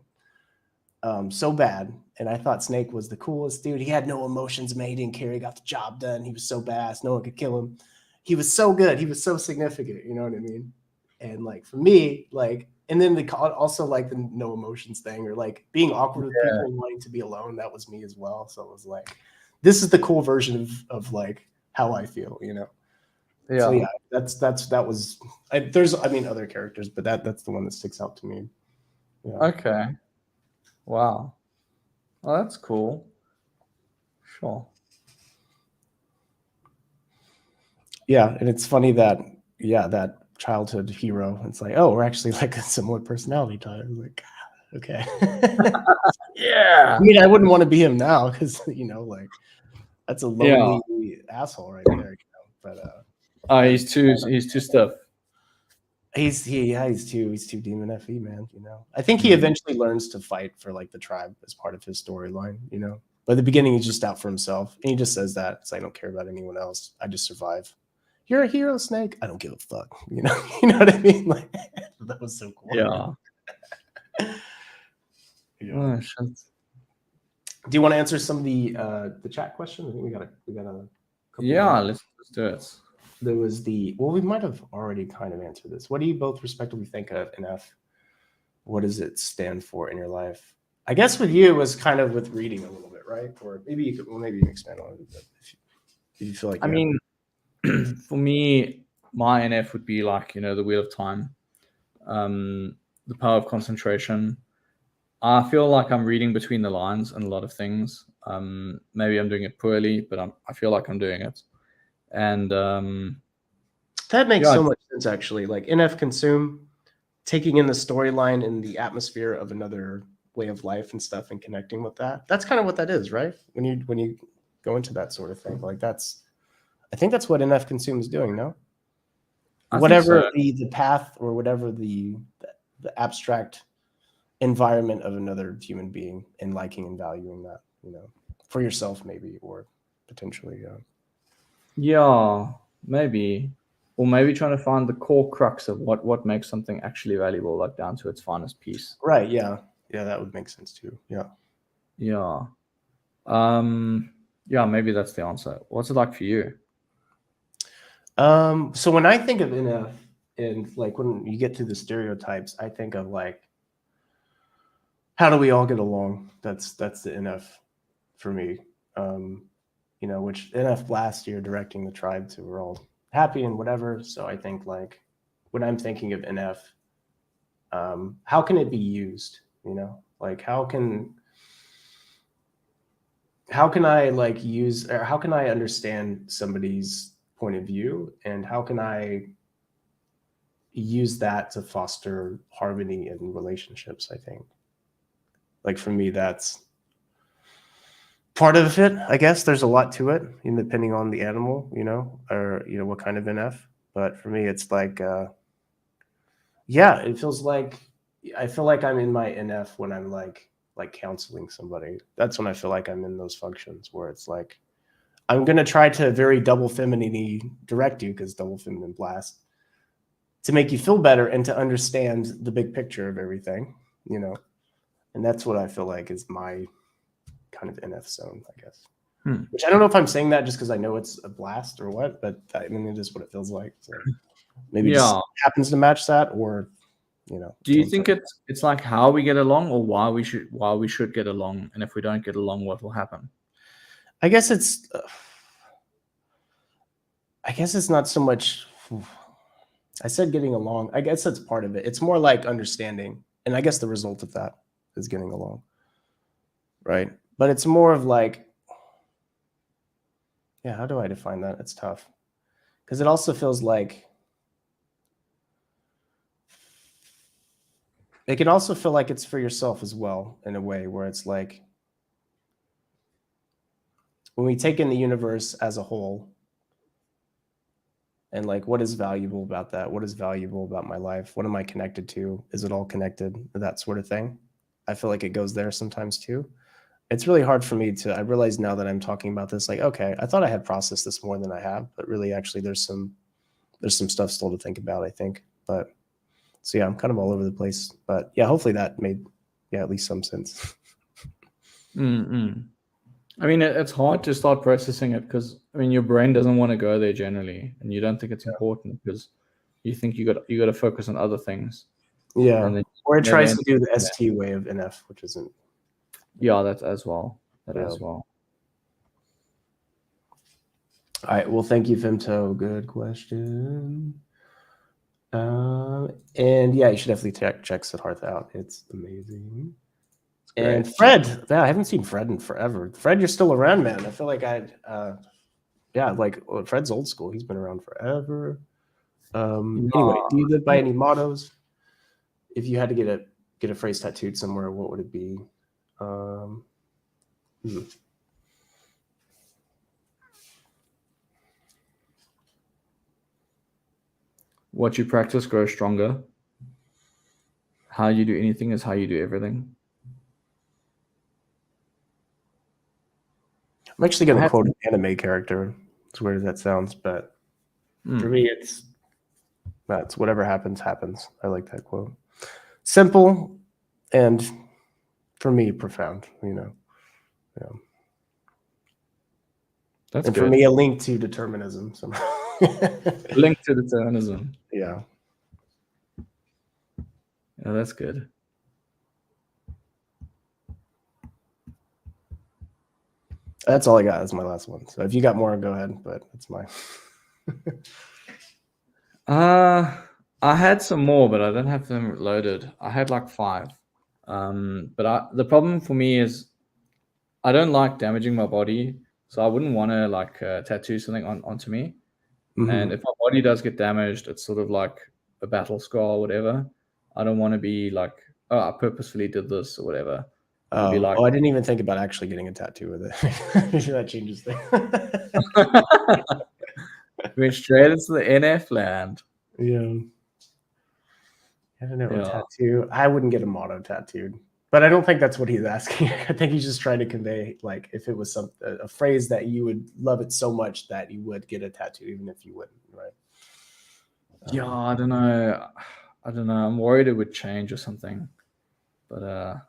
So bad. And I thought Snake was the coolest dude. He had no emotions, man. He didn't care. He got the job done. He was so badass. No one could kill him. He was so good. He was so significant. You know what I mean? And like for me, like, and then also like the no emotions thing, or like being awkward with people and wanting to be alone. That was me as well. So it was like, this is the cool version of like how I feel, you know? Yeah. So yeah, that was, there's, I mean, other characters, but that's the one that sticks out to me. Yeah. Okay. Wow. Well, that's cool. Sure. Yeah, and it's funny that, yeah, that childhood hero, it's like, oh, we're actually like a similar personality type. Like, okay. Yeah. I mean, I wouldn't want to be him now because, you know, like, that's a lonely asshole right there. You know? But he's too stiff. he's too demon fe, man. You know, I think he eventually learns to fight for like the tribe as part of his storyline. You know, but at the beginning he's just out for himself, and he just says that it's like, I don't care about anyone else. I just survive. You're a hero, Snake. I don't give a fuck. You know, you know what I mean? Like, that was so cool. Yeah. Yeah. Oh, shit. Do you want to answer some of the chat questions? I think we got a couple. Yeah, let's do it. There was we might have already kind of answered this. What do you both respectively think of NF? What does it stand for in your life? I guess with you it was kind of with reading a little bit, right? Or maybe you could, maybe you can expand on it a bit if you feel like. I mean, for me, my NF would be like, you know, the Wheel of Time, the power of concentration. I feel like I'm reading between the lines on a lot of things. Maybe I'm doing it poorly, but I feel like I'm doing it. And that makes so much sense, actually. Like NF consume, taking in the storyline and the atmosphere of another way of life and stuff, and connecting with that. That's kind of what that is, right? When you go into that sort of thing, like I think that's what NF consume is doing. No, whatever the path or whatever the abstract environment of another human being, and liking and valuing that, you know, for yourself maybe, or potentially. Yeah, maybe. Or maybe trying to find the core crux of what makes something actually valuable, like down to its finest piece. Right. Yeah. Yeah, that would make sense too. Yeah. Yeah. Yeah, maybe that's the answer. What's it like for you? So when I think of NF, and like when you get to the stereotypes, I think of like, how do we all get along? That's the NF for me. You know, which NF last year directing the tribe to, we're all happy and whatever. So I think like when I'm thinking of NF, how can it be used? You know, like how can I like use, or how can I understand somebody's point of view, and how can I use that to foster harmony in relationships? I think, like for me, that's part of it. I guess there's a lot to it, depending on the animal, you know, or you know what kind of NF. But for me, it's like, yeah, it feels like I feel like I'm in my NF when I'm like counseling somebody. That's when I feel like I'm in those functions where it's like, I'm going to try to very double feminine direct you, because double feminine blast, to make you feel better and to understand the big picture of everything, you know. And that's what I feel like is my kind of NF zone, I guess. Which I don't know if I'm saying that just because I know it's a blast or what, but I mean, it is what it feels like. So maybe it just happens to match that, or, you know. Do you think it's like how we get along, or why we should get along? And if we don't get along, what will happen? I guess it's not so much. I said getting along. I guess that's part of it. It's more like understanding. And I guess the result of that is getting along. Right. But it's more of like, yeah, how do I define that? It's tough. Because it also feels like, it can also feel like it's for yourself as well, in a way where it's like, when we take in the universe as a whole, and like, what is valuable about that? What is valuable about my life? What am I connected to? Is it all connected? That sort of thing. I feel like it goes there sometimes too. It's really hard for me to. I realize now that I'm talking about this, like, okay, I thought I had processed this more than I have, but really, actually, there's some stuff still to think about, I think. But so yeah, I'm kind of all over the place. But yeah, hopefully that made at least some sense. I mean, it's hard to start processing it because I mean, your brain doesn't want to go there generally, and you don't think it's important because you think you got to focus on other things. Yeah, And then or it tries to do the ST way of NF, which isn't. Yeah, that's as well. As All well. right. Well, thank you, Femto. Good question. And yeah, you should definitely check Siddhartha out. It's amazing. And Fred, yeah, I haven't seen Fred in forever. Fred, you're still around, man. I feel like Fred's old school. He's been around forever. Anyway, do you live by any mottos? If you had to get a phrase tattooed somewhere, what would it be? What you practice grows stronger. How you do anything is how you do everything. I'm actually going to quote an anime character. As weird as that sounds, but for me, it's whatever happens, happens. I like that quote. Simple and, for me, profound, Yeah. That's and good. For me, a link to determinism. Link to determinism. Yeah. Yeah, that's good. That's all I got. That's my last one. So if you got more, go ahead. But that's mine. I had some more, but I don't have them loaded. I had like 5. But the problem for me is I don't like damaging my body, so I wouldn't want to tattoo something onto me. Mm-hmm. And if my body does get damaged, it's sort of like a battle scar or whatever. I don't want to be like, oh, I purposefully did this or whatever. I didn't even think about actually getting a tattoo with it. That changes things. Went straight into the NF land. Yeah. I don't know. A tattoo. I wouldn't get a motto tattooed, but I don't think that's what he's asking. I think he's just trying to convey, like, if it was a phrase that you would love it so much that you would get a tattoo, even if you wouldn't, right? Yeah, I don't know. I'm worried it would change or something, but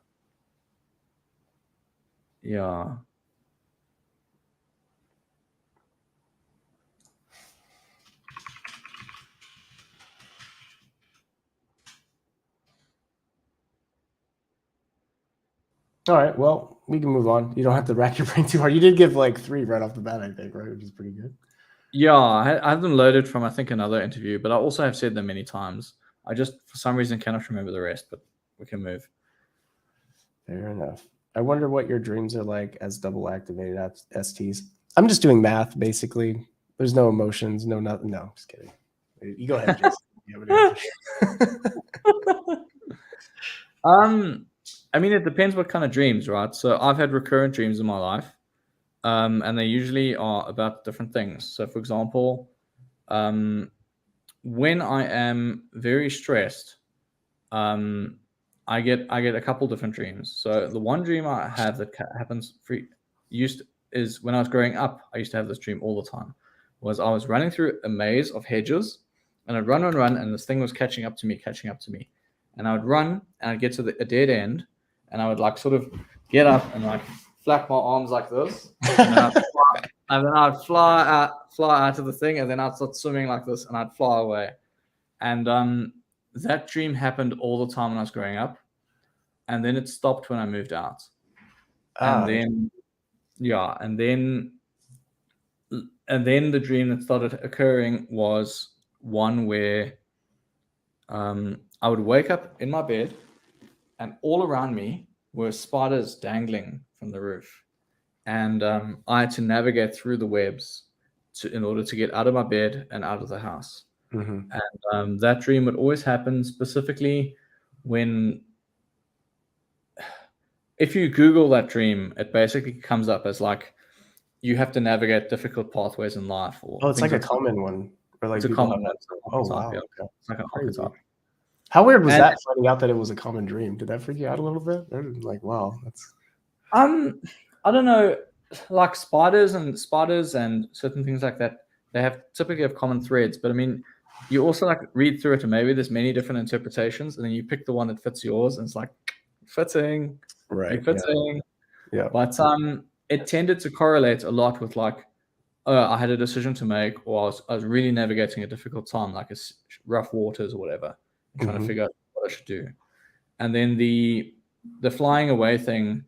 yeah. All right. Well, we can move on. You don't have to rack your brain too hard. You did give like 3 right off the bat, I think, right? Which is pretty good. Yeah, I have them loaded from, I think, another interview, but I also have said them many times. I just, for some reason, cannot remember the rest, but we can move. Fair enough. I wonder what your dreams are like as double activated STs. I'm just doing math, basically. There's no emotions, no nothing. No, just kidding. You go ahead, Jason. I mean, it depends what kind of dreams, right? So I've had recurrent dreams in my life, and they usually are about different things. So, for example, when I am very stressed, I get a couple different dreams. So the one dream I have that happens is when I was growing up. I used to have this dream all the time. Was I was running through a maze of hedges, and I'd run, and this thing was catching up to me, and I would run, and I'd get to a dead end, and I would like sort of get up and like flap my arms like this, and then I'd fly out of the thing, and then I'd start swimming like this, and I'd fly away. And that dream happened all the time when I was growing up, and then it stopped when I moved out. And then the dream that started occurring was one where I would wake up in my bed, and all around me were spiders dangling from the roof, and I had to navigate through the webs in order to get out of my bed and out of the house. Mm-hmm. And that dream would always happen specifically when, if you Google that dream, it basically comes up as like you have to navigate difficult pathways in life. Or it's like a common one. Or like it's a common one. Oh, wow. Yeah. Okay. It's like an archetype. How weird was And that, finding out that it was a common dream? Did that freak you out a little bit? Or like, wow, that's I don't know, like spiders and certain things like that, they typically have common threads. But I mean, you also like read through it and maybe there's many different interpretations, and then you pick the one that fits yours, and it's like fitting, right. fitting. Yeah. But it tended to correlate a lot with like, I had a decision to make, or I was really navigating a difficult time, like it's rough waters or whatever, and trying to figure out what I should do. And then the flying away thing,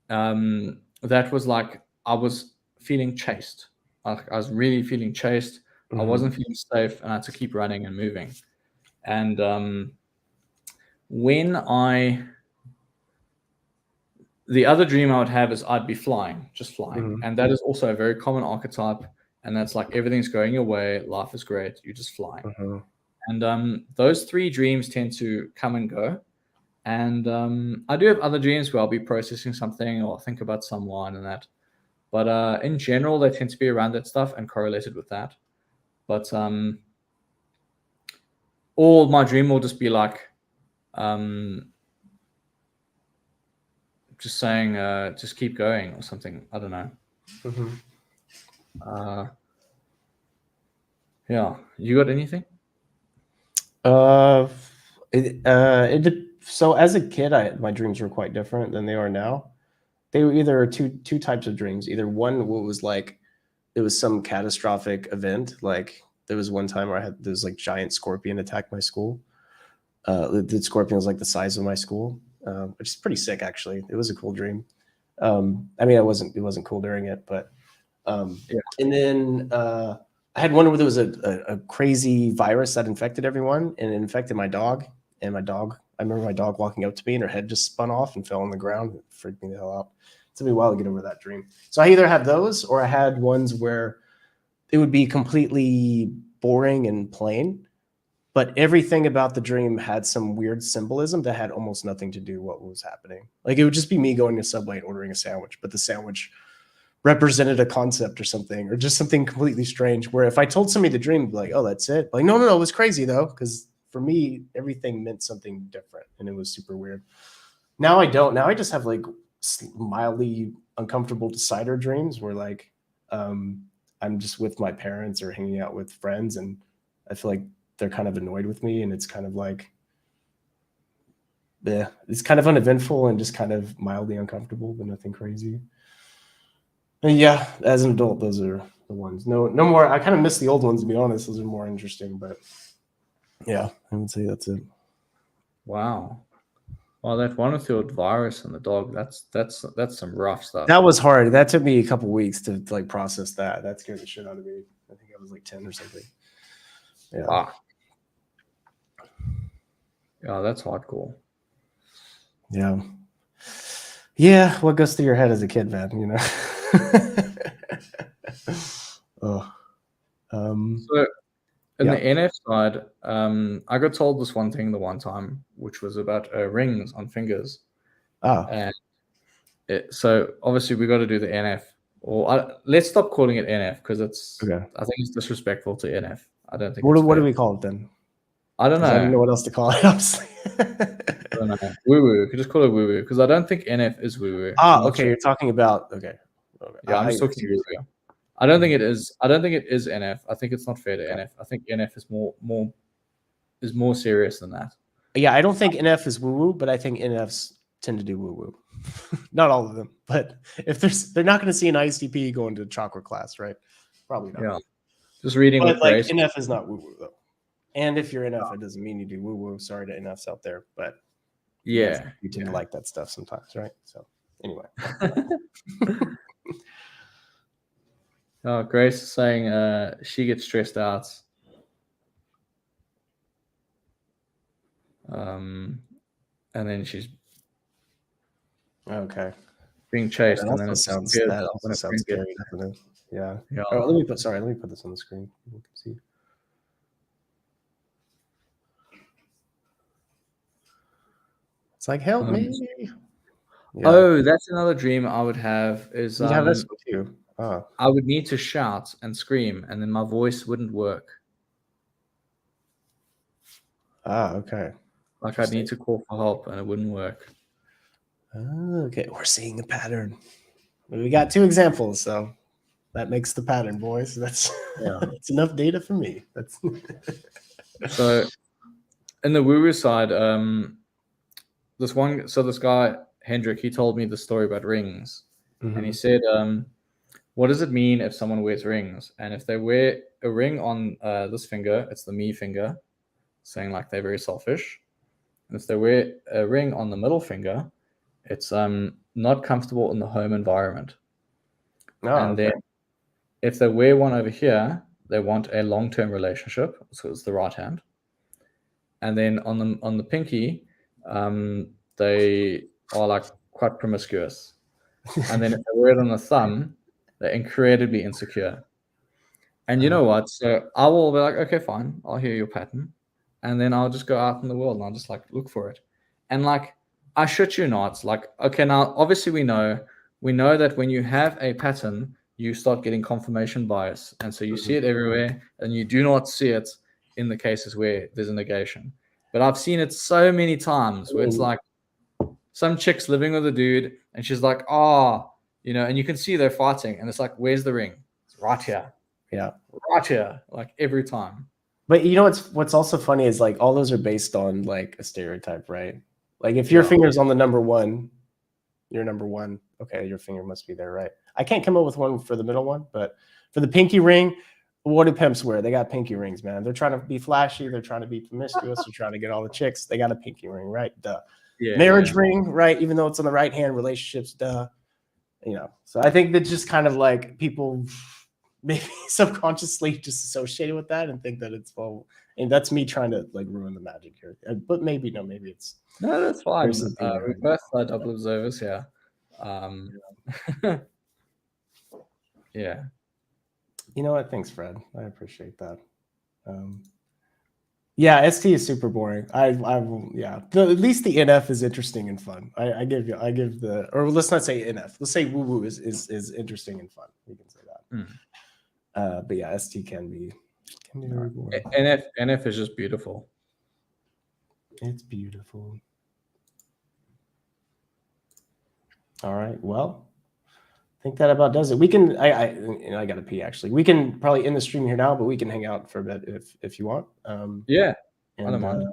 that was like I was feeling chased. Like I was really feeling chased. I wasn't feeling safe, and I had to keep running and moving. And when the other dream I would have is I'd be flying, just flying. And that is also a very common archetype. And that's like everything's going your way, life is great, you're just flying. And those three dreams tend to come and go. And I do have other dreams where I'll be processing something or think about someone and that. But in general, they tend to be around that stuff and correlated with that. But all my dream will just be like, just saying, just keep going or something. I don't know. Yeah. You got anything? So as a kid, my dreams were quite different than they are now. They were either two types of dreams. Either one was like it was some catastrophic event. Like there was one time where this like giant scorpion attacked my school. The scorpion was like the size of my school, which is pretty sick actually. It was a cool dream. I mean, it wasn't cool during it, but yeah. And then I had one where there was a crazy virus that infected everyone, and it infected my dog. And my dog, I remember my dog walking up to me, and her head just spun off and fell on the ground. It freaked me the hell out. It took me a while to get over that dream. So I either had those, or I had ones where it would be completely boring and plain, but everything about the dream had some weird symbolism that had almost nothing to do with what was happening. Like it would just be me going to Subway and ordering a sandwich, but the sandwich represented a concept or something, or just something completely strange, where if I told somebody the dream, like, oh, that's it. Like, no, it was crazy though. Cause for me, everything meant something different and it was super weird. Now I don't. Now I just have like mildly uncomfortable decider dreams where like, I'm just with my parents or hanging out with friends, and I feel like they're kind of annoyed with me, and it's kind of like, yeah, it's kind of uneventful and just kind of mildly uncomfortable, but nothing crazy. And yeah, as an adult, those are the ones. No more. I kind of miss the old ones, to be honest. Those are more interesting, but yeah, I would say that's it. Wow. Well, that one with your virus and the dog, that's some rough stuff. That was hard. That took me a couple weeks to like process that. That scared the shit out of me. I think I was like 10 or something. Yeah. Wow. Yeah, that's hardcore. Yeah. Yeah, what goes through your head as a kid, man, you know? Oh. So in the NF side, I got told this one thing the one time, which was about rings on fingers. And so obviously we got to do the NF, or let's stop calling it NF because it's. Okay. I think it's disrespectful to NF. I don't think. What do we call it then? I don't know. I don't know what else to call it. Honestly. I don't know. Woo woo. You could just call it woo woo because I don't think NF is woo woo. Okay. Sure. You're talking about okay. Yeah, I'm just talking woo woo. I don't think it is. I don't think it is NF. I think it's not fair to NF. I think NF is more serious than that. Yeah, I don't think NF is woo woo, but I think NFs tend to do woo woo. Not all of them, but if they're not going to see an ISTP going to chocolate class, right? Probably not. Yeah, just reading. But like NF is not woo woo though. And if you're NF, it doesn't mean you do woo woo. Sorry to NFs out there, but yeah, you tend to like that stuff sometimes, right? So anyway. Oh, Grace is saying she gets stressed out. And then she's being chased, and then it sounds scary. Yeah. Oh, let me put this on the screen. People can see. It's like, help me. Yeah. Oh, that's another dream I would have. Is you have this one too. Oh. I would need to shout and scream, and then my voice wouldn't work. Okay. Like I'd need to call for help and it wouldn't work. Okay, we're seeing a pattern. We got 2 examples, so that makes the pattern, boys. That's that's enough data for me. That's So in the woo-woo side, this guy Hendrik, he told me the story about rings, and he said, what does it mean if someone wears rings? And if they wear a ring on this finger, it's the me finger, saying like they're very selfish. And if they wear a ring on the middle finger, it's not comfortable in the home environment. And then if they wear one over here, they want a long-term relationship, so it's the right hand. And then on the pinky, they are like quite promiscuous. And then if they wear it on the thumb, they're incredibly insecure. And you know what? So I will be like, okay, fine, I'll hear your pattern. And then I'll just go out in the world and I'll just like look for it. And like, I shit you not, like, okay, now obviously we know that when you have a pattern, you start getting confirmation bias. And so you see it everywhere and you do not see it in the cases where there's a negation. But I've seen it so many times where it's like some chick's living with a dude and she's like, oh, you know, and you can see they're fighting and it's like, where's the ring? It's right here. Yeah. Right here. Like every time. But you know what's also funny is like all those are based on like a stereotype, right? Like if your finger's on the number 1, you're number 1. Okay, your finger must be there, right? I can't come up with one for the middle one, but for the pinky ring, what do pimps wear? They got pinky rings, man. They're trying to be flashy. They're trying to be promiscuous. They're trying to get all the chicks. They got a pinky ring, right? Duh. Yeah, marriage ring, right? Even though it's on the right hand, relationships, duh. You know, so I think that just kind of like people maybe subconsciously just associated with that and think that it's, well, and that's me trying to like ruin the magic here. But maybe it's no, that's fine. We both are double observers here. Yeah. You know what? Thanks, Fred. I appreciate that. Yeah, ST is super boring. I will, yeah. At least the NF is interesting and fun. I give the, or let's not say NF. Let's say woo woo is interesting and fun. We can say that. But yeah, ST can be very boring. NF is just beautiful. It's beautiful. All right. Well, I think that about does it. We can. I got to pee actually. We can probably end the stream here now, but we can hang out for a bit if you want. Yeah. And, I don't mind.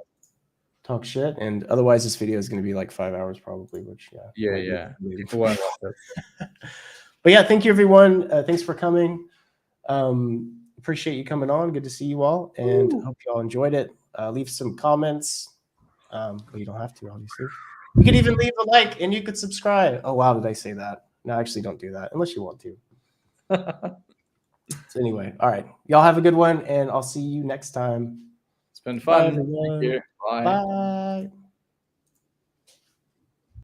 Talk shit, and otherwise this video is going to be like 5 hours probably. Which yeah. People won't watch it. But yeah, thank you everyone. Thanks for coming. Appreciate you coming on. Good to see you all, and hope you all enjoyed it. Leave some comments. Well, you don't have to, obviously. You could even leave a like, and you could subscribe. Oh wow, did I say that? No, actually, don't do that unless you want to. So anyway, all right, y'all have a good one, and I'll see you next time. It's been fun. Bye, Thank you. Bye. Bye.